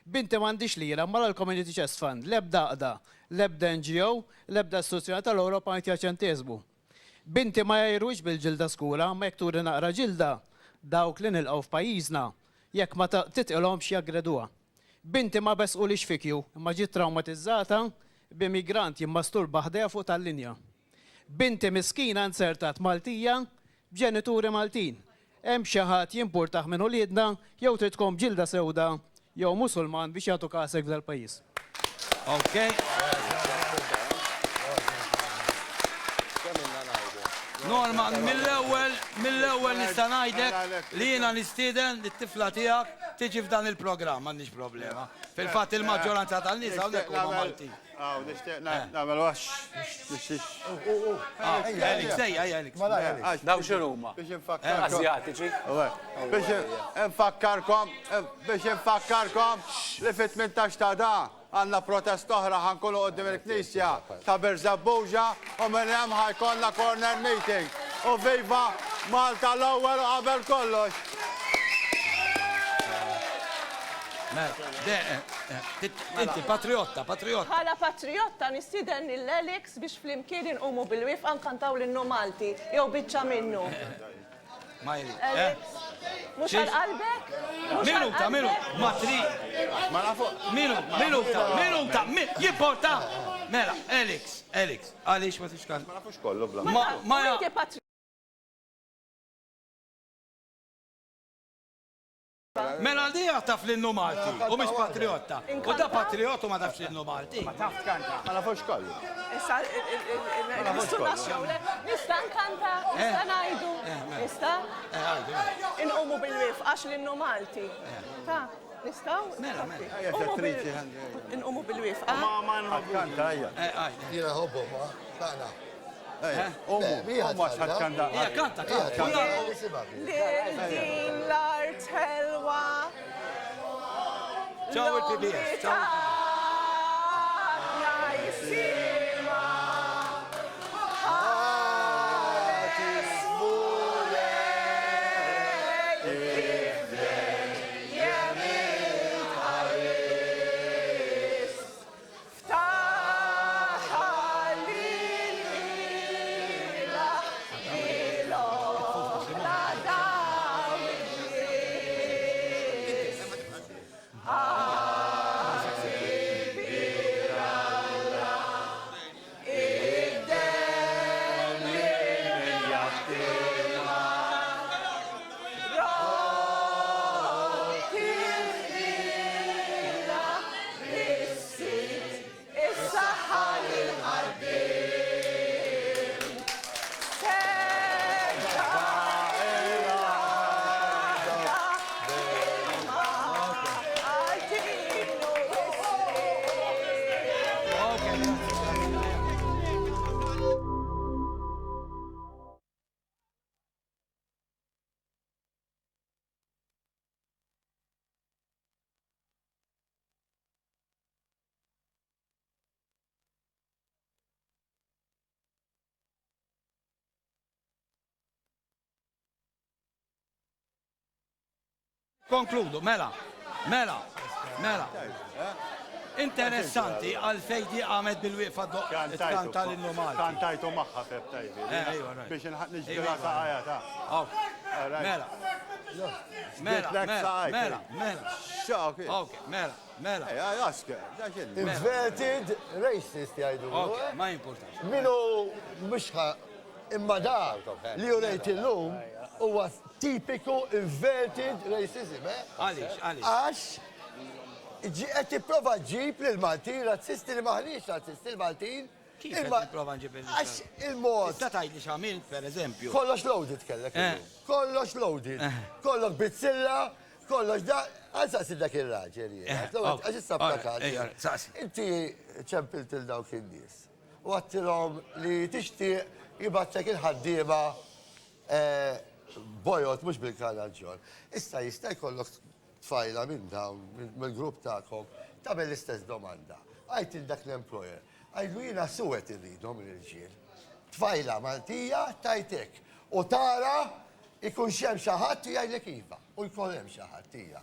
Binti m'għandix lira, mara l-Community Chest Fund, lebda qda, lebda NGO, lebda istituzzjoni tal-Ewropa ma ċentesmu. Binti ma jajrux bil-ġilda skura, ma jekk turi naqra ġilda, dawk li nilqgħu f'pajjiżna, jekk ma titqilhomx jaggreduha. Binti ma besqulix fikju, imma ġiet traumatizzata b'immigranti masturba ħdejha fuq tal-linja. Binti miskina nsertat Maltija b'ġenituri Maltin. Hemm xi ħadd jimpurtaħ minn uliedna jew trid tkun ġilda sewda jew Musulman biex jagħtu kasek dal-pajjiż. Okay. Norman, mill-ewwel nista' ngħidlek li jiena nistieden lit-tifla tiegħek tiġi f'dan il-programm m'għandniex problema. Fil-fatt il-maġġoranza tan-nies hawnhekk huma Maltin. Nixtieq nagħmel wax. Alex, Alex. Daw x'huma? Biex infakkarkom. Asjatiċi? Biex infakkarkom li fit-18 ta' da għandna protest oħra ħankunu qudiem il-Knisja ta' Berzabbuġa u minn hemm ħajkollna corner meeting. U viva Malta l-ewwel qabel kollox. Inti patriotta. Bħala patriotta nistieden l-Alex biex flimkien inqumu bil-wifqa nkantaw lin-nu Malti jew biċċa minnu. Alex, mhux għal-qalbek? Minuta, matri. Minuta, jimporta. Mela, Alex, għaliex ma tixkan. Ma nafux kollu bla. Mela di taf l-innu Malti, u mhix patriotta. U da patriottu ma tafx l-innu Malti. Ma taf kanta, ma nafux kollu. Issa, nista' nkanta, nista' ngħidu, nista' inqumu bil-wifq għax l-innu Malti. Ta' nistgħu? Inqumu bil-wifq. Ma nħobbu. Kanta hija. Jiena ħobbu ma tagħna. Kanta. Din l-art ħelwa. Ciao il-PBS. Konkludu, mela. Interessanti għal-fej di għamet bil-wieqfa kanta l-innu Malti. Kantajtu maħħa feb tajbi. Biex nġdila saqajata. Mela. Inverted racist jgħidu. Ma importax. Minu mxħa imma da li jurejt il-lum huwa tipiku inverted racism. Għax qed tipprova ġib lil-Maltin razzisti li maħniex razzisti l-Maltin. Kif qed nipprova nġib għax il-mod. Tista' tgħidli x'għamilt pereżempju. Kollox loaded kellek. Kollox loaded. Kollok bizzilla, kollox da, għal-saqsi dak il-raġel. Għax s-sabtakat. Inti ċempilt il-dawk il-nies. U għattilhom li tixtieq jibattek il-ħaddiema bojot mhux bil-kanaġġor. Issa jista' jkollok tfajla minn dawn, mill-grupp tagħkom, tagħmel l-istess domanda. Għajt il-dak l-employer. Għajdu jiena suwet irridhom il-irġiel. Tfajla Maltija tajtek. U tara ikun xem xi ħadd jgħidlek iva. U jkun hemm xi ħadd hija.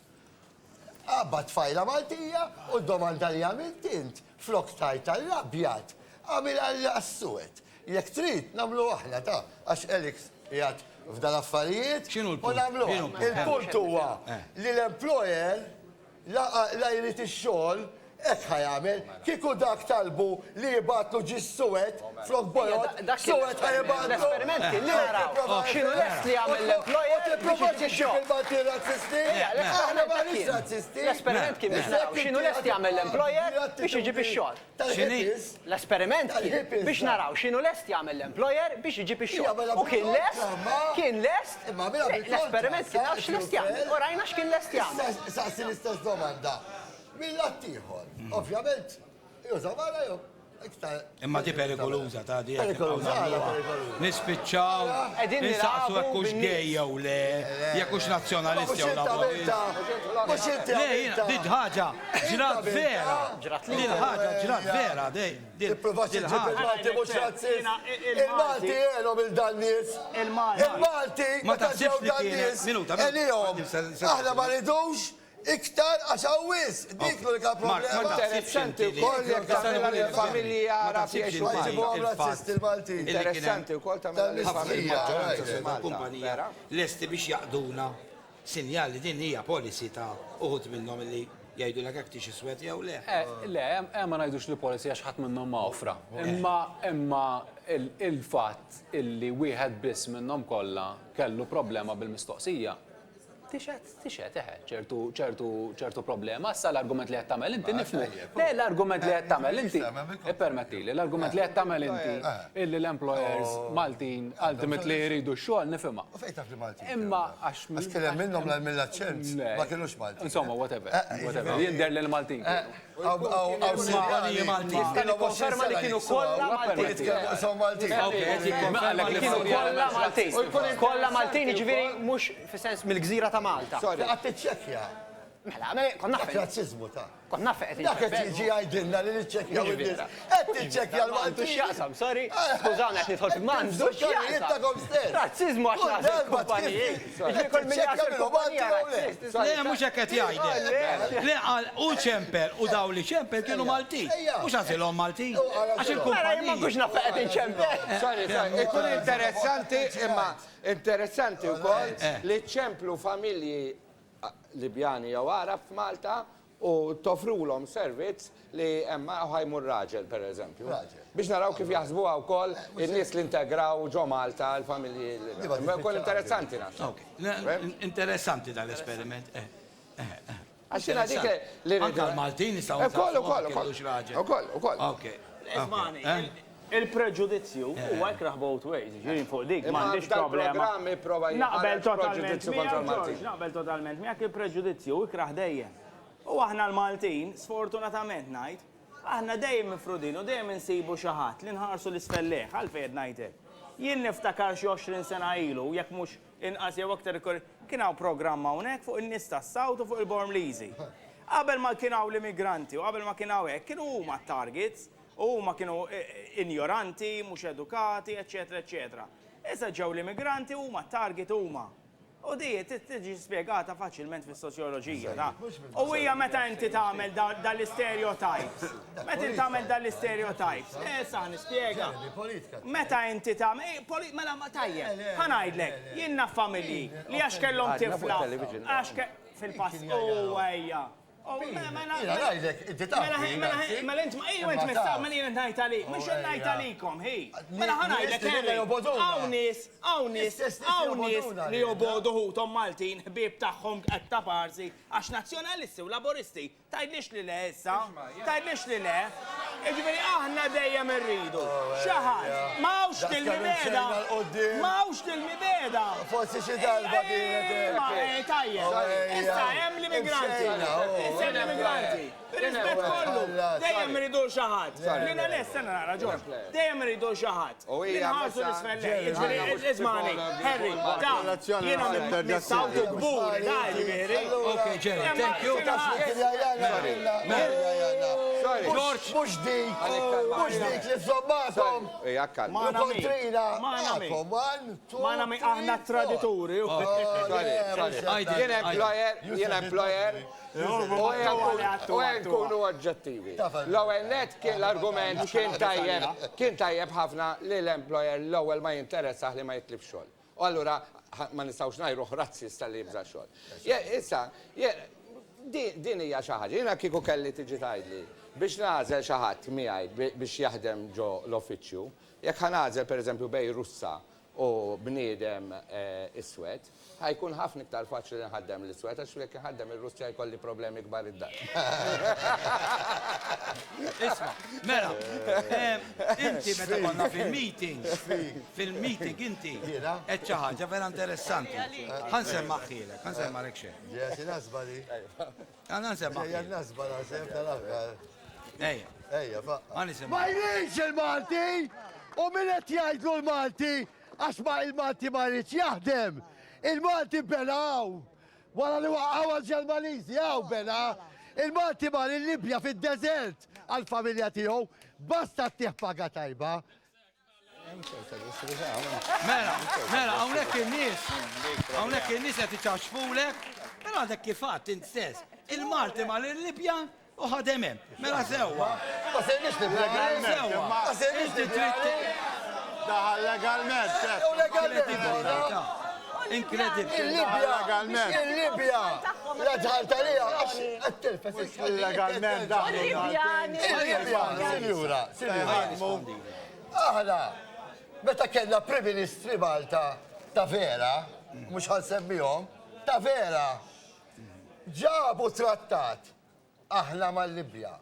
Għabba tfajla Maltija u d-domanda li għamilt int flok tajta l-abjad għamil għall-assuet. Jek trid namlu aħna ta' għax Elix jgħat f'dan affarijiet u namlu. Il-punt huwa li l-employer la jrid ix-xogħol ek ħajamel, kiku dak talbu li jibatlu ġis-suwet flok bojot, suwet ħajibatlu. L-esperiment kien li naraw xinu lest li għamil l-employer biex jġiġi il-bati razzisti? L-esperiment kien biex naraw xinu lest li għamil l-employer biex jġib ix-xogħol. L-esperiment kien biex naraw xinu lest li għamil l-employer biex jġib ix-xogħol. U kien lest, l-esperiment kien għax lest jagħmel, u rajna x'kien lest jagħmel. Saqsi l-istess domanda. Mill-lattiħor, ovvjament, juża mara jow. Imma di perikoluza ta' di. Perikoluza, nispiċċaw, nisaqsu ekkux gejja u le, jekkux nazjonalisti u laburista. Le, di ħaġa ġrat vera. Di ħaġa ġrat vera, di ħaġa. Il-Malti mux razzist. Il-Malti jenom il-dannis. Il-Malti ma taġġew dannis. Elihom, aħna ma ridux iktar għaxawis, dik l-unika problema. Interessanti u koll jek tamela l-familja rafi il-Malti. Interessanti u koll tamela l-familja. L-esti biex jaqduna sinjali din hija policy ta' uħut minnom li jgħidu l għak tixi swet jew le. Le, ma najdux li policy għax ħadd minnhom ma offra. Imma il-fatt illi wieħed biss minnhom kollha kellu problema bil-mistoqsija. Tixet, ċertu problema, issa l-argument li qed tagħmel inti nifmu. Le, l-argument li qed tagħmel inti, permettili, l-argument li qed tagħmel inti illi l-employers Maltin ultimately jridu x-xogħol nifhimha. U fejn taf li Maltin? Imma għax għax kien minnhom mill-aċċent ma kienux Maltin. Insomma, whatever, jinder lil Maltin. Għaw Sinjani Maltin. Konferma li kienu kollha Maltin. Kollha Maltin, ġifieri mhux fis-sens mill-gżira ta' Malta. Għat t-ċekja. Mela, konna faqet. Razzizmu ta' Konna faqet. Dak qed jiġi għajdilna li n-ċekja u n-nis. Qed t-ċekja l-Malti. X'jaqsam, sorry. Skużawna qed nidħol fil-mandu. Razzizmu għax naħseb kumpaniji. Ġifieri milli għax kumpanija. Le, mhux hekk qed jgħidel. Le, u ċemper u daw li ċemper kienu Maltin. Mhux għażilhom Maltin. Għax il-kumpanija. Ma kux nafaqet inċemper. Sorry, ikun interessanti, imma interessanti wkoll li ċemplu familji Libjani jew Arab f'Malta u tofrulhom servizz li emma ħajmur raġel pereżempju. Biex naraw kif jaħsbuha wkoll in-nies li integraw ġo Malta l-familji. Wkoll interessanti naħseb. Interessanti dal-esperiment. Għaxina dik li anke l-Maltin jistgħu ukoll. Il-preġudizzju huwa jkrah both ways, ġirin fuq dik, m'għandix problema. Naqbel totalment miegħek il-preġudizzju ikrah dejjem. U aħna l-Maltin, sfortunatament ngħid, aħna dejjem mifrudin u dejjem insibu xi ħadd li nħarsu l-isfelleħ għalfejn ngħidlek. Jien niftakar xi 20 sena ilu, jekk mhux inqas jew aktar kien hawn programma hawnhekk fuq in-nies tas-Sawt u fuq il-Bormliżi. Qabel ma kien hawn l-immigranti u qabel ma kien hawn hekk kienu huma t-targets. U ma kienu ignoranti, mhux edukati, eccetera, eccetera. Issa ġew l-immigranti huma target huma. U di tiġi spjegata faċilment fis-soċjoloġija. U hija meta inti tagħmel dal-stereotypes. Meta inti tagħmel dal-stereotypes. Issa nispjega. Meta inti tagħmel mela tajjeb. Ħanajdlek, jien naf familji li għax kellhom tifla. Fil-pass. U ejja. Jina rajdek, inti ta' mela int ma' ejju int mistaq mela jien najt għalik, mux jien najt għalikom, hi. Mela ħanajdlek għawnis li jobodu ħutom Maltin, ħbib taħħom għatta parsi, għax nazjonalisti u laboristi, tajdlix li le issa, tajdlix li le, ġifiri aħna dejjem irridu, xaħat, mawx til-mibeda, mawx til-mibeda. Forsi xi darba kienet. Tajjeb, issa hemm l-immigranti. L-immigranti, rispett kollu, dejjem rridu xaħat. Lina l-essena raġun, dejjem rridu xaħat. Nħarsu l-isfellej, izmani, Harry, ta' jena nistawtu gburi, daj, veri. Ok, Jerry, thank you. Mux dik li zommatom. Kontrina. Ma nami aħna tradituri. Jien employer. U nkunu oġġettivi. L-ewwel net kien l-argument kien tajjeb ħafna li l-employer l-ewwel ma jinteressaħ li ma jitlib xogħol. U allura ma nistgħux ngħidu razzista li jibża xogħol. Issa, din hija xi ħaġa. Jiena kieku kelli tiġi tgħidli biex nagħżel xi ħadd miegħi biex jaħdem ġo l-uffiċċju, jekk ħanażel pereżempju bejn Russa u bniedem iswed, ħajkun ħafna iktar faċli li nħaddem l-iswed, għax jekk nħaddem ir-Russja jkolli problemi kbar id-dar. Isma, mela, inti meta konna fil-meeting inti, qed xi ħaġa vera interessanti. Ħansemmaħ ħielek, ħansemmarek xejn. Ġesi nasbali. Għana nsemmaħ. Ejja nasbala sem tal-aħħar. Ejja, faqqa. Ma jrinx il-Malti! U min qed jgħidlu l-Malti għax ma il-Malti ma rridx jaħdem. Il-Malti belaw. Wara li waqgħu għal-Ġermaniżi hawn bela. Il-Malti mar il-Libja fid-deżert għall-familja tiegħu basta ttieħ paga tajba. Mela, hawnhekk in-nies qed iċaxfulek, però għadek kif għadt int stess. Il-Malti mar il-Libja u ħadem hemm. Mela sewwa. Ma sejniex legalment. Ma sejniex daħal legalment. Incredibile. Il-Libja. La ġħalta li għax għattilfet. Legalment daħal. Sinjura. Aħna, meta kellna Prim Ministri Malta ta' vera, mux ħansemmihom, ta' vera, ġabu trattat aħna mal-Libja.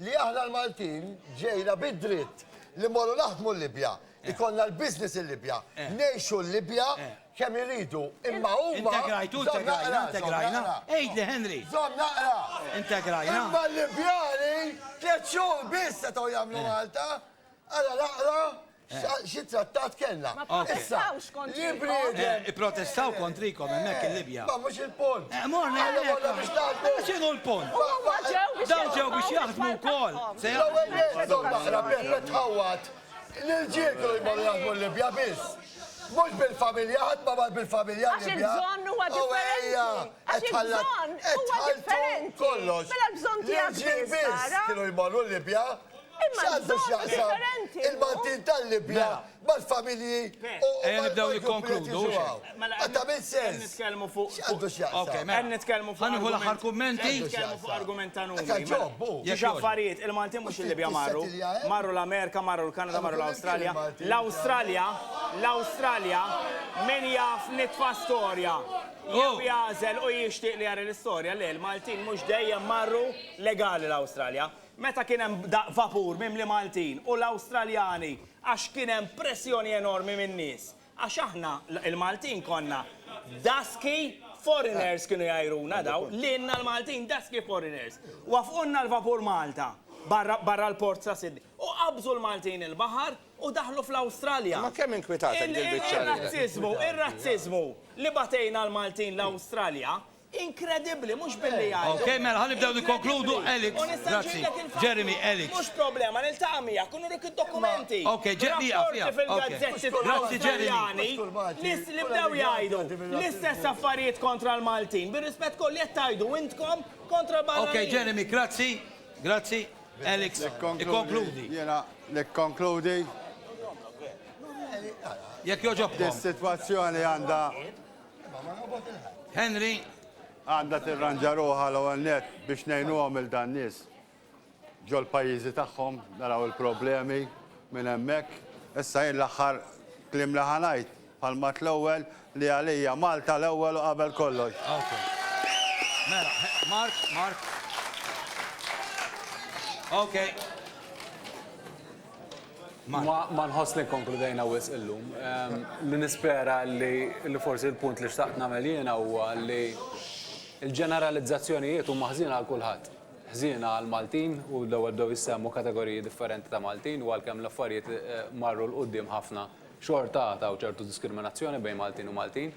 Li aħna l-Maltin ġejna bid-dritt li morru naħdmu l-Libja, ikonna l-biznis il-Libja, nejxu l-Libja kemm iridu. Imma huma integrajna. Ejdi, Henry. Zom naqra. Integrajna. Imma l-Libjani 3 xhur biss setgħu jagħmlu Malta. Alla naqra xi trattat kellna. Issa, li bniedem. Ipprotestaw kontrikom hemmhekk il-Libja. Ma mhux il-punt. Morna x'inhu l-punt? Dawn ġew biex jaħdmu wkoll. L-ewwel nett naqra betħawat. L-ġiel kienu jmorru jaħdmu l-Libja biss. Mhux bil-familja, ħadd ma bil-familja Libja. Għax il-bżonn huwa differenti. Għax il-bżonn huwa differenti. Kollox. Mela l-bżonn tiegħek L-ġiel biss kienu jmorru l-Libja. Il-Maltin tal-Libja mal-familji u nibdew nikkonkludu. Ma ta' min sens. Nitkellmu fuq. Nitkellmu fuq. Ħanħu l-aħħar kummenti. Nitkellmu fuq argument ta' numri. Biex affarijiet, il-Maltin mhux il-Libja marru l-Amerika, marru l-Kanada, marru l-Awstralja. L-Awstralja min jaf nitfa' storja. Jew jażel u jixtieq li jara l-istorja li l-Maltin mhux dejjem marru legali l-Awstralja. Meta kien hemm vapur mimli Maltin u l-Awstraljani għax kien hemm pressjoni enormi min-nies. Għax aħna il-Maltin konna daski foreigners kienu jgħajruna daw, l-inna l-Maltin daski foreigners. Wafqunna l-vapur Malta barra l-port sa' Sydney. U qabżu l-Maltin il-baħar u daħlu fl-Awstralja. Ma kemm inkwitatek il-razzizmu, il-razzizmu li batejna l-Maltin l-Awstralja. Incredibli, mux billi għajdu. Ok, mela, ħanibdew nikonkludu. Elix, grazzi. Jeremy, Elix. Mux problema, nil-taqmija, kunu rik dokumenti. Ok, ġernija, fija. Grazzi, Jeremy. Li bdew jgħajdu, l-istess affarijiet kontra l-Maltin, bir-rispet kolli jettajdu, intkom kontra l-Barranin. Ok, Jeremy, grazzi. Grazzi. Elix, ikonkludi. Jena, nikkonkludi. Jek joġobkom. Dis-situazzjoni għanda. Henry. Għanda tirranġa ruħa l-ewwel net biex ngħinuhom il-dan nies ġol pajjiżi tagħhom naraw il-problemi minn hemmhekk. Issa jien l-aħħar kliem li ħanajt bħalma l-ewwel li għalija Malta l-ewwel u qabel kollox. Mela, Mark. Ok. Ma nħoss li konkludejna wis illum. Li nispera li forsi il-punt li xtaqt nagħmel jiena huwa li il-ġeneralizzazzjonijiet huma ħżiena għal kulħadd. Ħżiena għal Maltin u l-ewwel bdew jsemmu kategoriji differenti ta' Maltin u għalkemm l-affarijiet marru l-qudiem ħafna xorta taw ċertu diskriminazzjoni bejn Maltin u Maltin.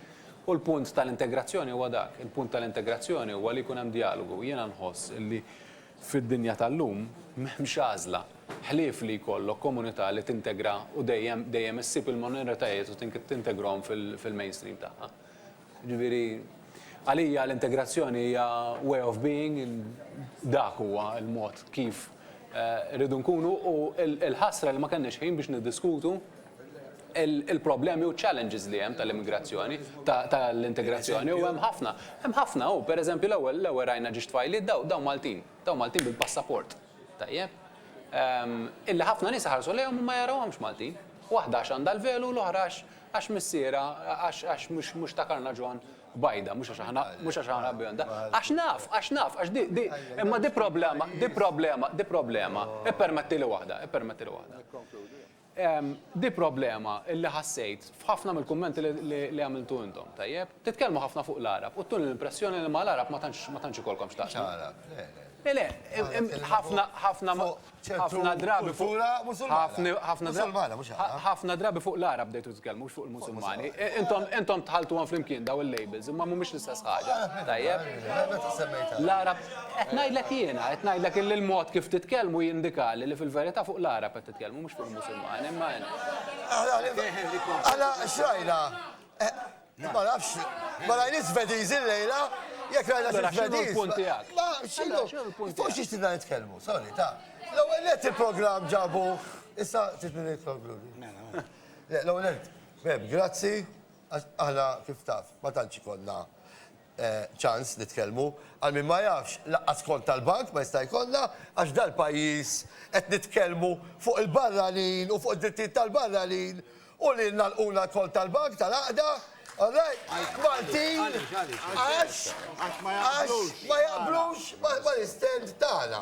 U l-punt tal-integrazzjoni huwa dak. Il-punt tal-integrazzjoni huwa li jkun hemm dialogu. Jiena nħoss li fid-dinja tal-lum m'hemmx għażla. Ħlief li jkollok komunità li tintegra u dejjem issib il-minoritajiet u tintegrom fil-mainstream tagħha. Ġifieri, għalija l-integrazzjoni hija way of being, dak huwa l-mod kif rridu nkunu u l-ħasra li ma kenniex ħin biex niddiskutu il-problemi u challenges li hemm tal-immigrazzjoni, tal-integrazzjoni u hemm ħafna u pereżempju l-ewwel rajna ġiex tfajli daw Maltin bil-passaport. Tajjeb. Illi ħafna nies ħarsu lejhom u ma jarawhomx Maltin. Waħda għax għandha l-velu l-oħra għax missiera għax mhux ta' karnaġon bajda, mhux għax aħna bjonda. Għax naf, imma di problema, ippermetti li waħda. Di problema illi ħassejt f'ħafna mill-kummenti li għamiltu intom, tajjeb, titkellmu ħafna fuq l-Arab u tul l-impressjoni li ma l-Arab ma tantx ikolkom xtaqsmu. Le, ħafna drabi fuq ħafna drabi fuq l-Arab bdejtu titkellmu mhux fuq il-Musulmani. Intom tħaltu flimkien daw il-labels, imma mhumiex l-istess ħaġa. Tajjeb? L-Arab qed ngħidlek jiena, qed ngħidlek il-mod kif titkellmu jindikali li fil-verità fuq l-Arab qed titkellmu mhux fuq il-Musulmani, imma Għala xrajna, ma nafx, ma rajni Svediż il-lejla, jekk rajna Svediż. Ma fuq xiex tidna nitkellmu, sorry, ta' l-ewwel net il-programm ġabu, issa tidna nitkellmu. L-ewwel net, Beb, grazzi, aħna kif taf, ma tantx ikollna ċans nitkellmu, għal min ma jafx laqqas kont tal-bank ma jista' jkollna għax dal-pajjiż qed nitkellmu fuq il-barranin u fuq id-drittijiet tal-barranin u li nalquna kont tal-bank tal-għaqda. Maltin, għax ma jaqblux ma l-istend tagħna.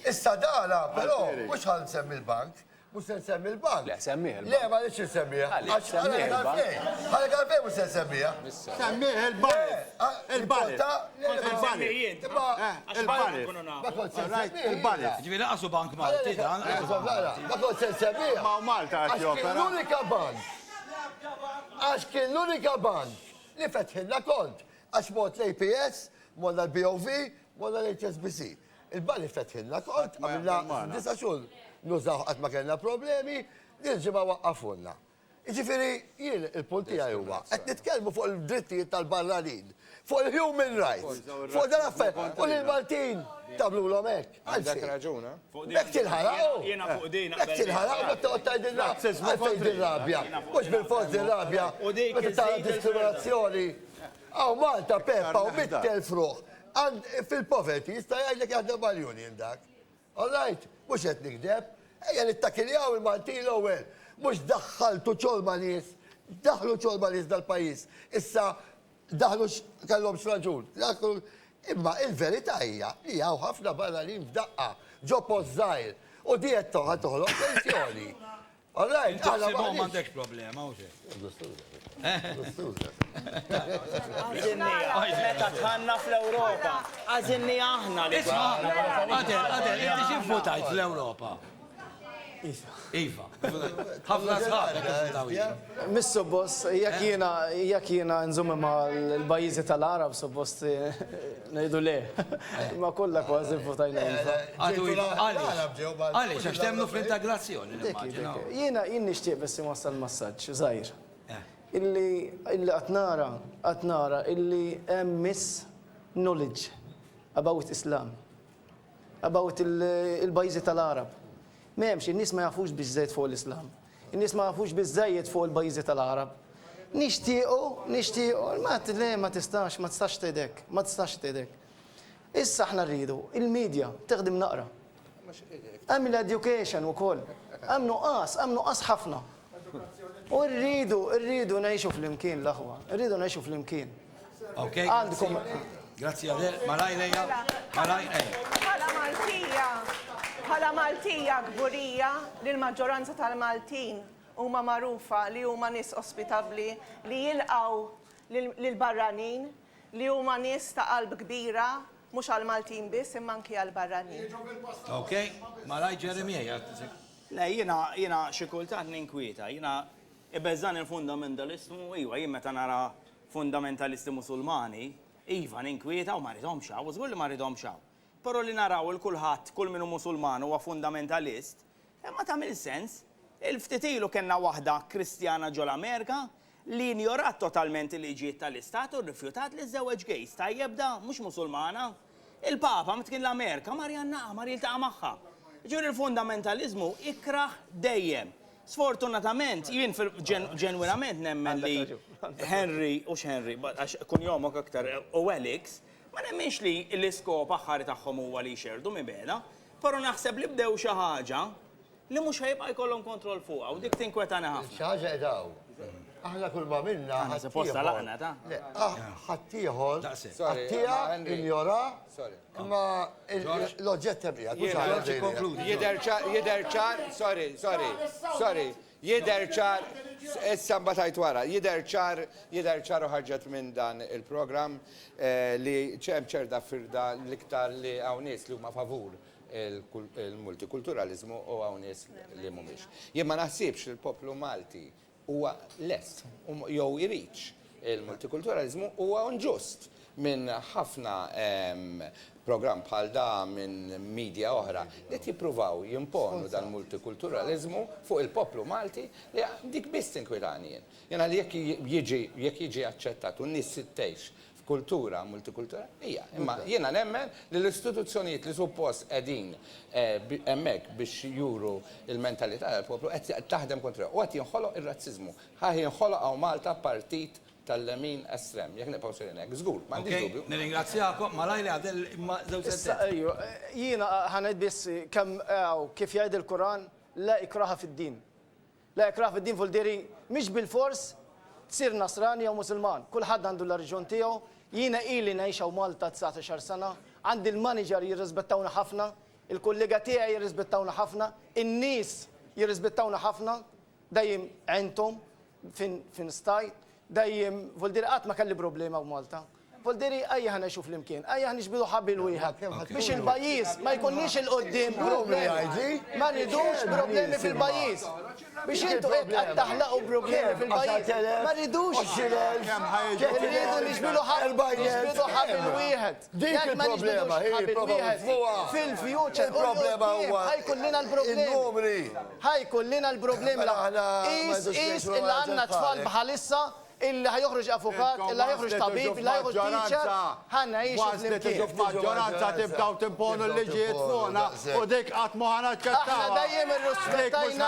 Issa dana, però, mhux ħan nsemmi l-bank, mhux se nsemmi l-bank. Le, semmiħ il-bank. Le, ma nix nsemmiha. Għax ħalek għalfejn mhux se nsemmiha. Semmiħ il-balet. Il-balet. Ġivi laqsu bank Malti, dan. Ma kont se nsemmiha. Ma Malta għax jopera. L-unika bank. Għax kien l-unika bank li fetħilna kont. Għax mod l-APS, mod l-BOV, mod l-HSBC. Il-bank li fetħilna kont, għamilna 9 xhur nużaw għat ma kellna problemi, nirġiba waqqafunna. Iġifiri, jien il-punti għajuwa, għet nitkelmu fuq il-drittijiet tal-barranin, fuq il-human rights, fuq dal-affer, u l-Maltin tablu l-omek. Għandek raġuna. Bek tilħaraqo. Bek tilħaraqo, bek toqgħod tgħidilna għalfejn dir-rabja. Mhux bil-fors dir-rabja, meta tara diskriminazzjoni. Aw Malta, Peppa, u mittel fruħ. Fil-poverty, jista' jgħidlek jaħdem mal-union dak. All right, mhux qed nikdeb, ejja nittakiljaw il-Maltin l-ewwel. Mux daħħaltu ċolma nies, daħlu ċolma nies dal-pajis. Issa daħlu kellhom xraġun. Imma il-verità hija li hawn ħafna barranin f'daqqa, ġo pożżajr, u di qed toħloq tensjoni. Allajt, aħna m'għandekx problema, u Meta tħanna fl-Ewropa, għażinni aħna li. Għadel, inti xi votajt fl-Ewropa? Iva, ħafna sħab. Missu boss, jekk jiena nżumma ma l-pajjiżi tal-Arab, suppost ngħidu le. Ma kollha kważi votajna Iva. Għaliex, għax temnu fl-integrazzjoni. Jiena nixtieq biss iwassal massaġġ żgħir. Illi qed nara illi hemm miss knowledge about Islam, about il-pajjiżi tal-Arab. M'hemmx, in-nies ma jafux biżżejjed fuq l-Islam. In-nies ma jafux biżżejjed fuq il-pajjiżi tal-Arab. Nixtiequ, ma tistax tgħidek. Issa aħna rridu il-medja teħdim naqra. Hemm l-education ukoll. Hemm nuqqas ħafna. U rridu ngħixu fl-imkien l-aħwa. Rridu ngħixu fl-imkien. Okay. Grazzi Adel, malaj lejja. Bħala Maltija gburija li l-maġġoranza tal-Maltin huma magħrufa li huma nies ospitabbli li jilqgħu lill-barranin li huma nies ta' qalb kbira mhux għall-Maltin biss imma anki għall-barranin. Okej, malaj Jeremija. Le, jiena xi kultant ninkwieta, jiena ibeżżan il-fundamentalismu, iva, jien meta nara fundamentalisti Musulmani, iva ninkwieta u ma rridhomx hawn, u żgur li ma rridhomx hawn. Però li naraw il-kulħadd, kull minnu musulman huwa fundamentalist, ma tagħmel sens. Il-ftit ilu kellna waħda Kristjana ġol Amerika li ignorat totalment il-liġijiet tal-istat u rrifjutat li żewġ gejs tajjeb da mhux musulmana. Il-Papa meta kien l-Amerika mar jiltaqa' magħha. Ġifieri il-fundamentaliżmu ikraħ dejjem. Sfortunatament, jien ġenwinament nemmen li Henry, għax kun jomok aktar, u Alex, ma nemmenx li l-iskop aħħari tagħhom huwa li jxerdu mi beda, però naħseb li bdew xi ħaġa li mhux ħajbqa' jkollhom kontroll fuqha u dik tinkwetana ħafna. Xi ħaġa qedaw. Aħna kull ma minna ħaddieħor għattija injora imma l-oġġett tebqija. Jider ċar, issa mbatajt wara, jider ċar uħarġet minn dan il-program li ċerda firda l-iktar li għawnis li huma favur il-multikulturalizmu u għawnis li mumiex. Jien ma naħsibx il-poplu Malti huwa lest, jew irriċ il-multikulturalizmu huwa unġust minn ħafna program bħal da minn media oħra li jippruvaw jimponu dan multikulturalizmu fuq il-poplu Malti li dik biss tinkwetani jien. Jena li jekk jiġi aċċettat u n-nies sittejx f'kultura multikultura, hija. Imma jiena nemmen li l-istituzzjonijiet li suppost qegħdin hemmhekk biex juru il-mentalità tal-poplu qed taħdem kontra u qed jinħoloq ir-razziżmu. Ħa jinħoloq Malta partit tal-lemin estrem, jek nipaw sirinek, zgur, m'għandix dubju. Nirringrazzjakom, ma lajli għadel imma Jiena ħanajt biss kemm kif jgħid il-Quran la ikraha fid-din. La ikraha fid-din vuol diri mhix bil-fors tsir Nasrani jew Musulman. Kulħadd għandu l-reġjun tiegħu. Jiena ili ngħixha Malta 19 sena, għandi l-manager jirrispettawna ħafna, il-kollega tiegħi jirrispettawna ħafna, in-nies jirrispettawna ħafna, dejjem għentom fin stajt. Dajjem, vuol-diri qatt ma kelli problema b'Malta. Vuol-diri ejja ħana xuf l-imkien, ejja ħnixbidu ħabbil wieħed. Biex il-pajjiż ma jkunniex il-qoddim problemi. Ma ridux problemi fil-pajjiż. Biex intu qed taħlaqu problemi fil-pajjiż. Ma ridux. Irridu nixbidu ħabbil wieħed. Jekk ma nixbidux ħabbil wieħed fil-future il-problema huwa ħajkullina l-problemi. Ħajkullina l-problemi. Is il-għandna tfal bħalissa illi ħajoħroġ avukat, illi ħajoħroġ tabib, illi ħajoħroġ teacher, ħanna jiex fl-imkien. Maġġoranza tibdaw timponu l-liġijiet fuqna u dik qatt ma ħana ċettawa. Aħna dejjem irrispettajna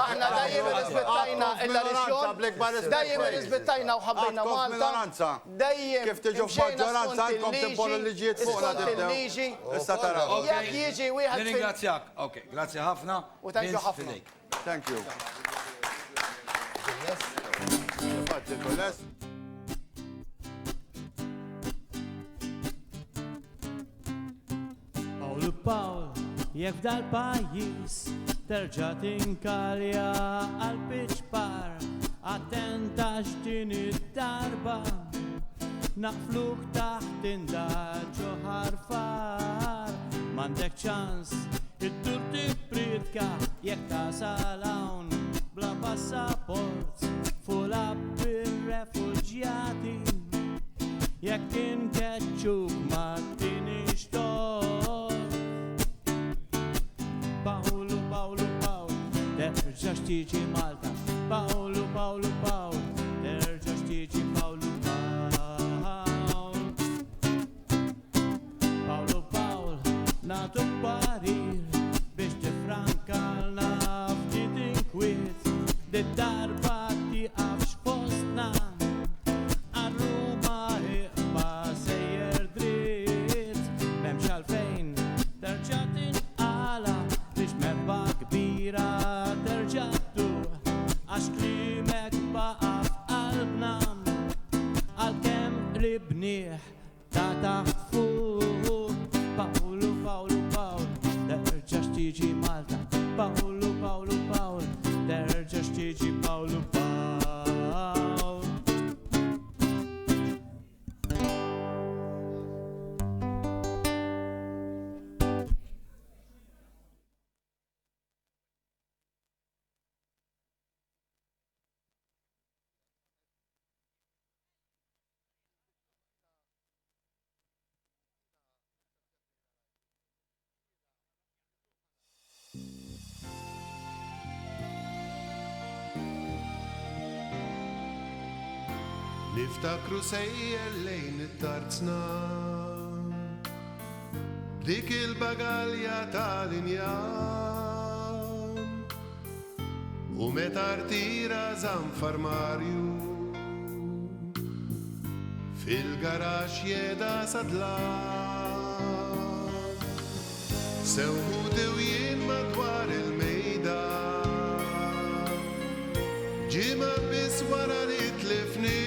aħna dejjem irrispettajna il-reliġjon, dejjem irrispettajna u ħabbejna Malta. Dejjem kif tiġu f'maġġoranza jkom timponu l-liġijiet fuqna tibdew. Issa taraw. Jekk jiġi wieħed. Nirringrazzjak. Ok, grazzi ħafna. U thank you ħafna. Thank you. Pawl Pawl, jek dal-pajis terġa' tinkalja għal-piċpar, attenta x'din id-darba, naqfluk taħt indaġġu ħarfar, m'għandek ċans id-dur tippridka jekk tasal hawn bla passaport fuq bir-refuġjati jekk inkeċċuk ma tinix tor. Pawlu, Pawlu, Pawlu, terġax tiġi Malta. Pawlu, Pawlu, Pawlu, terġax tiġi Pawlu, Pawlu. Pawlu, Pawlu, natu parir biex tifrankalna ftit inkwiet darba tiqafx fostna għal-Ruma iqba sejjer dritt m'hemmx għalfejn terġa' tinqala biex merba kbira terġa' tuq għax klimek baqa' f'qalbna għalkemm ribnieh ta' taħt fuq. Pawlu, Pawlu, Pawlu, terġax tiġi Malta. Pawlu, Pawlu, Pawlu, terġax tiġi Pawlu, Pawlu. Niftakru sejjer lejn it-tarzna dik il-bagalja tal-injan u meta rtira Zanfar Marju fil-garax jeda sadlan sewħu dewjien madwar il-mejda ġima bis wara li tlifni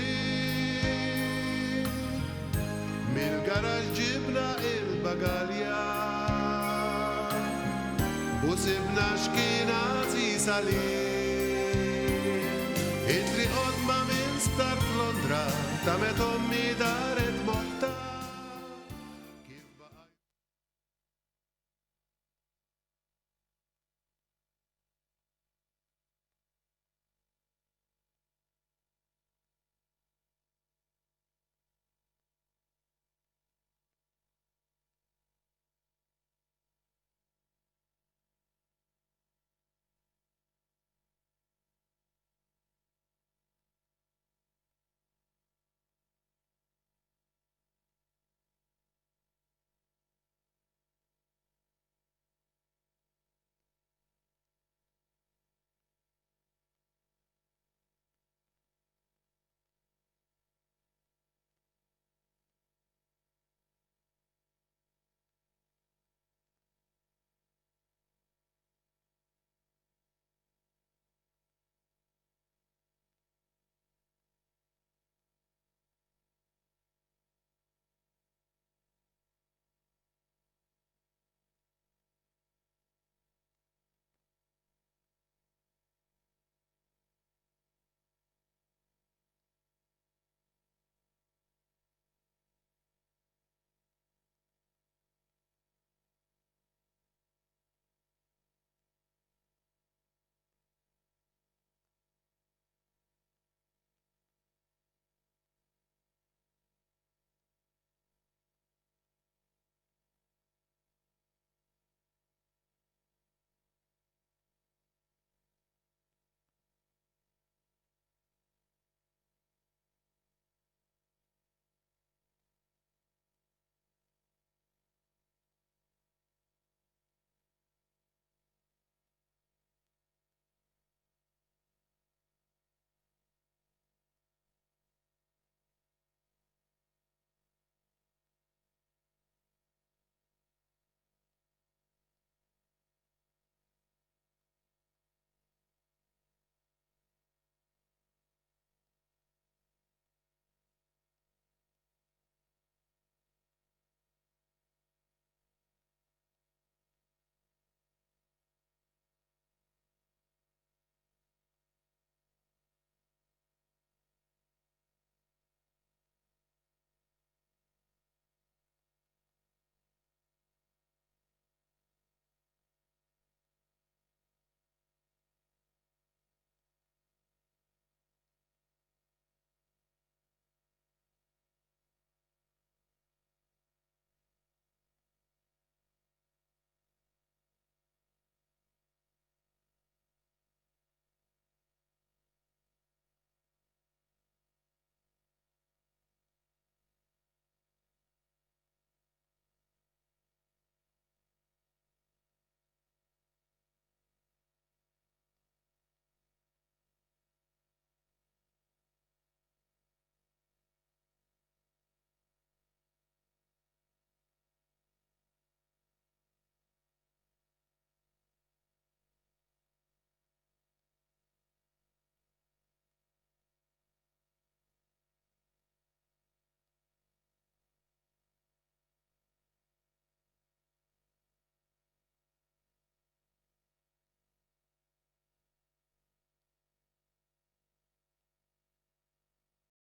mil-garax ġibna il-bagalja u sibna xkina zisa li idri qodma minn star f'Londra ta' met ommi daret motta